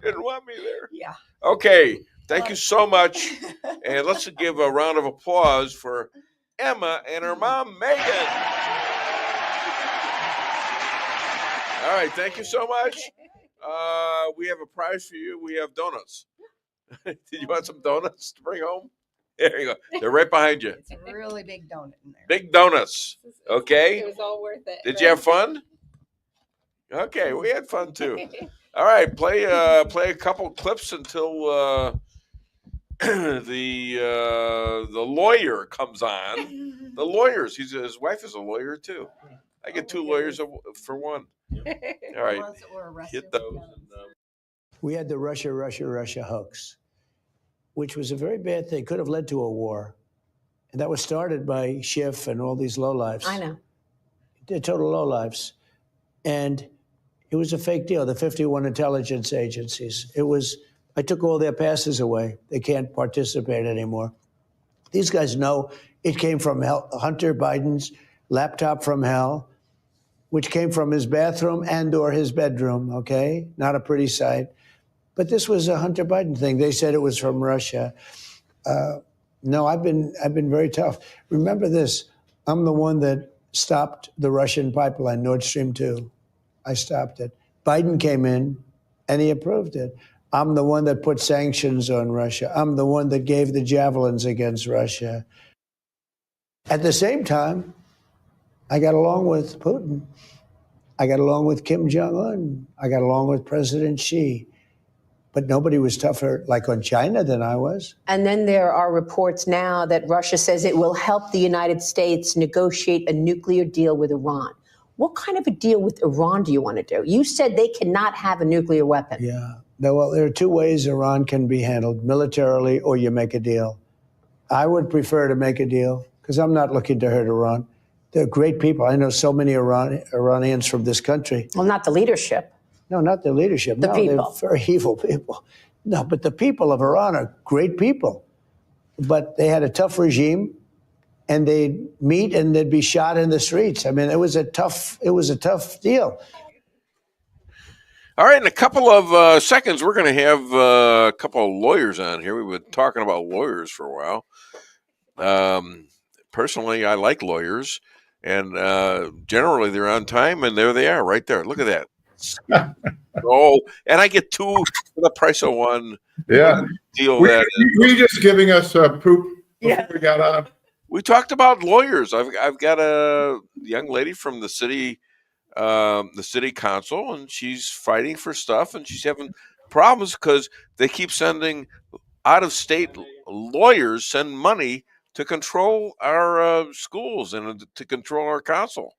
[SPEAKER 4] didn't want me there.
[SPEAKER 5] Yeah.
[SPEAKER 4] Okay. Thank you so much. And let's give a round of applause for Emma and her mom, Megan. All right. Thank you so much. We have a prize for you. We have donuts. Did you want some donuts to bring home? There you go. They're right behind you.
[SPEAKER 5] It's a really big donut in there.
[SPEAKER 4] Big donuts. Okay.
[SPEAKER 8] It was all worth it.
[SPEAKER 4] Did you have fun? Okay, we had fun too. All right, play a couple clips until the lawyer comes on. The lawyers. His wife is a lawyer too. I get two lawyers for one. All right, hit those.
[SPEAKER 3] We had the Russia hoax, which was a very bad thing. Could have led to a war. And that was started by Schiff and all these lowlifes.
[SPEAKER 2] I know.
[SPEAKER 3] They're total lowlifes. And it was a fake deal, the 51 intelligence agencies. I took all their passes away. They can't participate anymore. These guys know it came from Hunter Biden's laptop from hell, which came from his bathroom and or his bedroom, okay? Not a pretty sight. But this was a Hunter Biden thing. They said it was from Russia. No, I've been very tough. Remember this, I'm the one that stopped the Russian pipeline, Nord Stream 2. I stopped it. Biden came in and he approved it. I'm the one that put sanctions on Russia. I'm the one that gave the javelins against Russia. At the same time, I got along with Putin. I got along with Kim Jong-un. I got along with President Xi. But nobody was tougher, like on China, than I was.
[SPEAKER 2] And then there are reports now that Russia says it will help the United States negotiate a nuclear deal with Iran. What kind of a deal with Iran do you want to do? You said they cannot have a nuclear weapon.
[SPEAKER 3] Yeah. Well, there are two ways Iran can be handled, militarily or you make a deal. I would prefer to make a deal because I'm not looking to hurt Iran. They're great people. I know so many Iranians from this country.
[SPEAKER 2] Well, not the leadership.
[SPEAKER 3] No, not the leadership.
[SPEAKER 2] The people.
[SPEAKER 3] They're very evil people. No, but the people of Iran are great people. But they had a tough regime. and they'd meet and they'd be shot in the streets. I mean, it was a tough deal.
[SPEAKER 4] All right, in a couple of seconds, we're going to have a couple of lawyers on here. We've been talking about lawyers for a while. Personally, I like lawyers, and generally they're on time, and there they are right there. Look at that. Oh, and I get 2 for the price of 1.
[SPEAKER 10] Yeah.
[SPEAKER 4] Deal
[SPEAKER 10] were
[SPEAKER 4] that.
[SPEAKER 10] You just giving us poop before we got on?
[SPEAKER 4] We talked about lawyers. I've got a young lady from the city council, and she's fighting for stuff, and she's having problems because they keep sending out-of-state lawyers send money to control our schools and to control our council.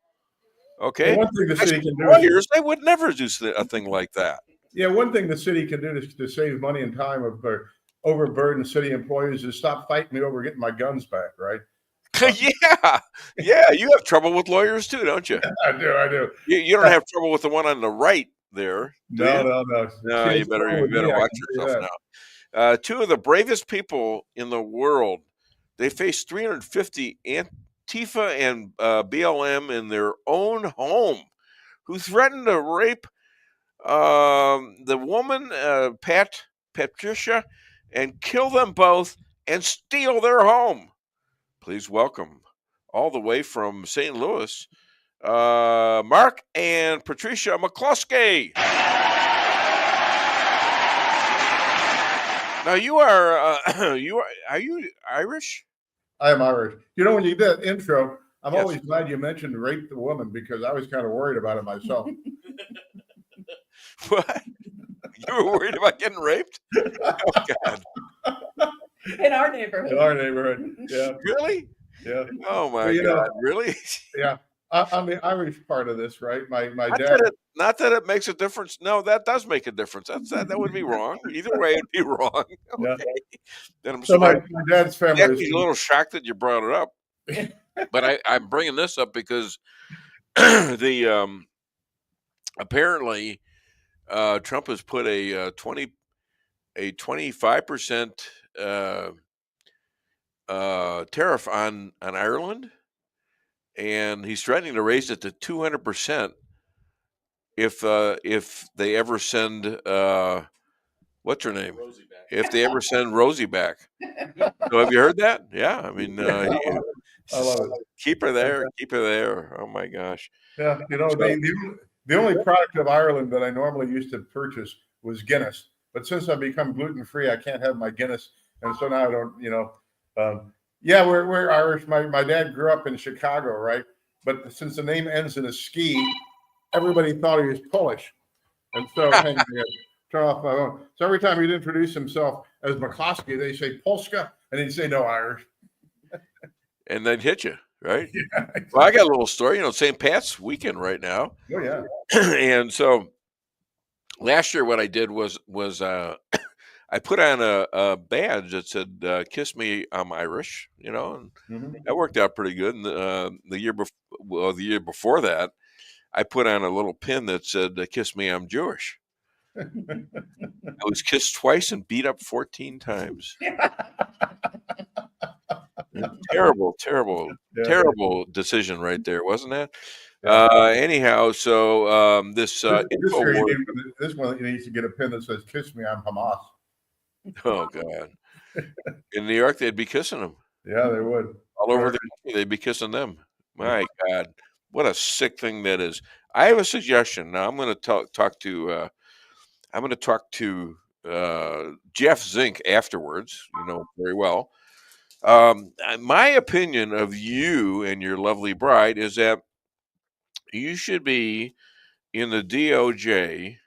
[SPEAKER 4] Okay,
[SPEAKER 10] well, one thing the city can do
[SPEAKER 4] lawyers, they would never do a thing like that.
[SPEAKER 10] Yeah, one thing the city can do to save money and time of overburdened city employees is stop fighting me over getting my guns back, right?
[SPEAKER 4] Yeah, you have trouble with lawyers too, don't you?
[SPEAKER 10] I do.
[SPEAKER 4] You don't have trouble with the one on the right there.
[SPEAKER 10] No.
[SPEAKER 4] No, you better watch yourself now. 2 of the bravest people in the world, they face 350 Antifa and BLM in their own home, who threatened to rape the woman, Patricia, and kill them both and steal their home. Please welcome, all the way from St. Louis, Mark and Patricia McCloskey. Now are you Irish?
[SPEAKER 10] I am Irish. You know, when you did that intro, I'm always glad you mentioned rape the woman, because I was kind of worried about it myself.
[SPEAKER 4] What? You were worried about getting raped? Oh, God.
[SPEAKER 11] In our neighborhood.
[SPEAKER 10] Yeah.
[SPEAKER 4] Really?
[SPEAKER 10] Yeah.
[SPEAKER 4] Oh, my God. Really?
[SPEAKER 10] Yeah. On the Irish part of this, right? My dad.
[SPEAKER 4] Not that it makes a difference. No, that does make a difference. That would be wrong. Either way, it'd be wrong. Okay.
[SPEAKER 10] Yeah.
[SPEAKER 4] Then I'm
[SPEAKER 10] So my
[SPEAKER 4] sorry.
[SPEAKER 10] dad's family
[SPEAKER 4] I'm actually a little shocked that you brought it up. But I'm bringing this up because apparently Trump has put a 25% tariff on Ireland, and he's threatening to raise it to 200% if they ever send what's her name? Rosie back. If they ever send Rosie back. So have you heard that? Yeah, I mean,
[SPEAKER 10] I love it.
[SPEAKER 4] Keep her there. Keep her there. Oh my gosh.
[SPEAKER 10] Yeah, you know, the only product of Ireland that I normally used to purchase was Guinness, but since I've become gluten free, I can't have my Guinness, and so now I don't. You know, yeah, we're Irish. My dad grew up in Chicago, right? But since the name ends in a ski, everybody thought he was Polish, and so hang on, turn off my phone. So every time he'd introduce himself as McCloskey, they say Polska, and he'd say no, Irish.
[SPEAKER 4] And they'd hit you, right? Yeah, exactly. Well, I got a little story. You know, St. Pat's weekend right now.
[SPEAKER 10] Oh yeah.
[SPEAKER 4] And so last year, what I did was I put on a badge that said "Kiss me, I'm Irish." You know, and that worked out pretty good. And the year before that, I put on a little pin that said "Kiss me, I'm Jewish." I was kissed twice and beat up 14 times. Terrible decision right there, wasn't that? Anyhow, so this
[SPEAKER 10] one needs to get a pin that says "Kiss me, I'm Hamas."
[SPEAKER 4] Oh God! In New York, they'd be kissing them.
[SPEAKER 10] Yeah, they would.
[SPEAKER 4] All over the country, they'd be kissing them. My God, what a sick thing that is! I have a suggestion. Now I'm going to talk to Jeff Zink afterwards. You know very well. My opinion of you and your lovely bride is that you should be in the DOJ,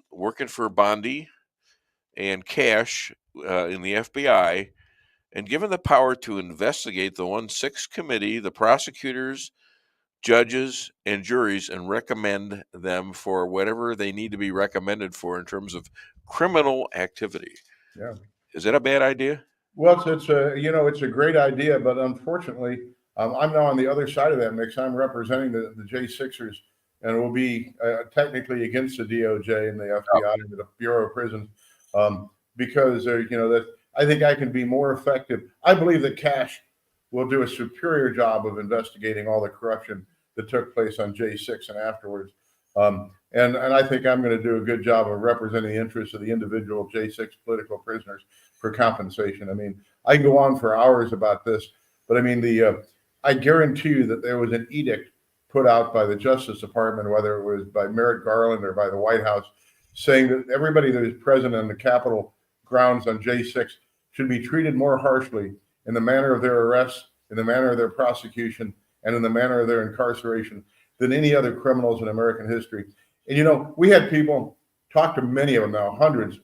[SPEAKER 4] working for Bondi and Cash in the FBI, and given the power to investigate the 1-6 committee, the prosecutors, judges, and juries, and recommend them for whatever they need to be recommended for in terms of criminal activity.
[SPEAKER 10] Yeah.
[SPEAKER 4] Is that a bad idea?
[SPEAKER 10] Well, it's a great idea, but unfortunately, I'm now on the other side of that mix. I'm representing the J6ers, and it will be technically against the DOJ and the FBI and the Bureau of Prisons, because that I think I can be more effective. I believe that Cash will do a superior job of investigating all the corruption that took place on J6 and afterwards. And I think I'm going to do a good job of representing the interests of the individual J6 political prisoners for compensation. I mean, I can go on for hours about this, but I mean, I guarantee you that there was an edict put out by the Justice Department, whether it was by Merrick Garland or by the White House, saying that everybody that is present on the Capitol grounds on J6 should be treated more harshly in the manner of their arrests, in the manner of their prosecution, and in the manner of their incarceration than any other criminals in American history. And, you know, we had people, talk to many of them now, hundreds,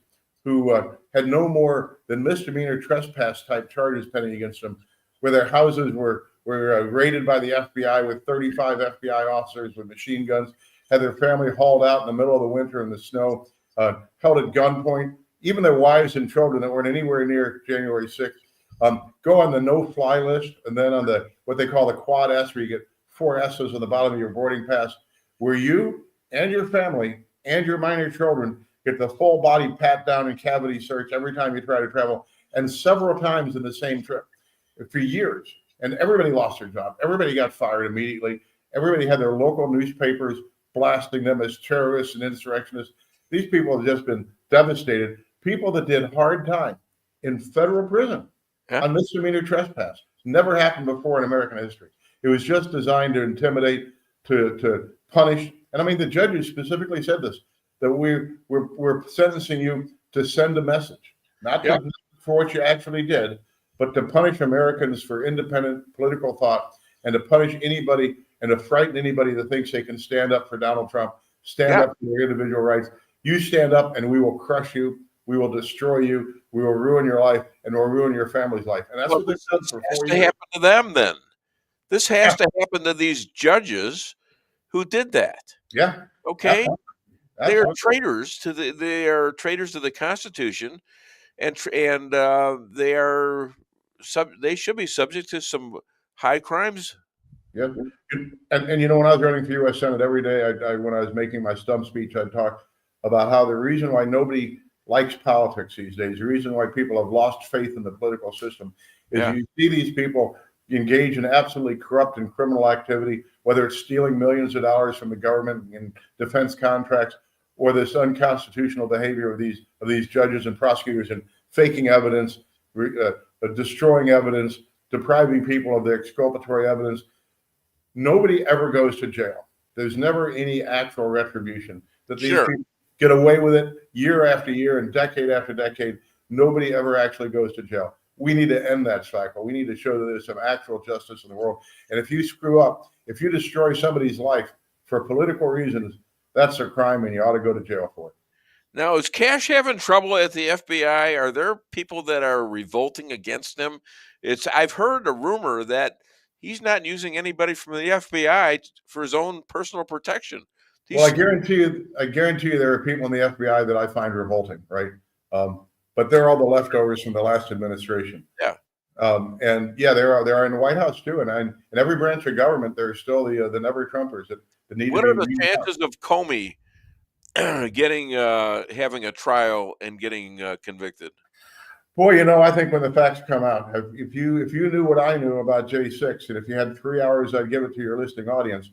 [SPEAKER 10] who had no more than misdemeanor trespass type charges pending against them, where their houses were raided by the FBI with 35 FBI officers with machine guns, had their family hauled out in the middle of the winter in the snow, held at gunpoint, even their wives and children that weren't anywhere near January 6th, go on the no-fly list, and then on the what they call the Quad S, where you get 4 S's on the bottom of your boarding pass, where you and your family and your minor children get the full body pat down and cavity search every time you try to travel, and several times in the same trip for years. And everybody lost their job. Everybody got fired immediately. Everybody had their local newspapers blasting them as terrorists and insurrectionists. These people have just been devastated. People that did hard time in federal prison on misdemeanor trespass. Never happened before in American history. It was just designed to intimidate, to punish. And I mean, the judges specifically said this, that we're sentencing you to send a message, not for what you actually did, but to punish Americans for independent political thought, and to punish anybody and to frighten anybody that thinks they can stand up for Donald Trump, stand up for their individual rights. You stand up and we will crush you. We will destroy you. We will ruin your life, and we'll ruin your family's life. And that's what they've done for 4 years.
[SPEAKER 4] This has to happen to them then. This has to happen to these judges who did that.
[SPEAKER 10] Yeah.
[SPEAKER 4] Okay. They are traitors to the Constitution, and they should be subject to some high crimes.
[SPEAKER 10] Yeah. And you know, when I was running for U.S. Senate every day, when I was making my stump speech, I'd talk about how the reason why nobody likes politics these days, the reason why people have lost faith in the political system, is you see these people engage in absolutely corrupt and criminal activity, whether it's stealing millions of dollars from the government in defense contracts, or this unconstitutional behavior of these judges and prosecutors and faking evidence, destroying evidence, depriving people of their exculpatory evidence. Nobody ever goes to jail. There's never any actual retribution. That these people get away with it year after year and decade after decade. Nobody ever actually goes to jail. We need to end that cycle. We need to show that there's some actual justice in the world. And if you screw up, if you destroy somebody's life for political reasons, that's a crime, and you ought to go to jail for it.
[SPEAKER 4] Now, is Cash having trouble at the FBI? Are there people that are revolting against him? I've heard a rumor that he's not using anybody from the FBI for his own personal protection.
[SPEAKER 10] Well, I guarantee you there are people in the FBI that I find revolting, right? But they're all the leftovers from the last administration.
[SPEAKER 4] Yeah.
[SPEAKER 10] And yeah, there are in the White House too, and in every branch of government, there are still the never Trumpers that need.
[SPEAKER 4] What are the chances of Comey having a trial and getting convicted?
[SPEAKER 10] Boy, you know, I think when the facts come out, if you knew what I knew about J6, and if you had 3 hours, I'd give it to your listening audience.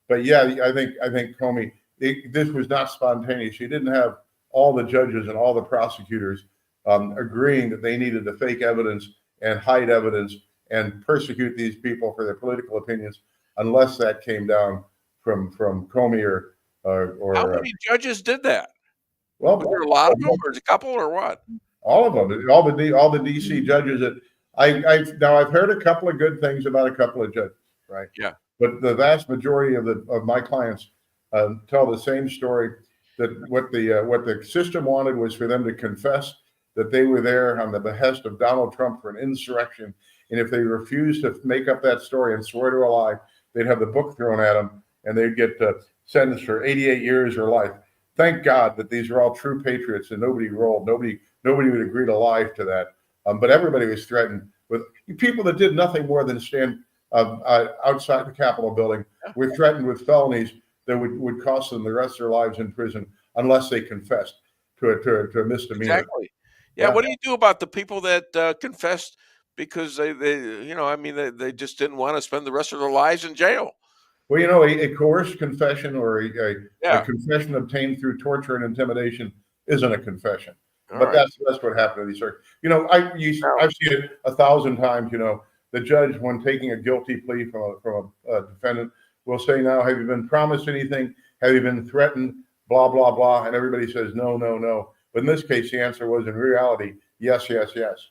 [SPEAKER 10] But yeah, I think Comey, this was not spontaneous. You didn't have all the judges and all the prosecutors agreeing that they needed to fake evidence and hide evidence and persecute these people for their political opinions, unless that came down from Comey or
[SPEAKER 4] how many judges did that?
[SPEAKER 10] Well,
[SPEAKER 4] was there a lot of them, or a couple, or what?
[SPEAKER 10] All of them, all the DC judges that I've heard a couple of good things about a couple of judges, right?
[SPEAKER 4] Yeah.
[SPEAKER 10] But the vast majority of my clients tell the same story, that what the system wanted was for them to confess that they were there on the behest of Donald Trump for an insurrection, and if they refused to make up that story and swear to a lie, they'd have the book thrown at them, and they'd get sentenced for 88 years or life. Thank God that these are all true patriots, and nobody rolled. Nobody would agree to lie to that. But everybody was threatened with people that did nothing more than stand outside the Capitol building. Were threatened with felonies that would cost them the rest of their lives in prison unless they confessed to a misdemeanor.
[SPEAKER 4] Exactly. Yeah. What do you do about the people that confessed because they just didn't want to spend the rest of their lives in jail.
[SPEAKER 10] Well, a coerced confession or a
[SPEAKER 4] Yeah.
[SPEAKER 10] confession obtained through torture and intimidation isn't a confession.
[SPEAKER 4] All
[SPEAKER 10] But
[SPEAKER 4] right.
[SPEAKER 10] that's what happened to these circuits. I've seen it 1,000 times. The judge, when taking a guilty plea from a defendant, will say, "Now, have you been promised anything? Have you been threatened? Blah blah blah." And everybody says, "No, no, no." But in this case, the answer was, in reality, yes, yes, yes.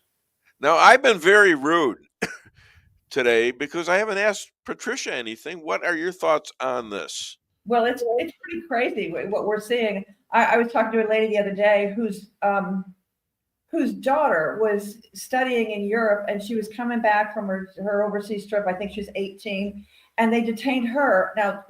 [SPEAKER 4] Now, I've been very rude today because I haven't asked Patricia anything. What are your thoughts on this?
[SPEAKER 11] Well, it's pretty crazy what we're seeing. I was talking to a lady the other day whose daughter was studying in Europe, and she was coming back from her overseas trip. I think she was 18, and they detained her. Now,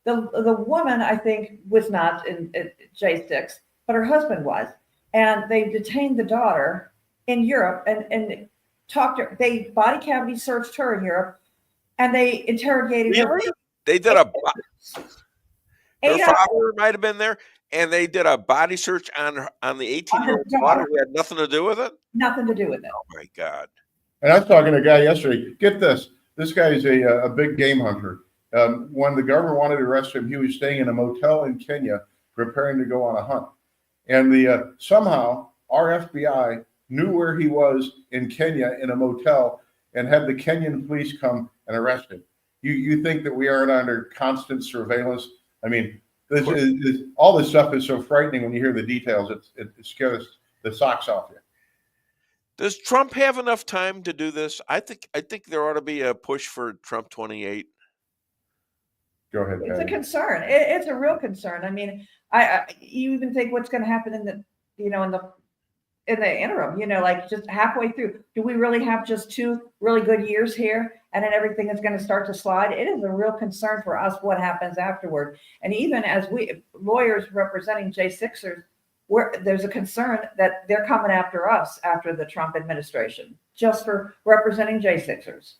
[SPEAKER 11] the woman, I think, was not in J6, but her husband was, and they detained the daughter in Europe and talked to her. They body cavity searched her in Europe, and they interrogated her.
[SPEAKER 4] They did her father might have been there, and they did a body search on the 18-year-old daughter who had nothing to do with it.
[SPEAKER 11] Nothing to do with it.
[SPEAKER 4] Oh my God!
[SPEAKER 10] And I was talking to a guy yesterday. Get this: this guy is a big game hunter. When the government wanted to arrest him, he was staying in a motel in Kenya, preparing to go on a hunt. And somehow our FBI knew where he was in Kenya in a motel and had the Kenyan police come and arrest him. You think that we aren't under constant surveillance? I mean, all this stuff is so frightening when you hear the details. It scares the socks off you.
[SPEAKER 4] Does Trump have enough time to do this? I think there ought to be a push for Trump 28.
[SPEAKER 10] Go ahead.
[SPEAKER 11] It's a concern. It's a real concern. I mean, you even think what's going to happen in the interim, like just halfway through, do we really have just 2 really good years here and then everything is going to start to slide? It is a real concern for us what happens afterward. And even as we lawyers representing J6ers, there's a concern that they're coming after us after the Trump administration, just for representing J6ers.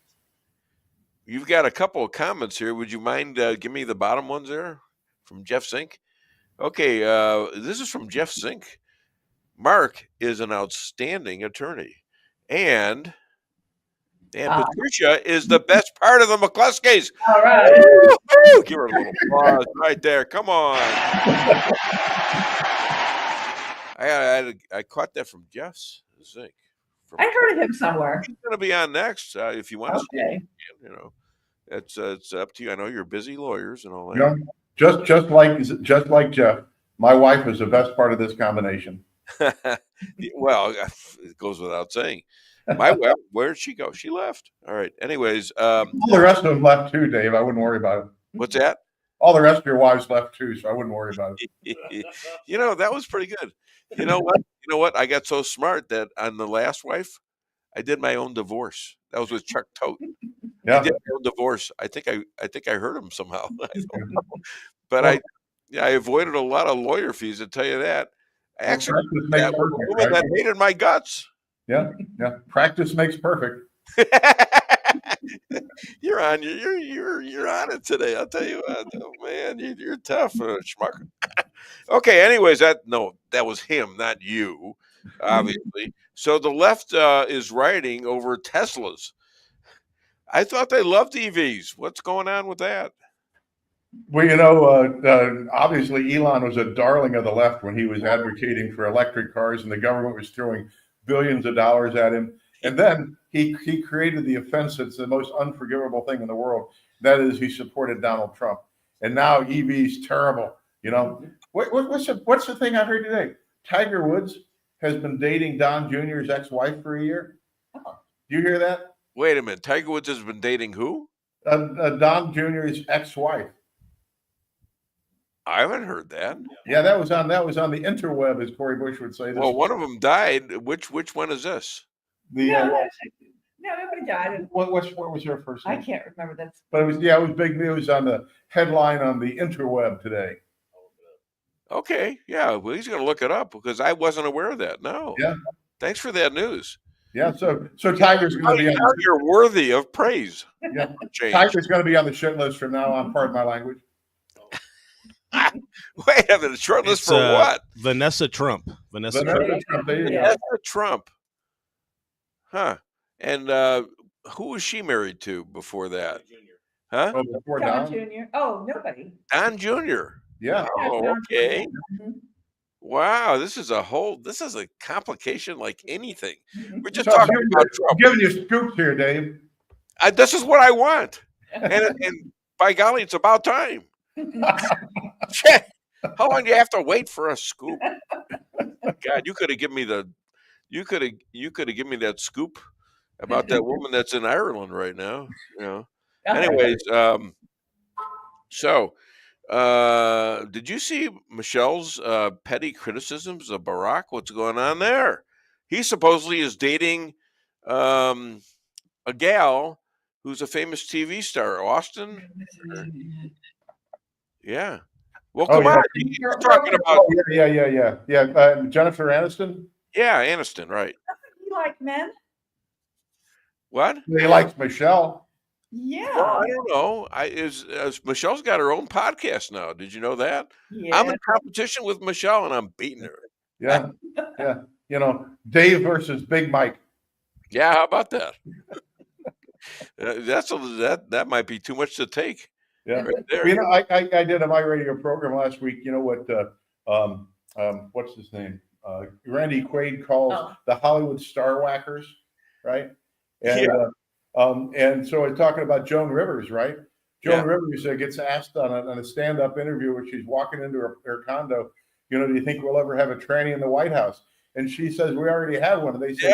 [SPEAKER 4] You've got a couple of comments here. Would you mind give me the bottom ones there from Jeff Zink? Okay, this is from Jeff Zink. Mark is an outstanding attorney, and Patricia is the best part of the McCloskeys.
[SPEAKER 11] All right.
[SPEAKER 4] Woo-hoo! Give her a little applause right there. Come on. I caught that from Jeff Zink.
[SPEAKER 11] I heard of him somewhere.
[SPEAKER 4] He's going to be on next if you want to.
[SPEAKER 11] Okay.
[SPEAKER 4] It's up to you. I know you're busy lawyers and all that.
[SPEAKER 10] Just like Jeff, my wife is the best part of this combination.
[SPEAKER 4] Well, it goes without saying. My wife, where'd she go? She left. All right. Anyways,
[SPEAKER 10] all the rest of them left too, Dave. I wouldn't worry about it.
[SPEAKER 4] What's that?
[SPEAKER 10] All the rest of your wives left too, so I wouldn't worry about it.
[SPEAKER 4] That was pretty good. You know what? I got so smart that on the last wife, I did my own divorce. That was with Chuck Tote.
[SPEAKER 10] Yeah.
[SPEAKER 4] I did my own divorce. I think I hurt him somehow. I don't know. But I avoided a lot of lawyer fees, I'll tell you that. I actually that woman that hated my guts.
[SPEAKER 10] Yeah. Practice makes perfect.
[SPEAKER 4] You're on it today. I'll tell you what. Oh, man, you're tough, schmuck. Okay. Anyways, that was him, not you, obviously. So the left is writing over Teslas. I thought they loved EVs. What's going on with that?
[SPEAKER 10] Well, obviously Elon was a darling of the left when he was advocating for electric cars, and the government was throwing billions of dollars at him. And then he created the offense that's the most unforgivable thing in the world. That is, he supported Donald Trump. And now EV's terrible. What's the thing I heard today? Tiger Woods has been dating Don Jr.'s ex-wife for a year. Do you hear that?
[SPEAKER 4] Wait a minute. Tiger Woods has been dating who?
[SPEAKER 10] Don Jr.'s ex-wife.
[SPEAKER 4] I haven't heard that.
[SPEAKER 10] Yeah, that was on the interweb, as Corey Bush would say.
[SPEAKER 4] Well, one of them died. Which one is this?
[SPEAKER 11] No, nobody died.
[SPEAKER 10] What was her first name?
[SPEAKER 11] I can't remember that.
[SPEAKER 10] But it was big news on the headline on the interweb today.
[SPEAKER 4] Okay, yeah. Well, he's going to look it up because I wasn't aware of that. No.
[SPEAKER 10] Yeah.
[SPEAKER 4] Thanks for that news.
[SPEAKER 10] Yeah. So Tiger's going to be on.
[SPEAKER 4] You're worthy of praise.
[SPEAKER 10] Yeah. Tiger's going to be on the shit list from now on. Pardon my language.
[SPEAKER 4] Wait a minute, short list for what?
[SPEAKER 6] Vanessa Trump. Vanessa Trump.
[SPEAKER 10] Trump. There you go.
[SPEAKER 4] Vanessa Trump. Huh. And who was she married to before that? Huh?
[SPEAKER 10] Oh, before
[SPEAKER 11] Don
[SPEAKER 10] Don?
[SPEAKER 11] Jr. Oh, nobody.
[SPEAKER 4] Don Jr.
[SPEAKER 10] Yeah.
[SPEAKER 4] Oh,
[SPEAKER 11] Don
[SPEAKER 4] okay.
[SPEAKER 11] Jr. Mhm.
[SPEAKER 4] Wow, this is a complication like anything. We're just
[SPEAKER 10] So I'm
[SPEAKER 4] talking about
[SPEAKER 10] giving you scoops here, Dave.
[SPEAKER 4] this is what I want. And by golly, it's about time. How long do you have to wait for a scoop? God, you could have given me that scoop about that woman that's in Ireland right now. Anyways, so did you see Michelle's petty criticisms of Barack? What's going on there? He supposedly is dating a gal who's a famous TV star, Austin. Yeah. Well, come on. You're talking about
[SPEAKER 10] Yeah. Jennifer Aniston.
[SPEAKER 4] Yeah, Aniston, right?
[SPEAKER 11] You like men?
[SPEAKER 4] What?
[SPEAKER 10] He likes Michelle.
[SPEAKER 11] Yeah.
[SPEAKER 4] Well, I don't know. Michelle's got her own podcast now. Did you know that? Yeah. I'm in competition with Michelle, and I'm beating her.
[SPEAKER 10] Yeah. Dave versus Big Mike.
[SPEAKER 4] Yeah, how about that? That might be too much to take.
[SPEAKER 10] Yeah.
[SPEAKER 4] Right there.
[SPEAKER 10] I did on my radio program last week. You know what? What's his name? Randy Quaid calls the Hollywood star whackers, right? And, and so we're talking about Joan Rivers, right? Joan Rivers gets asked on a stand-up interview where she's walking into her condo, do you think we'll ever have a tranny in the White House? And she says, we already have one. And they say,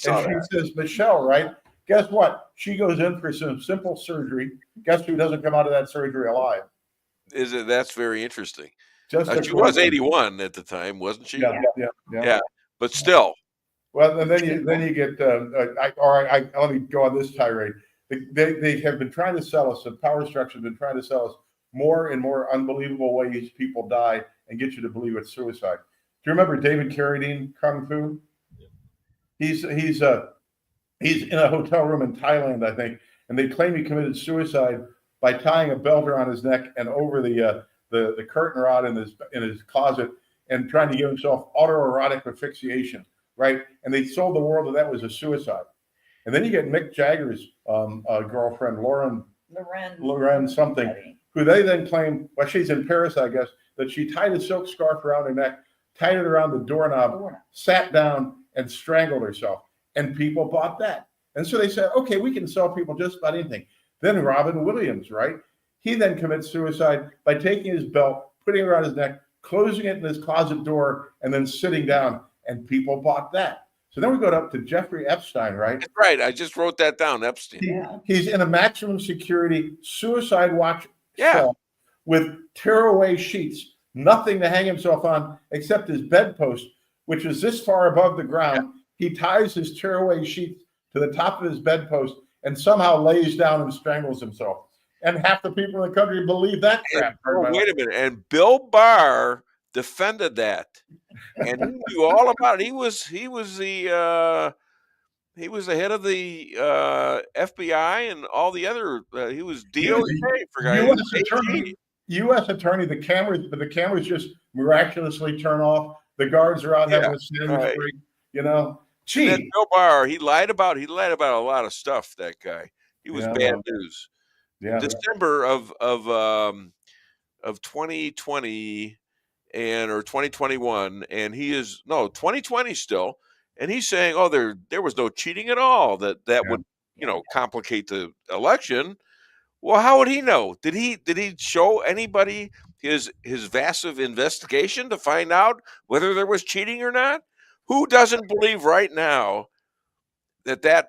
[SPEAKER 10] and she says, Michelle, right? Guess what? She goes in for some simple surgery. Guess who doesn't come out of that surgery alive?
[SPEAKER 4] That's very interesting.
[SPEAKER 10] She
[SPEAKER 4] was 81 at the time, wasn't she?
[SPEAKER 10] Yeah.
[SPEAKER 4] But still.
[SPEAKER 10] Well, and then you get. Let me go on this tirade. They have been trying to sell us. The power structure has been trying to sell us more and more unbelievable ways people die and get you to believe it's suicide. Do you remember David Carradine, Kung Fu? He's in a hotel room in Thailand, I think, and they claim he committed suicide by tying a belt around his neck and over the curtain rod in his closet and trying to give himself autoerotic asphyxiation, right? And they sold the world that was a suicide. And then you get Mick Jagger's girlfriend, Loren something, who they then claim, well, she's in Paris, I guess, that she tied a silk scarf around her neck, tied it around the doorknob, sat down and strangled herself. And people bought that. And so they said, okay, we can sell people just about anything. Then Robin Williams, right? He then commits suicide by taking his belt, putting it around his neck, closing it in his closet door, and then sitting down. And people bought that. So then we go up to Jeffrey Epstein, right?
[SPEAKER 4] That's right. I just wrote that down, Epstein.
[SPEAKER 10] He's in a maximum security suicide watch cell with tearaway sheets, nothing to hang himself on except his bedpost, which is this far above the ground. He ties his tearaway sheets to the top of his bedpost and somehow lays down and strangles himself. And half the people in the country believe that crap.
[SPEAKER 4] Wait a minute. And Bill Barr defended that. And he knew all about it. He was the head of the FBI and all the other. He was DOJ
[SPEAKER 10] U.S. attorney. The cameras just miraculously turn off. The guards are out having a sandwich break. Gee.
[SPEAKER 4] And Bill Barr, he lied about a lot of stuff. That guy, he was bad news.
[SPEAKER 10] Yeah.
[SPEAKER 4] December of 2020 or 2021, and he is 2020 still, and he's saying, oh, there was no cheating at all. That would complicate the election. Well, how would he know? Did he show anybody his massive investigation to find out whether there was cheating or not? Who doesn't believe right now that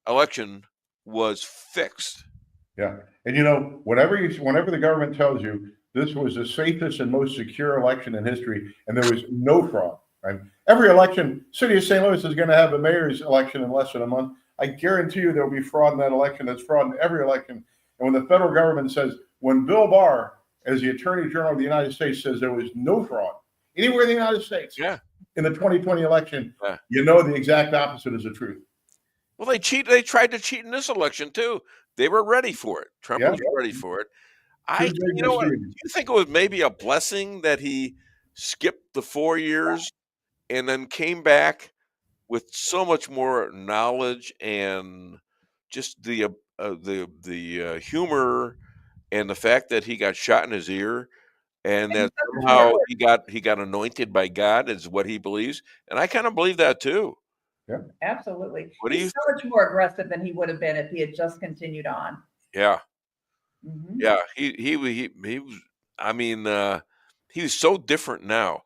[SPEAKER 4] election was fixed?
[SPEAKER 10] Yeah. And whenever the government tells you this was the safest and most secure election in history and there was no fraud, right? Every election, City of St. Louis is going to have a mayor's election in less than a month. I guarantee you there'll be fraud in that election. There's fraud in every election. And when the federal government says, when Bill Barr, as the Attorney General of the United States, says there was no fraud anywhere in the United States in the 2020 election, the exact opposite is the truth.
[SPEAKER 4] Well, they tried to cheat in this election too. They were ready for it. Trump was ready for it. Do you think it was maybe a blessing that he skipped the 4 years and then came back with so much more knowledge and just the humor and the fact that he got shot in his ear and
[SPEAKER 11] And he's
[SPEAKER 4] that
[SPEAKER 11] such a
[SPEAKER 4] somehow
[SPEAKER 11] smart
[SPEAKER 4] he got anointed by God is what he believes, and I kind of believe that too.
[SPEAKER 10] Yeah,
[SPEAKER 11] absolutely.
[SPEAKER 4] What do
[SPEAKER 11] He's
[SPEAKER 4] you?
[SPEAKER 11] so much more aggressive than he would have been if he had just continued on.
[SPEAKER 4] Yeah,
[SPEAKER 11] Mhm.
[SPEAKER 4] yeah. He was. I mean, he was so different now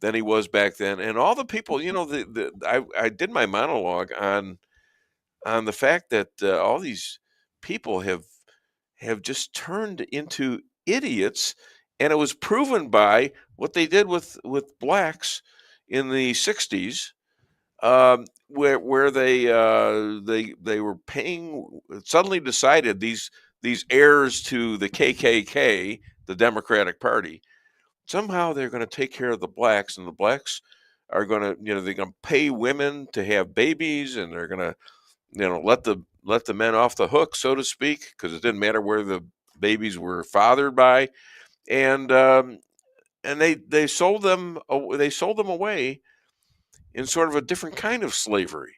[SPEAKER 4] than he was back then, and all the people. You know, I did my monologue on the fact that all these people have just turned into idiots, and it was proven by what they did with blacks in the '60s, where they were paying. Suddenly decided these heirs to the KKK, the Democratic Party, somehow they're going to take care of the blacks, and the blacks are going to, they're going to pay women to have babies, and they're going to, let the men off the hook, so to speak, because it didn't matter where the babies were fathered by, and they sold them away in sort of a different kind of slavery,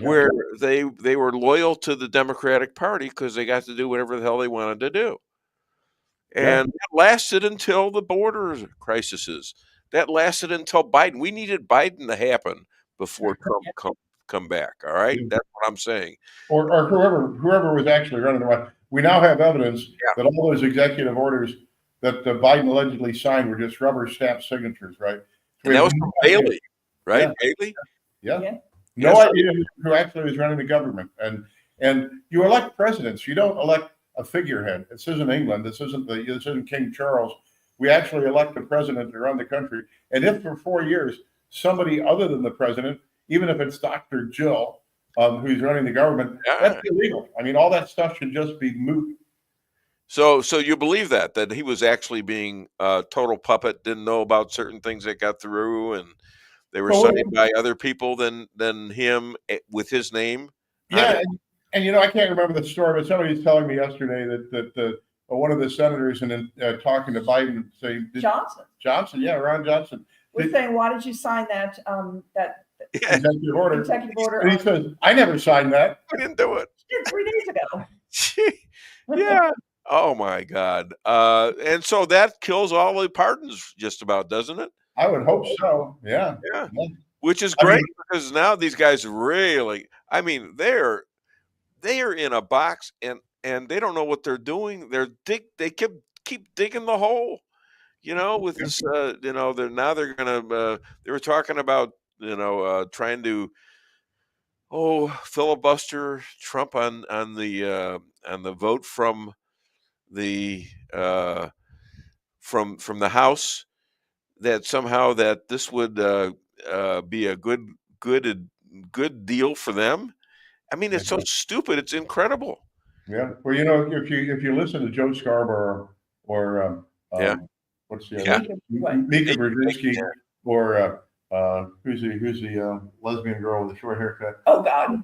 [SPEAKER 4] where they were loyal to the Democratic Party because they got to do whatever the hell they wanted to do. And that lasted until the border crises. That lasted until Biden. We needed Biden to happen before Trump come back. All right, that's what I'm saying.
[SPEAKER 10] Or whoever was actually running the White. We now have evidence that all those executive orders that Biden allegedly signed were just rubber stamp signatures, right? So
[SPEAKER 4] And that was from Bailey, right? Bailey.
[SPEAKER 10] Yeah. No idea who actually was running the government. And you elect presidents. You don't elect a figurehead. This isn't England. This isn't King Charles. We actually elect the president to run the country. And if for 4 years somebody other than the president, even if it's Dr. Jill, who's running the government, that's illegal. I mean, all that stuff should just be moot.
[SPEAKER 4] So you believe that he was actually being a total puppet, didn't know about certain things that got through, and they were signed by other people than him with his name.
[SPEAKER 10] Yeah, and I can't remember the story, but somebody was telling me yesterday that one of the senators and talking to Biden saying Johnson, Ron Johnson
[SPEAKER 11] was saying, why did you sign that
[SPEAKER 10] executive order?
[SPEAKER 11] Executive order.
[SPEAKER 10] And he says, I never signed that.
[SPEAKER 4] I didn't do it.
[SPEAKER 11] 3 days ago.
[SPEAKER 4] Yeah. Oh my God. And so that kills all the pardons, just about, doesn't it?
[SPEAKER 10] I would hope so. Yeah.
[SPEAKER 4] Which is great, because now these guys really, I mean, they're in a box and they don't know what they're doing. They keep digging the hole, with this, they're gonna, they were talking about, trying to, filibuster Trump on the vote from the from the House, that somehow that this would be a good deal for them. I mean, it's so stupid. It's incredible.
[SPEAKER 10] Yeah. Well, if you listen to Joe Scarborough or what's the other Mika Brzezinski or who's the lesbian girl with the short haircut?
[SPEAKER 11] Oh God.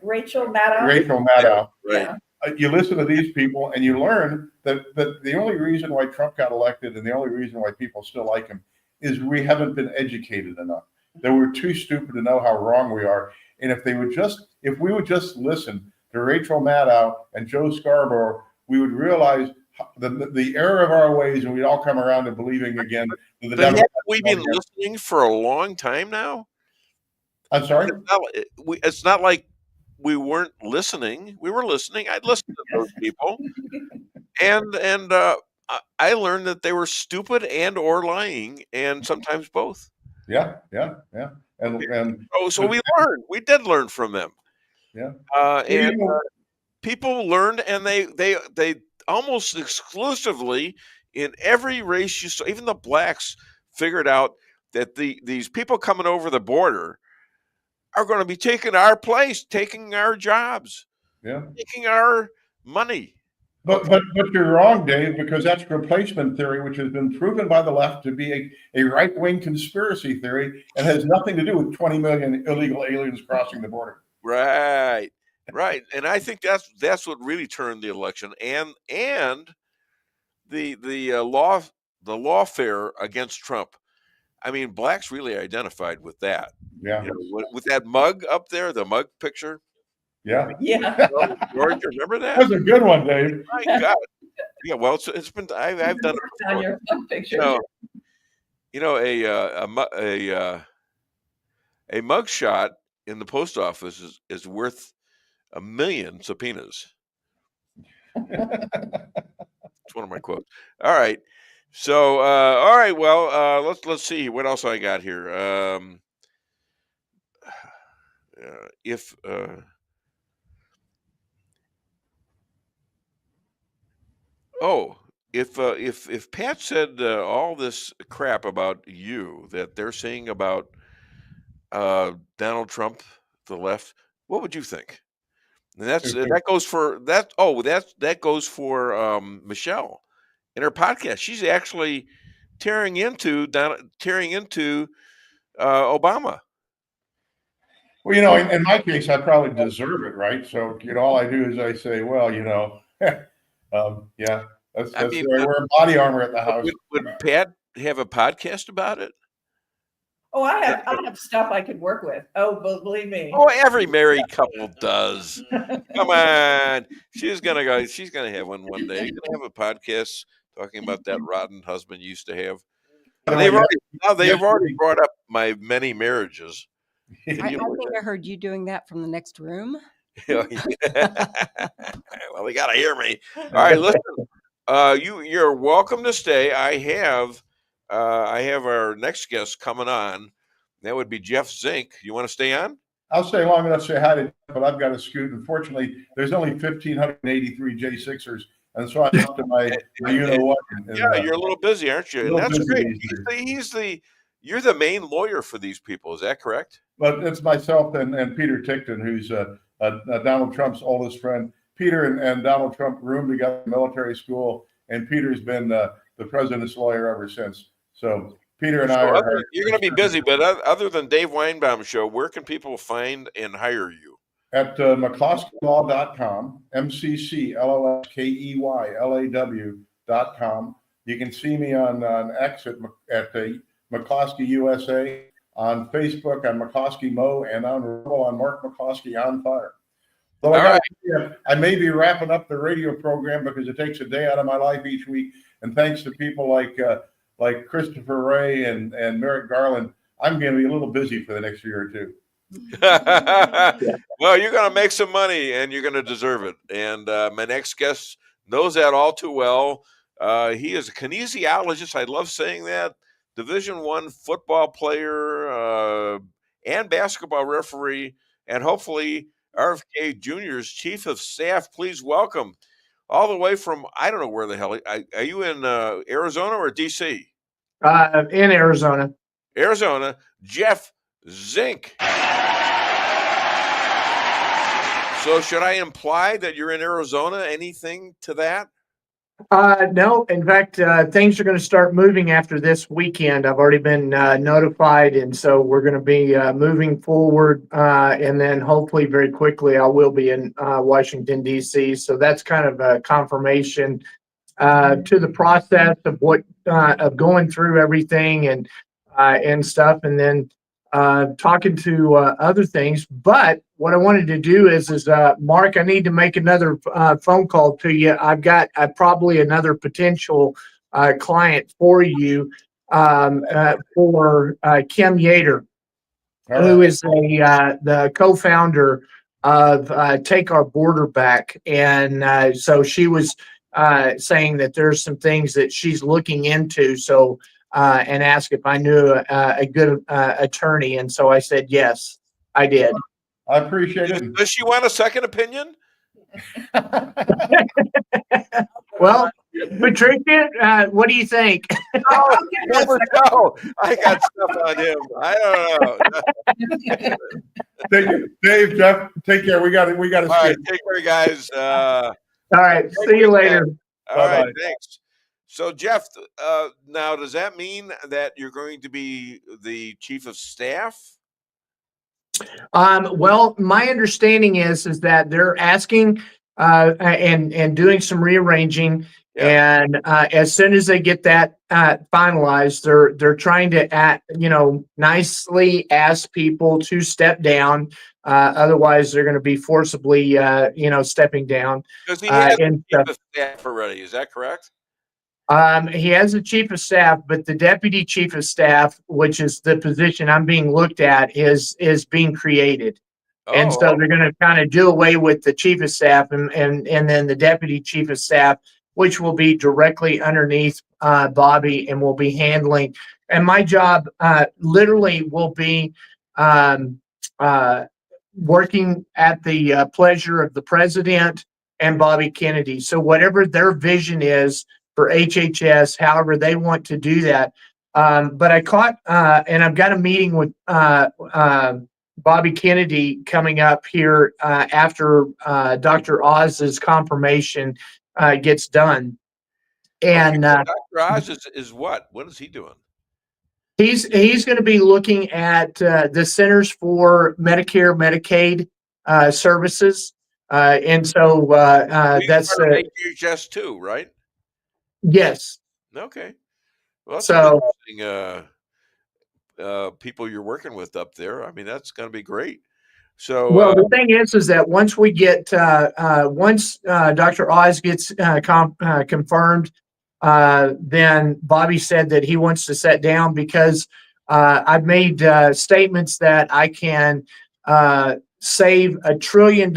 [SPEAKER 11] Rachel Maddow.
[SPEAKER 10] Rachel Maddow.
[SPEAKER 4] Right.
[SPEAKER 10] You listen to these people and you learn that the only reason why Trump got elected and the only reason why people still like him is we haven't been educated enough. That we're too stupid to know how wrong we are. And if we would just listen to Rachel Maddow and Joe Scarborough, we would realize the error of our ways, and we'd all come around to believing again.
[SPEAKER 4] But we've been listening for a long time now.
[SPEAKER 10] I'm sorry?
[SPEAKER 4] It's not like we weren't listening. We were listening. I'd listen to those people, and I learned that they were stupid and or lying, and sometimes both.
[SPEAKER 10] Yeah. And
[SPEAKER 4] so we learned. We did learn from them.
[SPEAKER 10] Yeah.
[SPEAKER 4] And people learned, and they almost exclusively in every race you saw, even the blacks figured out that these people coming over the border are going to be taking our place, taking our jobs, taking our money.
[SPEAKER 10] But you're wrong, Dave, because that's replacement theory, which has been proven by the left to be a right-wing conspiracy theory and has nothing to do with 20 million illegal aliens crossing the border.
[SPEAKER 4] Right. And I think that's what really turned the election and the lawfare against Trump. I mean, blacks really identified with that.
[SPEAKER 10] Yeah.
[SPEAKER 4] You know, with that mug up there, the mug picture.
[SPEAKER 10] Yeah.
[SPEAKER 11] Yeah.
[SPEAKER 4] George, remember that?
[SPEAKER 10] That's a good one, Dave.
[SPEAKER 4] My God. Yeah, well, it's been I've done it
[SPEAKER 11] On
[SPEAKER 4] before.
[SPEAKER 11] your phone picture.
[SPEAKER 4] A mug shot in the post office is worth 1 million subpoenas. It's one of my quotes. All right. So, all right. Well, let's see what else I got here. If Pat said all this crap about you that they're saying about Donald Trump, the left, what would you think? And that goes for that. Oh, that goes for Michelle in her podcast. She's actually tearing into Obama.
[SPEAKER 10] Well, you know, in my case, I probably deserve it, right? So, you know, all I do is I say, well, you know, yeah, that's why I wear body armor at the house.
[SPEAKER 4] Would Pat have a podcast about it?
[SPEAKER 11] Oh, I have stuff I could work with. Oh, believe me.
[SPEAKER 4] Oh, every married couple does. Come on, she's gonna have one day. She's gonna have a podcast talking about that rotten husband you used to have. And they've already brought up my many marriages.
[SPEAKER 5] I think I heard you doing that from the next room.
[SPEAKER 4] Well, they gotta hear me. All right, listen. You're welcome to stay. I have our next guest coming on. That would be Jeff Zink. You want to stay on?
[SPEAKER 10] I'll stay long enough to say hi to Jeff, but I've got to scoot. Unfortunately, there's only 1,583 J6ers, and so I'm up to my you know what.
[SPEAKER 4] Yeah, you're a little busy, aren't you? And that's great. You're the main lawyer for these people. Is that correct?
[SPEAKER 10] But it's myself and Peter Tickton, who's Donald Trump's oldest friend. Peter and Donald Trump roomed together in military school, and Peter's been the president's lawyer ever since. So Peter and I are.
[SPEAKER 4] You're going to be busy, but other than Dave Weinbaum show, where can people find and hire you?
[SPEAKER 10] At McCloskeylaw.com, McCloskeylaw.com. You can see me on X at McCloskey USA, on Facebook on McCloskey Mo, and on Rala on Mark McCloskey on Fire. So I may be wrapping up the radio program because it takes a day out of my life each week. And thanks to people like Christopher Wray and Merrick Garland, I'm going to be a little busy for the next year or two.
[SPEAKER 4] Well, you're going to make some money and you're going to deserve it. And my next guest knows that all too well. He is a kinesiologist. I love saying that. Division I football player and basketball referee, and hopefully RFK Jr.'s chief of staff. Please welcome, all the way from, I don't know where the hell. Are you in Arizona or D.C.?
[SPEAKER 12] In Arizona.
[SPEAKER 4] Arizona, Jeff Zink. So should I imply that you're in Arizona? Anything to that?
[SPEAKER 12] No, in fact, things are going to start moving after this weekend. I've already been notified, and so we're going to be moving forward, and then hopefully very quickly I will be in Washington, D.C. So that's kind of a confirmation to the process of what of going through everything and stuff, and then talking to other things. But what I wanted to do is Mark, I need to make another phone call to you. I've got probably another potential client for you for Kim Yater, who is the co-founder of Take Our Border Back. And so she was saying that there's some things that she's looking into. So and asked if I knew a good attorney. And so I said, yes, I did.
[SPEAKER 10] I appreciate it.
[SPEAKER 4] Does she want a second opinion?
[SPEAKER 12] Well, Patricia, what do you think?
[SPEAKER 4] No, I got stuff on him. I
[SPEAKER 10] don't know. Dave, Jeff, take care. We got to.
[SPEAKER 4] All right, take care, guys.
[SPEAKER 12] All right, see you later.
[SPEAKER 4] All right, thanks. So, Jeff, now does that mean that you're going to be the chief of staff?
[SPEAKER 12] Well, my understanding is that they're asking and doing some rearranging,
[SPEAKER 4] Yeah.
[SPEAKER 12] And as soon as they get that finalized, they're trying to nicely ask people to step down. Otherwise, they're going to be forcibly stepping down.
[SPEAKER 4] Because he has
[SPEAKER 12] And
[SPEAKER 4] chief of staff already. Is that correct?
[SPEAKER 12] he has a chief of staff, but the deputy chief of staff, which is the position I'm being looked at, is being created. And so they're going to kind of do away with the chief of staff and then the deputy chief of staff, which will be directly underneath Bobby and will be handling. And my job literally will be working at the pleasure of the president and Bobby Kennedy. So whatever their vision is for HHS, however they want to do that. But I caught, and I've got a meeting with Bobby Kennedy coming up here after Dr. Oz's confirmation gets done. And
[SPEAKER 4] Dr. Oz is what? What is he doing?
[SPEAKER 12] He's going to be looking at the Centers for Medicare, Medicaid services. And so that's
[SPEAKER 4] HHS too, right?
[SPEAKER 12] Yes.
[SPEAKER 4] Okay. Well, that's
[SPEAKER 12] so
[SPEAKER 4] interesting. People you're working with up there. I mean, that's going to be great. So,
[SPEAKER 12] well, the thing is that once we get once Dr. Oz gets confirmed, then Bobby said that he wants to sit down because I've made statements that I can save $1 trillion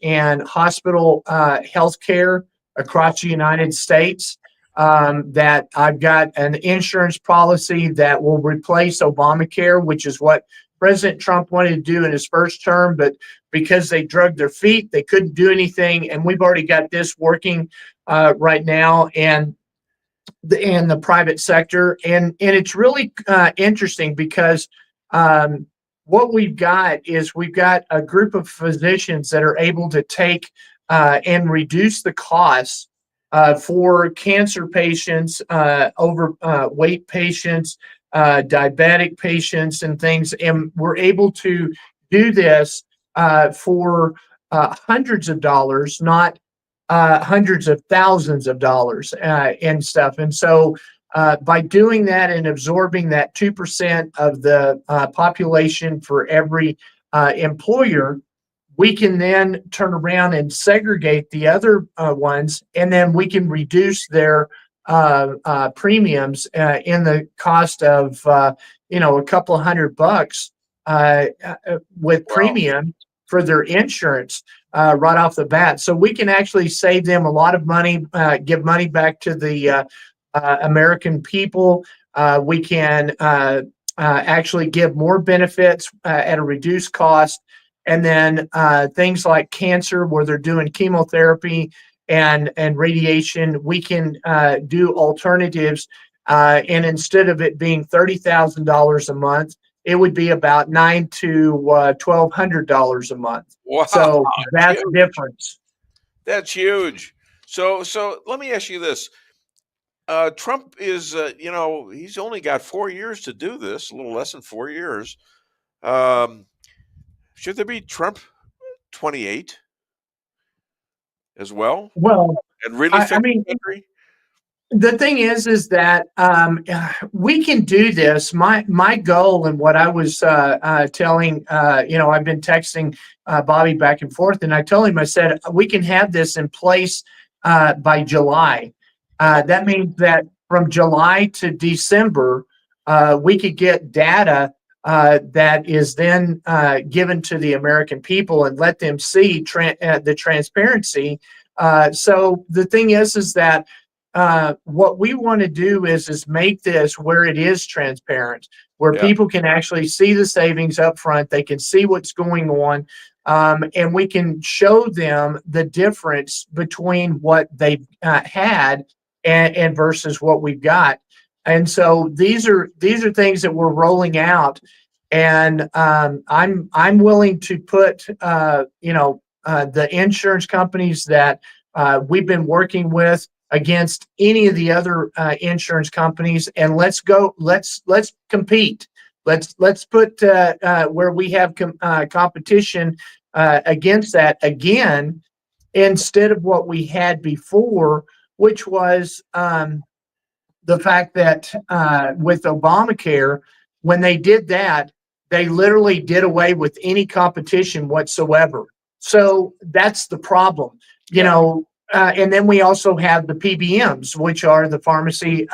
[SPEAKER 12] in hospital health care across the United States. That I've got an insurance policy that will replace Obamacare, which is what President Trump wanted to do in his first term, but because they dragged their feet, they couldn't do anything. And we've already got this working right now in the private sector. And it's really interesting because what we've got is we've got a group of physicians that are able to take and reduce the costs for cancer patients, overweight patients, diabetic patients, and things. And we're able to do this for hundreds of dollars, not hundreds of thousands of dollars and stuff. And so by doing that and absorbing that 2% of the population for every employer, we can then turn around and segregate the other ones, and then we can reduce their premiums in the cost of a couple of $100 with premium for their insurance right off the bat. So we can actually save them a lot of money, give money back to the American people. We can actually give more benefits at a reduced cost. And then things like cancer, where they're doing chemotherapy and radiation, we can do alternatives. And instead of it being $30,000 a month, it would be about $900 to $1,200 a month.
[SPEAKER 4] Wow,
[SPEAKER 12] so that's the difference.
[SPEAKER 4] That's huge. So let me ask you this. Trump is, he's only got 4 years to do this, a little less than 4 years. Should there be Trump 28 as well?
[SPEAKER 12] Well,
[SPEAKER 4] and really fix
[SPEAKER 12] I mean,
[SPEAKER 4] the country?
[SPEAKER 12] The thing is that we can do this. My goal and what I was telling, I've been texting Bobby back and forth, and I told him, I said, we can have this in place by July. That means that from July to December, we could get data that is then given to the American people and let them see the transparency. So the thing is that what we want to do is make this where it is transparent, where people can actually see the savings up front. They can see what's going on, and we can show them the difference between what they had and versus what we've got. And so these are things that we're rolling out, and I'm willing to put the insurance companies that we've been working with against any of the other insurance companies, and let's compete. Let's put where we have competition against that again, instead of what we had before, which was the fact that with Obamacare, when they did that, they literally did away with any competition whatsoever. So that's the problem, you know. And then we also have the PBMs, which are the pharmacy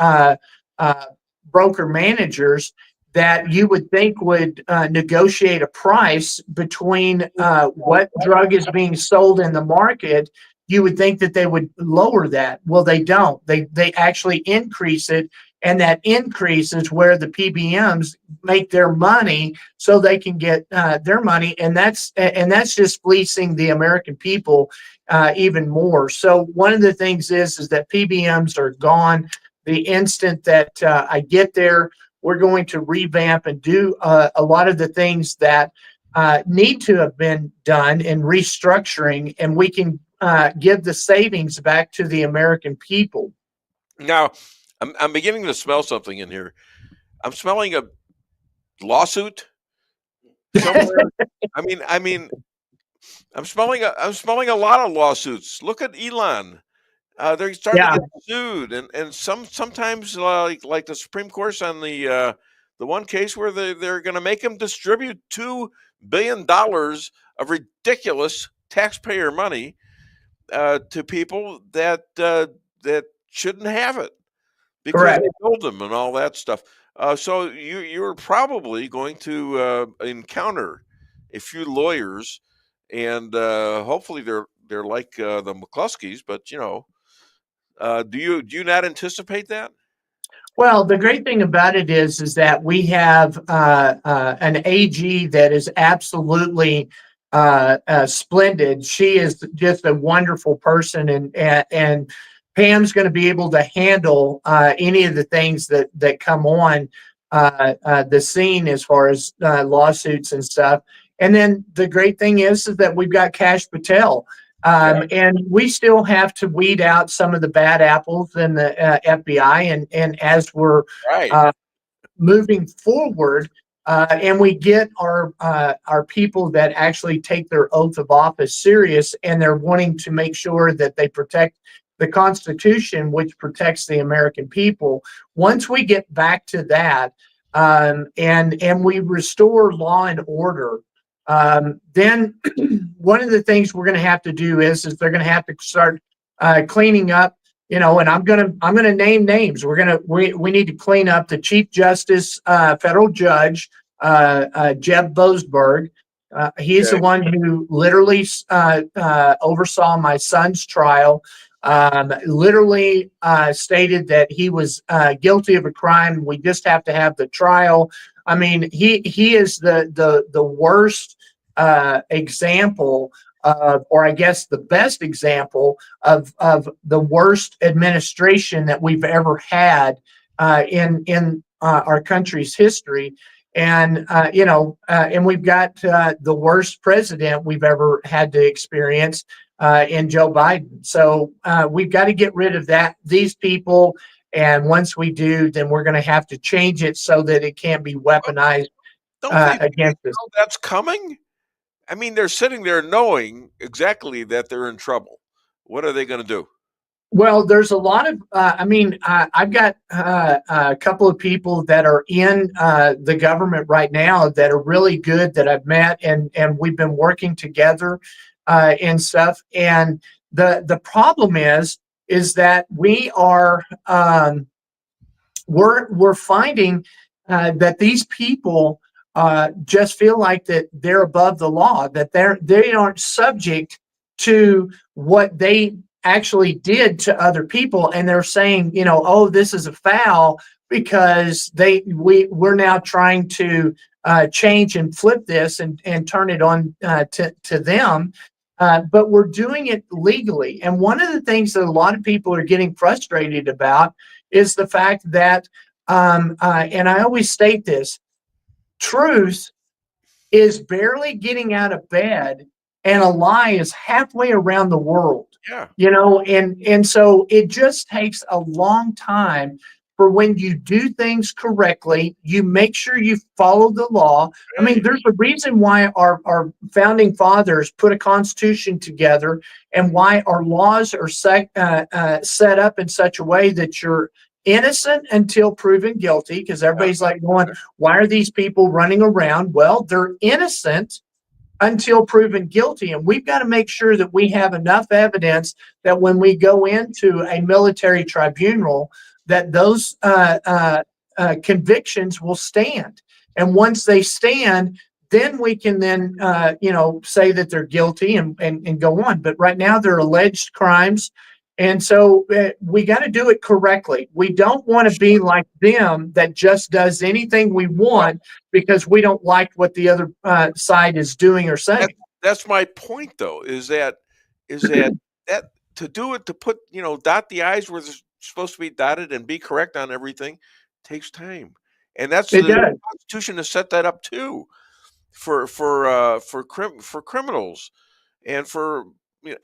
[SPEAKER 12] broker managers that you would think would negotiate a price between what drug is being sold in the market. You would think that they would lower that. Well, they don't. They actually increase it, and that increase is where the PBMs make their money, so they can get their money, and that's just fleecing the American people even more. So one of the things is that PBMs are gone. The instant that I get there, we're going to revamp and do a lot of the things that need to have been done in restructuring, and we can give the savings back to the American people.
[SPEAKER 4] Now, I'm beginning to smell something in here. I'm smelling a lawsuit somewhere. I mean, I'm smelling a lot of lawsuits. Look at Elon. They're starting to get sued, and sometimes like the Supreme Court's on the one case where they're going to make him distribute $2 billion of ridiculous taxpayer money to people that shouldn't have it because they told them and all that stuff. So you're probably going to encounter a few lawyers, and hopefully they're like the McCloskeys, but you know. Do you not anticipate that?
[SPEAKER 12] Well, the great thing about it is that we have an AG that is absolutely splendid. She is just a wonderful person, and Pam's going to be able to handle any of the things that come on the scene as far as lawsuits and stuff. And then the great thing is that we've got Kash Patel. And we still have to weed out some of the bad apples in the FBI, and as we're moving forward, and we get our people that actually take their oath of office serious, and they're wanting to make sure that they protect the Constitution, which protects the American people. Once we get back to that, and we restore law and order, then one of the things we're going to have to do is they're going to have to start cleaning up, you know, and I'm going to name names. We need to clean up the Chief Justice, federal judge, Jeb Boasberg. He's the one who literally oversaw my son's trial, literally stated that he was guilty of a crime. We just have to have the trial. I mean, he is the worst example of, or I guess the best example of the worst administration that we've ever had in our country's history. And you know, and we've got the worst president we've ever had to experience in Joe Biden. So we've got to get rid of these people. And once we do, then we're going to have to change it so that it can't be weaponized against us.
[SPEAKER 4] That's coming? I mean, they're sitting there knowing exactly that they're in trouble. What are they going to do?
[SPEAKER 12] Well, there's a lot of, I've got a couple of people that are in the government right now that are really good that I've met, and we've been working together and stuff. And the problem is that we are, we're finding that these people just feel like that they're above the law, that they aren't subject to what they actually did to other people, and they're saying, you know, oh, this is a foul because we're now trying to change and flip this and turn it on to them, but we're doing it legally. And one of the things that a lot of people are getting frustrated about is the fact that, and I always state this, truth is barely getting out of bed, and a lie is halfway around the world.
[SPEAKER 4] Yeah.
[SPEAKER 12] You know, and so it just takes a long time for when you do things correctly, you make sure you follow the law. I mean, there's a reason why our founding fathers put a constitution together and why our laws are set up in such a way that you're innocent until proven guilty, because everybody's like going, why are these people running around? Well, they're innocent until proven guilty. And we've got to make sure that we have enough evidence that when we go into a military tribunal, that those convictions will stand. And once they stand, then we can then, say that they're guilty and go on. But right now they're alleged crimes. And so we got to do it correctly. We don't want to be like them that just does anything we want because we don't like what the other side is doing or saying.
[SPEAKER 4] That's my point, though, is that to do it, to put, dot the I's where they're supposed to be dotted and be correct on everything takes time. And that's the Constitution has set that up too for criminals and for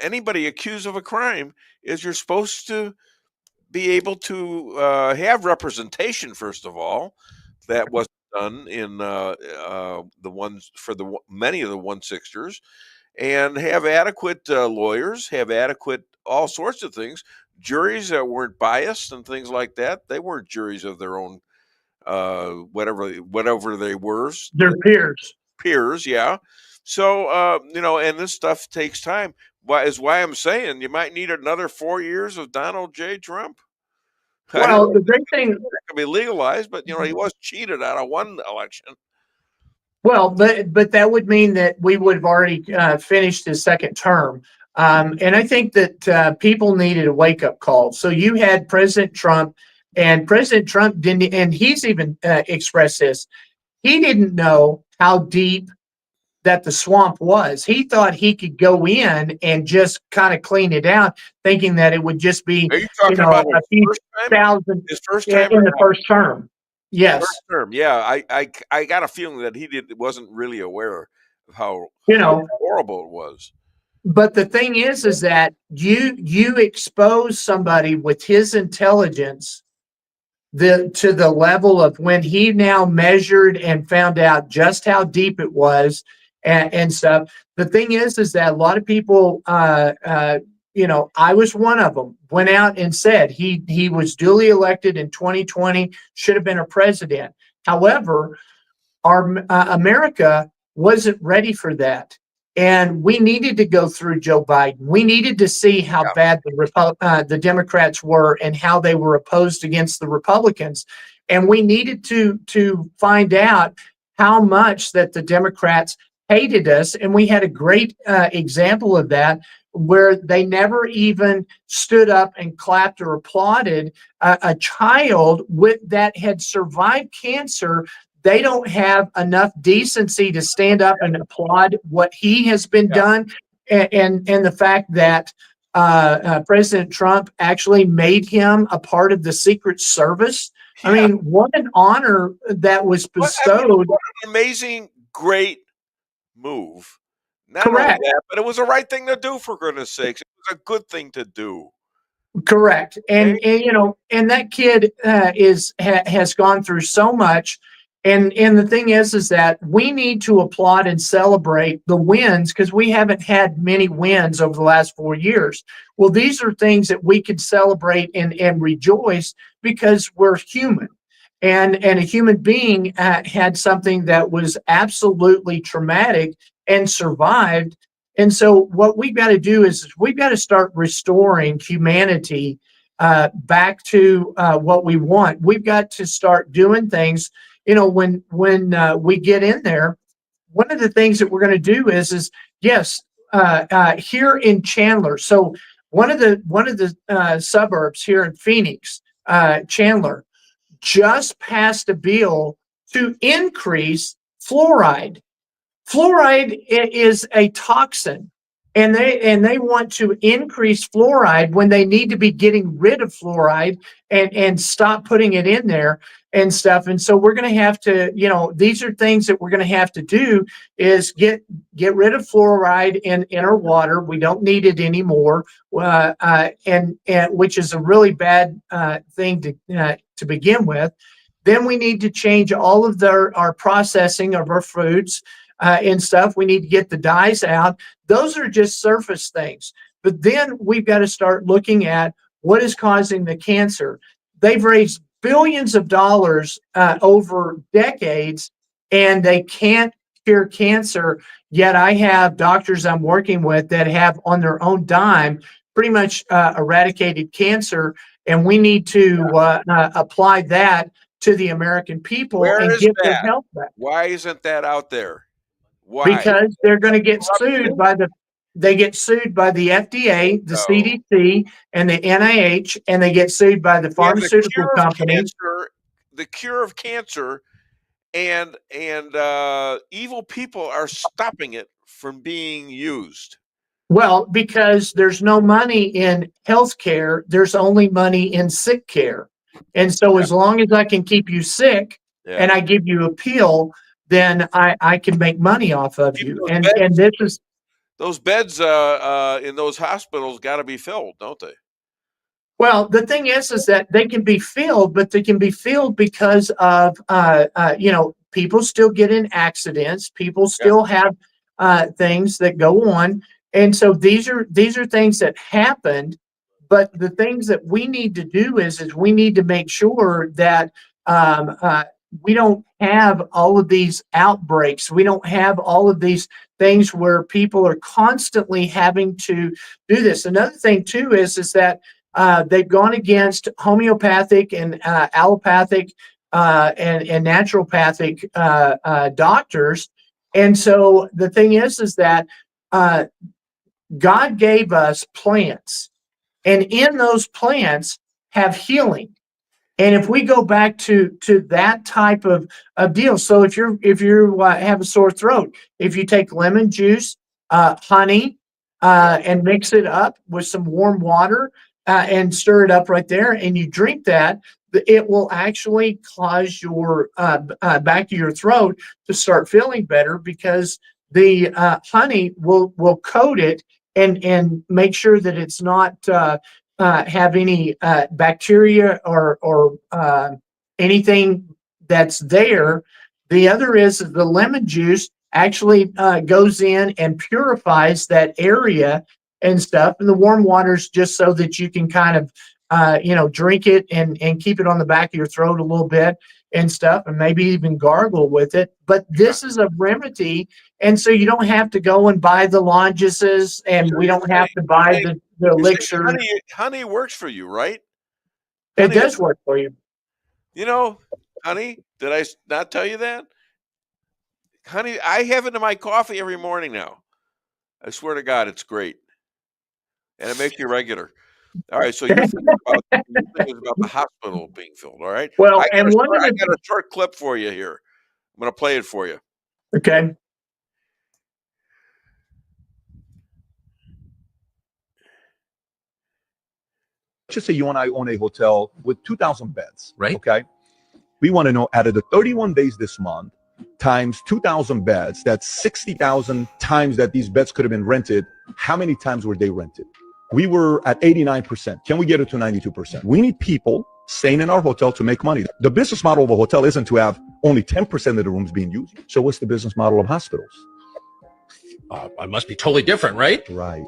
[SPEAKER 4] anybody accused of a crime. Is you're supposed to be able to have representation, first of all. That wasn't done in many of the 1-6ers, and have adequate lawyers, have adequate all sorts of things, juries that weren't biased and things like that. They weren't juries of their own, whatever they were.
[SPEAKER 12] Their peers,
[SPEAKER 4] yeah. So and this stuff takes time. Is why I'm saying you might need another 4 years of Donald J. Trump.
[SPEAKER 12] Well, the great thing
[SPEAKER 4] could be legalized, but he was cheated out of one election.
[SPEAKER 12] Well, but that would mean that we would have already finished his second term. And I think that people needed a wake-up call. So you had President Trump, and President Trump didn't, and he's even expressed this. He didn't know how deep that the swamp was. He thought he could go in and just kind of clean it out, thinking that it would just be,
[SPEAKER 4] Are you talking about
[SPEAKER 12] a few thousand
[SPEAKER 4] his first time
[SPEAKER 12] in the first term. Yes.
[SPEAKER 4] First term. Yeah. I got a feeling that he wasn't really aware of how horrible it was.
[SPEAKER 12] But the thing is that you expose somebody with his intelligence to the level of when he now measured and found out just how deep it was and stuff. The thing is that a lot of people, I was one of them, went out and said he was duly elected in 2020, should have been a president. However, our America wasn't ready for that. And we needed to go through Joe Biden. We needed to see how bad the Democrats were and how they were opposed against the Republicans. And we needed to find out how much that the Democrats hated us. And we had a great example of that, where they never even stood up and clapped or applauded a child that had survived cancer. They don't have enough decency to stand up and applaud what he has been done, and the fact that President Trump actually made him a part of the Secret Service. Yeah. I mean, what an honor that was bestowed.
[SPEAKER 4] What an amazing, great move. Not only that, but it was the right thing to do, for goodness sakes. It was a good thing to do.
[SPEAKER 12] Correct. And that kid has gone through so much. And the thing is that we need to applaud and celebrate the wins, because we haven't had many wins over the last 4 years. Well, these are things that we could celebrate and rejoice, because we're human. And a human being had something that was absolutely traumatic and survived. And so what we've got to do is we've got to start restoring humanity back to what we want. We've got to start doing things. When we get in there, one of the things that we're going to do is here in Chandler. So one of the suburbs here in Phoenix, Chandler, just passed a bill to increase fluoride. Fluoride is a toxin, and they want to increase fluoride when they need to be getting rid of fluoride and stop putting it in there and stuff. And so we're going to have to, these are things that we're going to have to do, is get rid of fluoride in our water. We don't need it anymore, and which is a really bad thing to to begin with. Then we need to change all of our processing of our foods and stuff. We need to get the dyes out. Those are just surface things. But then we've got to start looking at what is causing the cancer. They've raised billions of dollars over decades, and they can't cure cancer. Yet I have doctors I'm working with that have on their own dime pretty much eradicated cancer, and we need to apply that to the American people and
[SPEAKER 4] Where is
[SPEAKER 12] get their
[SPEAKER 4] that?
[SPEAKER 12] health back.
[SPEAKER 4] Why isn't that out there? Why?
[SPEAKER 12] Because they're going to get sued by the FDA, the CDC, and the NIH, and they get sued by the pharmaceutical companies.
[SPEAKER 4] The cure of cancer, and evil people are stopping it from being used.
[SPEAKER 12] Well, because there's no money in health care, there's only money in sick care. And so as long as I can keep you sick and I give you a pill, then I can make money off of you. And this is
[SPEAKER 4] those beds in those hospitals got to be filled, don't they?
[SPEAKER 12] Well, the thing is that they can be filled, but they can be filled because of people still get in accidents, people still have things that go on, and so these are things that happened. But the things that we need to do is we need to make sure that we don't have all of these outbreaks. We don't have all of these things where people are constantly having to do this. Another thing too is that they've gone against homeopathic and allopathic and naturopathic doctors. And so the thing is that God gave us plants, and in those plants have healing. And if we go back to that type of deal, so if you have a sore throat, if you take lemon juice, honey, and mix it up with some warm water and stir it up right there, and you drink that, it will actually cause your back of your throat to start feeling better, because the honey will coat it and make sure that it's not have any bacteria or anything that's there. The other is the lemon juice actually goes in and purifies that area and stuff. And the warm water's just so that you can kind of drink it and keep it on the back of your throat a little bit and stuff, and maybe even gargle with it. But this is a remedy, and so you don't have to go and buy the longises, and we don't have to buy the elixir.
[SPEAKER 4] Honey works for you, right?
[SPEAKER 12] It does work for you.
[SPEAKER 4] You know, honey, did I not tell you that? Honey, I have it in my coffee every morning now. I swear to God, it's great. And it makes you regular. All right, so your thing is about the hospital being filled, all right?
[SPEAKER 12] Well,
[SPEAKER 4] I got a short clip for you here. I'm going to play it for you.
[SPEAKER 12] Okay.
[SPEAKER 14] Just say you and I own a hotel with 2,000 beds, right? Okay. We want to know, out of the 31 days this month, times 2,000 beds, that's 60,000 times that these beds could have been rented. How many times were they rented? We were at 89%. Can we get it to 92%? We need people staying in our hotel to make money. The business model of a hotel isn't to have only 10% of the rooms being used. So what's the business model of hospitals?
[SPEAKER 15] It must be totally different, right?
[SPEAKER 14] Right.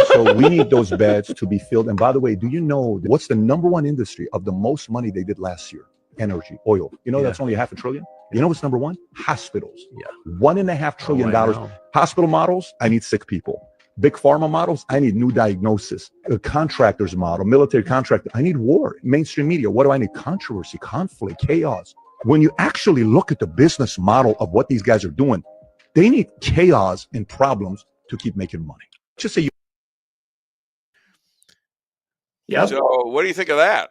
[SPEAKER 14] So we need those beds to be filled. And by the way, do you know what's the number one industry of the most money they did last year? Energy, oil. You know, that's only $500 billion. You know what's number one? Hospitals. Yeah. $1.5 trillion. Hospital models, I need sick people. Big pharma models, I need new diagnosis. A contractor's model, military contractor, I need war. Mainstream media, what do I need? Controversy, conflict, chaos. When you actually look at the business model of what these guys are doing, they need chaos and problems to keep making money. Just say you.
[SPEAKER 12] Yep.
[SPEAKER 4] So what do you think of that?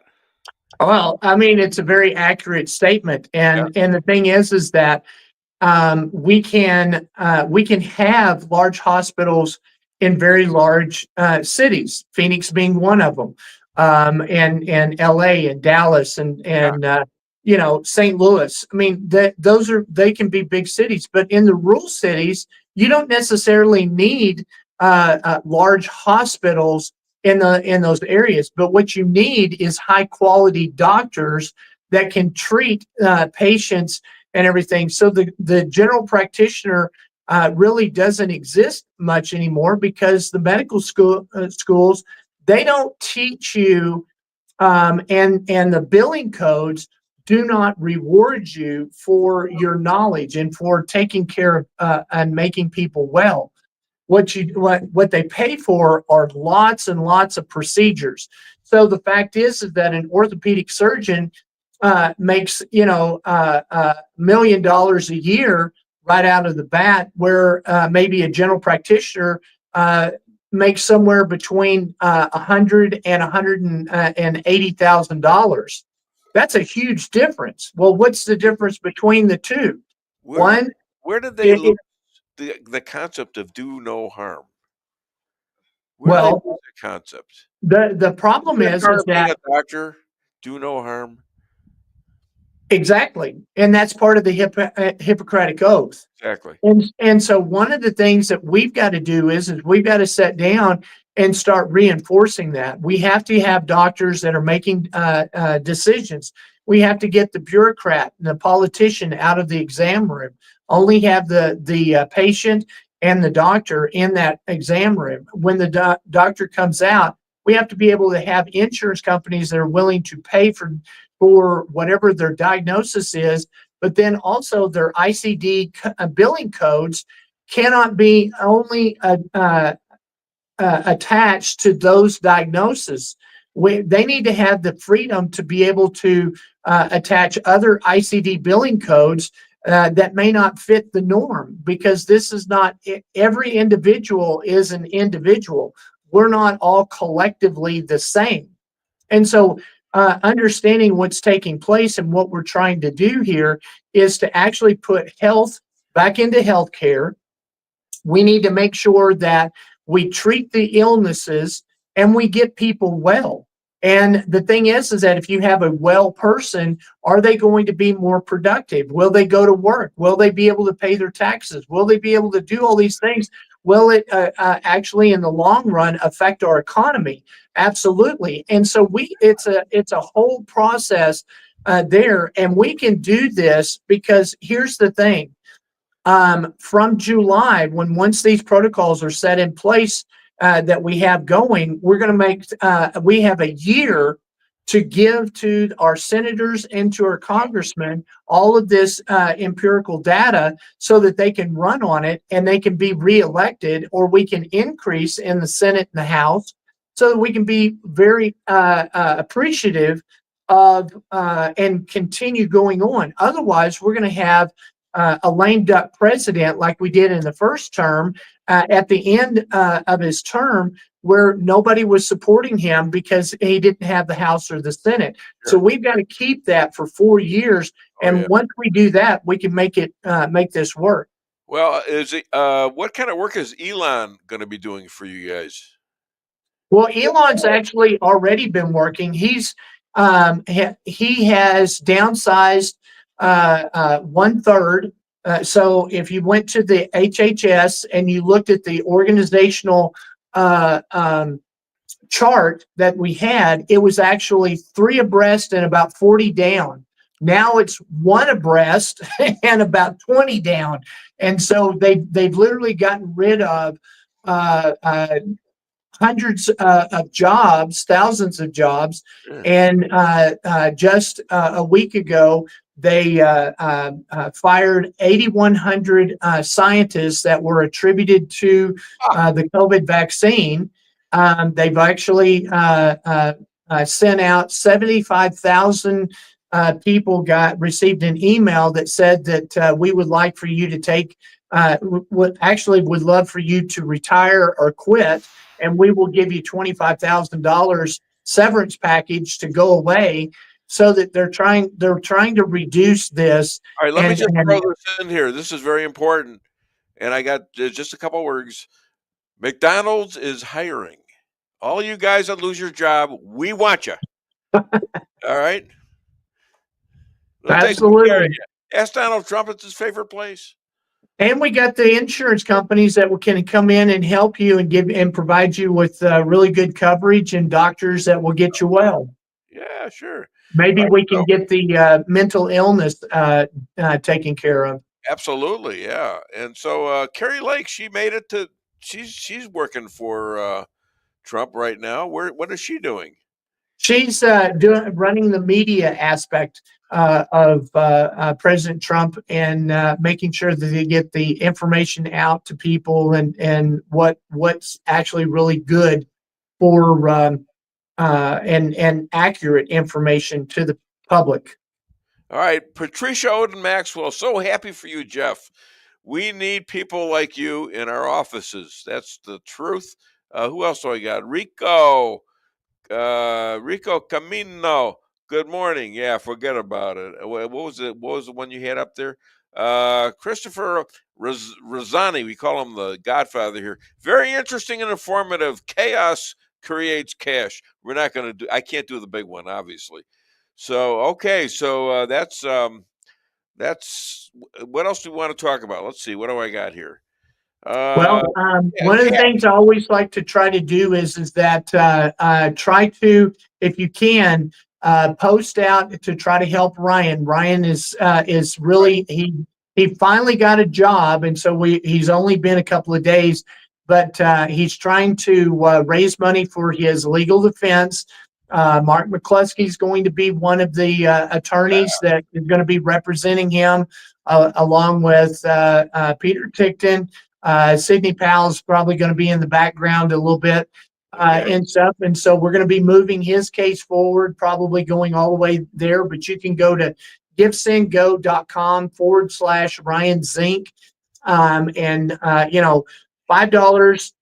[SPEAKER 12] Well, I mean, it's a very accurate statement. And the thing is that we can have large hospitals in very large cities, Phoenix being one of them, and LA and Dallas and St. Louis. I mean, they can be big cities, but in the rural cities, you don't necessarily need large hospitals in those areas. But what you need is high quality doctors that can treat patients and everything. So the general practitioner really doesn't exist much anymore, because the medical schools, they don't teach you, and the billing codes do not reward you for your knowledge and for taking care of and making people well. What they pay for are lots and lots of procedures. So the fact is that an orthopedic surgeon makes $1 million a year right out of the bat, where maybe a general practitioner makes somewhere between $100,000 and $180,000. That's a huge difference. Well, what's the difference between the two?
[SPEAKER 4] Where did they lose the concept of do no harm? Where did they lose the concept?
[SPEAKER 12] The problem is
[SPEAKER 4] being
[SPEAKER 12] that
[SPEAKER 4] a doctor, do no harm.
[SPEAKER 12] Exactly, and that's part of the Hippocratic Oath.
[SPEAKER 4] Exactly.
[SPEAKER 12] And so one of the things that we've got to do is we've got to sit down and start reinforcing that. We have to have doctors that are making decisions. We have to get the bureaucrat and the politician out of the exam room. Only have the patient and the doctor in that exam room. When the doctor comes out, we have to be able to have insurance companies that are willing to pay for whatever their diagnosis is, but then also their ICD billing codes cannot be only attached to those diagnoses. They need to have the freedom to be able to attach other ICD billing codes that may not fit the norm, because this is not, every individual is an individual. We're not all collectively the same. And so understanding what's taking place and what we're trying to do here is to actually put health back into healthcare. We need to make sure that we treat the illnesses and we get people well. And the thing is that if you have a well person, are they going to be more productive? Will they go to work? Will they be able to pay their taxes? Will they be able to do all these things? Will it actually, in the long run, affect our economy? Absolutely. And so it's a whole process there, and we can do this because here's the thing. From July, once these protocols are set in place that we have going, we're going to we have a year to give to our senators and to our congressmen all of this empirical data so that they can run on it and they can be reelected, or we can increase in the Senate and the House so that we can be very appreciative of and continue going on. Otherwise, we're going to have a lame duck president like we did in the first term at the end of his term, where nobody was supporting him because he didn't have the House or the Senate. Sure. So we've got to keep that for 4 years. Once we do that, we can make this work.
[SPEAKER 4] Well, what kind of work is Elon going to be doing for you guys?
[SPEAKER 12] Well, Elon's actually already been working. He has downsized 1/3. So if you went to the HHS and you looked at the organizational chart that we had, it was actually 3 abreast and about 40 down. Now it's 1 abreast and about 20 down. And so they've literally gotten rid of hundreds of jobs, thousands of jobs. And just a week ago, they fired 8,100 scientists that were attributed to the COVID vaccine. They've actually sent out 75,000 people received an email that said that we would like for you to take, would love for you to retire or quit, and we will give you $25,000 severance package to go away. So that they're trying to reduce this.
[SPEAKER 4] All right, let me just throw this in here. This is very important, and I got just a couple words. McDonald's is hiring. All you guys that lose your job, we want you. All right.
[SPEAKER 12] Absolutely.
[SPEAKER 4] Ask Donald Trump. It's his favorite place.
[SPEAKER 12] And we got the insurance companies that can come in and help you and provide you with really good coverage and doctors that will get you well.
[SPEAKER 4] Yeah, sure.
[SPEAKER 12] Maybe
[SPEAKER 4] Right,
[SPEAKER 12] we can get the mental illness taken care of.
[SPEAKER 4] absolutely, yeah. And so Carrie Lake, she made it to. She's working for Trump right now. What is she doing?
[SPEAKER 12] She's running the media aspect of President Trump and making sure that they get the information out to people and what's actually really good for and accurate information to the public.
[SPEAKER 4] All right, Patricia Odin Maxwell. So happy for you, Jeff. We need people like you in our offices. That's the truth. Who else do I got? Rico Camino. Good morning. Yeah, forget about it. What was it? What was the one you had up there? Christopher Rosani. We call him the Godfather here. Very interesting and informative. Chaos creates cash. We're not going to do. I can't do the big one, obviously. So okay. So that's what else do we want to talk about? Let's see. What do I got here?
[SPEAKER 12] Well, one of the things I always like to try to do is that try to, if you can, post out to try to help Ryan. Ryan is really he finally got a job, and so he's only been a couple of days, but he's trying to raise money for his legal defense. Mark McCloskey is going to be one of the attorneys that is going to be representing him, along with Peter Tickton. Sidney Powell's probably going to be in the background a little bit and stuff. And so we're going to be moving his case forward, probably going all the way there. But you can go to givesendgo.com/Ryan Zink. And $5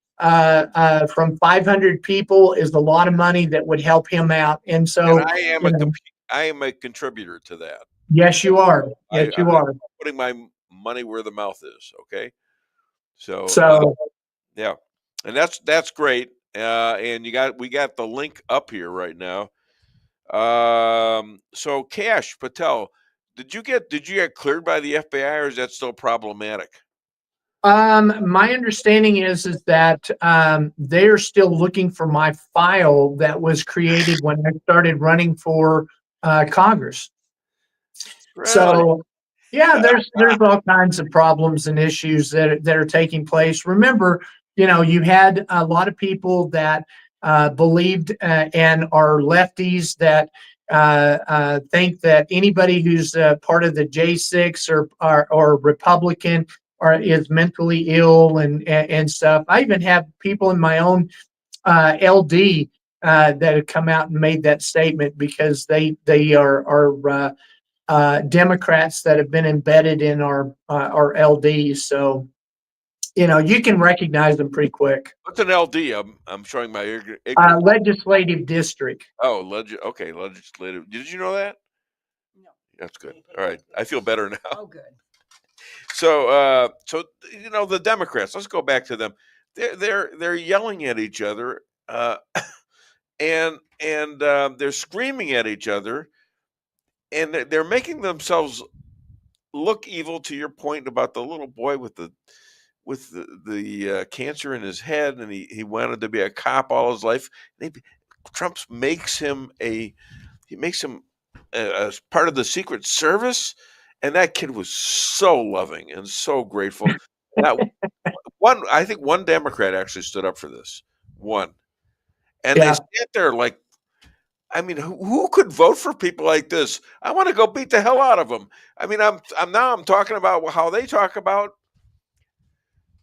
[SPEAKER 12] from 500 people is a lot of money that would help him out. And so
[SPEAKER 4] I am a contributor to that.
[SPEAKER 12] Yes, you are. Yes, you are.
[SPEAKER 4] Putting my money where the mouth is. Okay. So yeah, and that's great. And we got the link up here right now. So Cash Patel, did you get cleared by the FBI, or is that still problematic?
[SPEAKER 12] My understanding is that they're still looking for my file that was created when I started running for Congress.
[SPEAKER 4] Really?
[SPEAKER 12] So yeah, there's all kinds of problems and issues that are taking place. Remember, you had a lot of people that believed and are lefties that think that anybody who's part of the J6 or Republican is mentally ill and stuff. I even have people in my own LD that have come out and made that statement because they are Democrats that have been embedded in our LDs. So, you can recognize them pretty quick.
[SPEAKER 4] What's an LD? I'm showing my ignorance.
[SPEAKER 12] Legislative district.
[SPEAKER 4] Oh, okay, legislative. Did you know that? No. That's good. All right, I feel better now.
[SPEAKER 5] Oh, good.
[SPEAKER 4] So, the Democrats. Let's go back to them. They're yelling at each other, and they're screaming at each other, and they're making themselves look evil. To your point about the little boy with the cancer in his head, and he wanted to be a cop all his life. Trump makes him as part of the Secret Service. And that kid was so loving and so grateful. I think one Democrat actually stood up for this. One. And they sat there like, I mean, who could vote for people like this? I want to go beat the hell out of them. I mean, I'm talking about how they talk about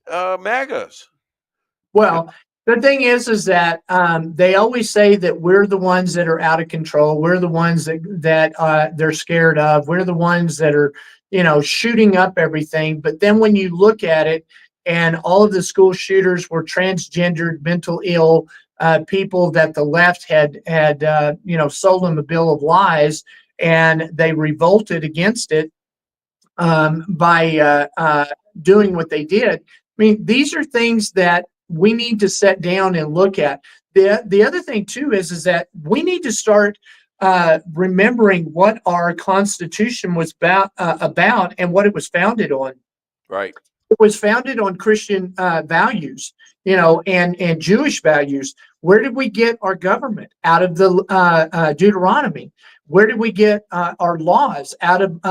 [SPEAKER 4] MAGAs.
[SPEAKER 12] Well, the thing is that they always say that we're the ones that are out of control. We're the ones that they're scared of. We're the ones that are, shooting up everything. But then when you look at it, and all of the school shooters were transgendered, mental ill people that the left had sold them a bill of lies, and they revolted against it by doing what they did. I mean, these are things that we need to sit down and look at. The other thing too is that we need to start remembering what our Constitution was about and what it was founded on.
[SPEAKER 4] Right.
[SPEAKER 12] It was founded on Christian values, and Jewish values. Where did we get our government? Out of the Deuteronomy. Where did we get our laws? Out of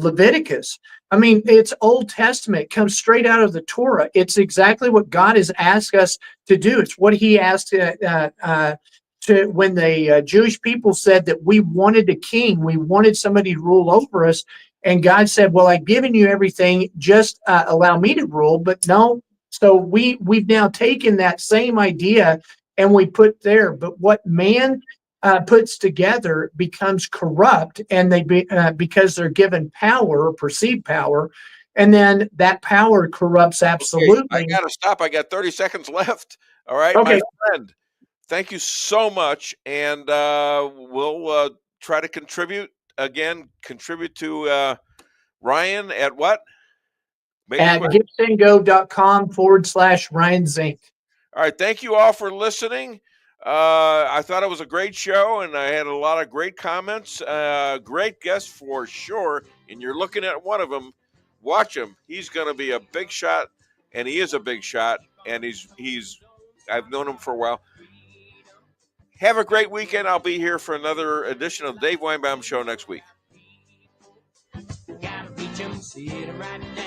[SPEAKER 12] Leviticus. I mean, it's Old Testament, comes straight out of the Torah. It's exactly what God has asked us to do. It's what he asked to when the Jewish people said that we wanted a king, we wanted somebody to rule over us. And God said, well, I've given you everything, just allow me to rule. But no, so we've now taken that same idea and we put there. But what man puts together becomes corrupt, and because they're given power or perceived power, and then that power corrupts absolutely.
[SPEAKER 4] Okay, I got to stop. I got 30 seconds left. All right,
[SPEAKER 12] okay.
[SPEAKER 4] My friend, thank you so much. And we'll try to contribute to Ryan at what?
[SPEAKER 12] At gibsongo.com/Ryan Zink.
[SPEAKER 4] All right. Thank you all for listening. I thought it was a great show, and I had a lot of great comments. Great guests for sure. And you're looking at one of them. Watch him. He's going to be a big shot, and he is a big shot. And I've known him for a while. Have a great weekend. I'll be here for another edition of Dave Weinbaum Show next week.
[SPEAKER 1] Gotta reach 'em, see it right now.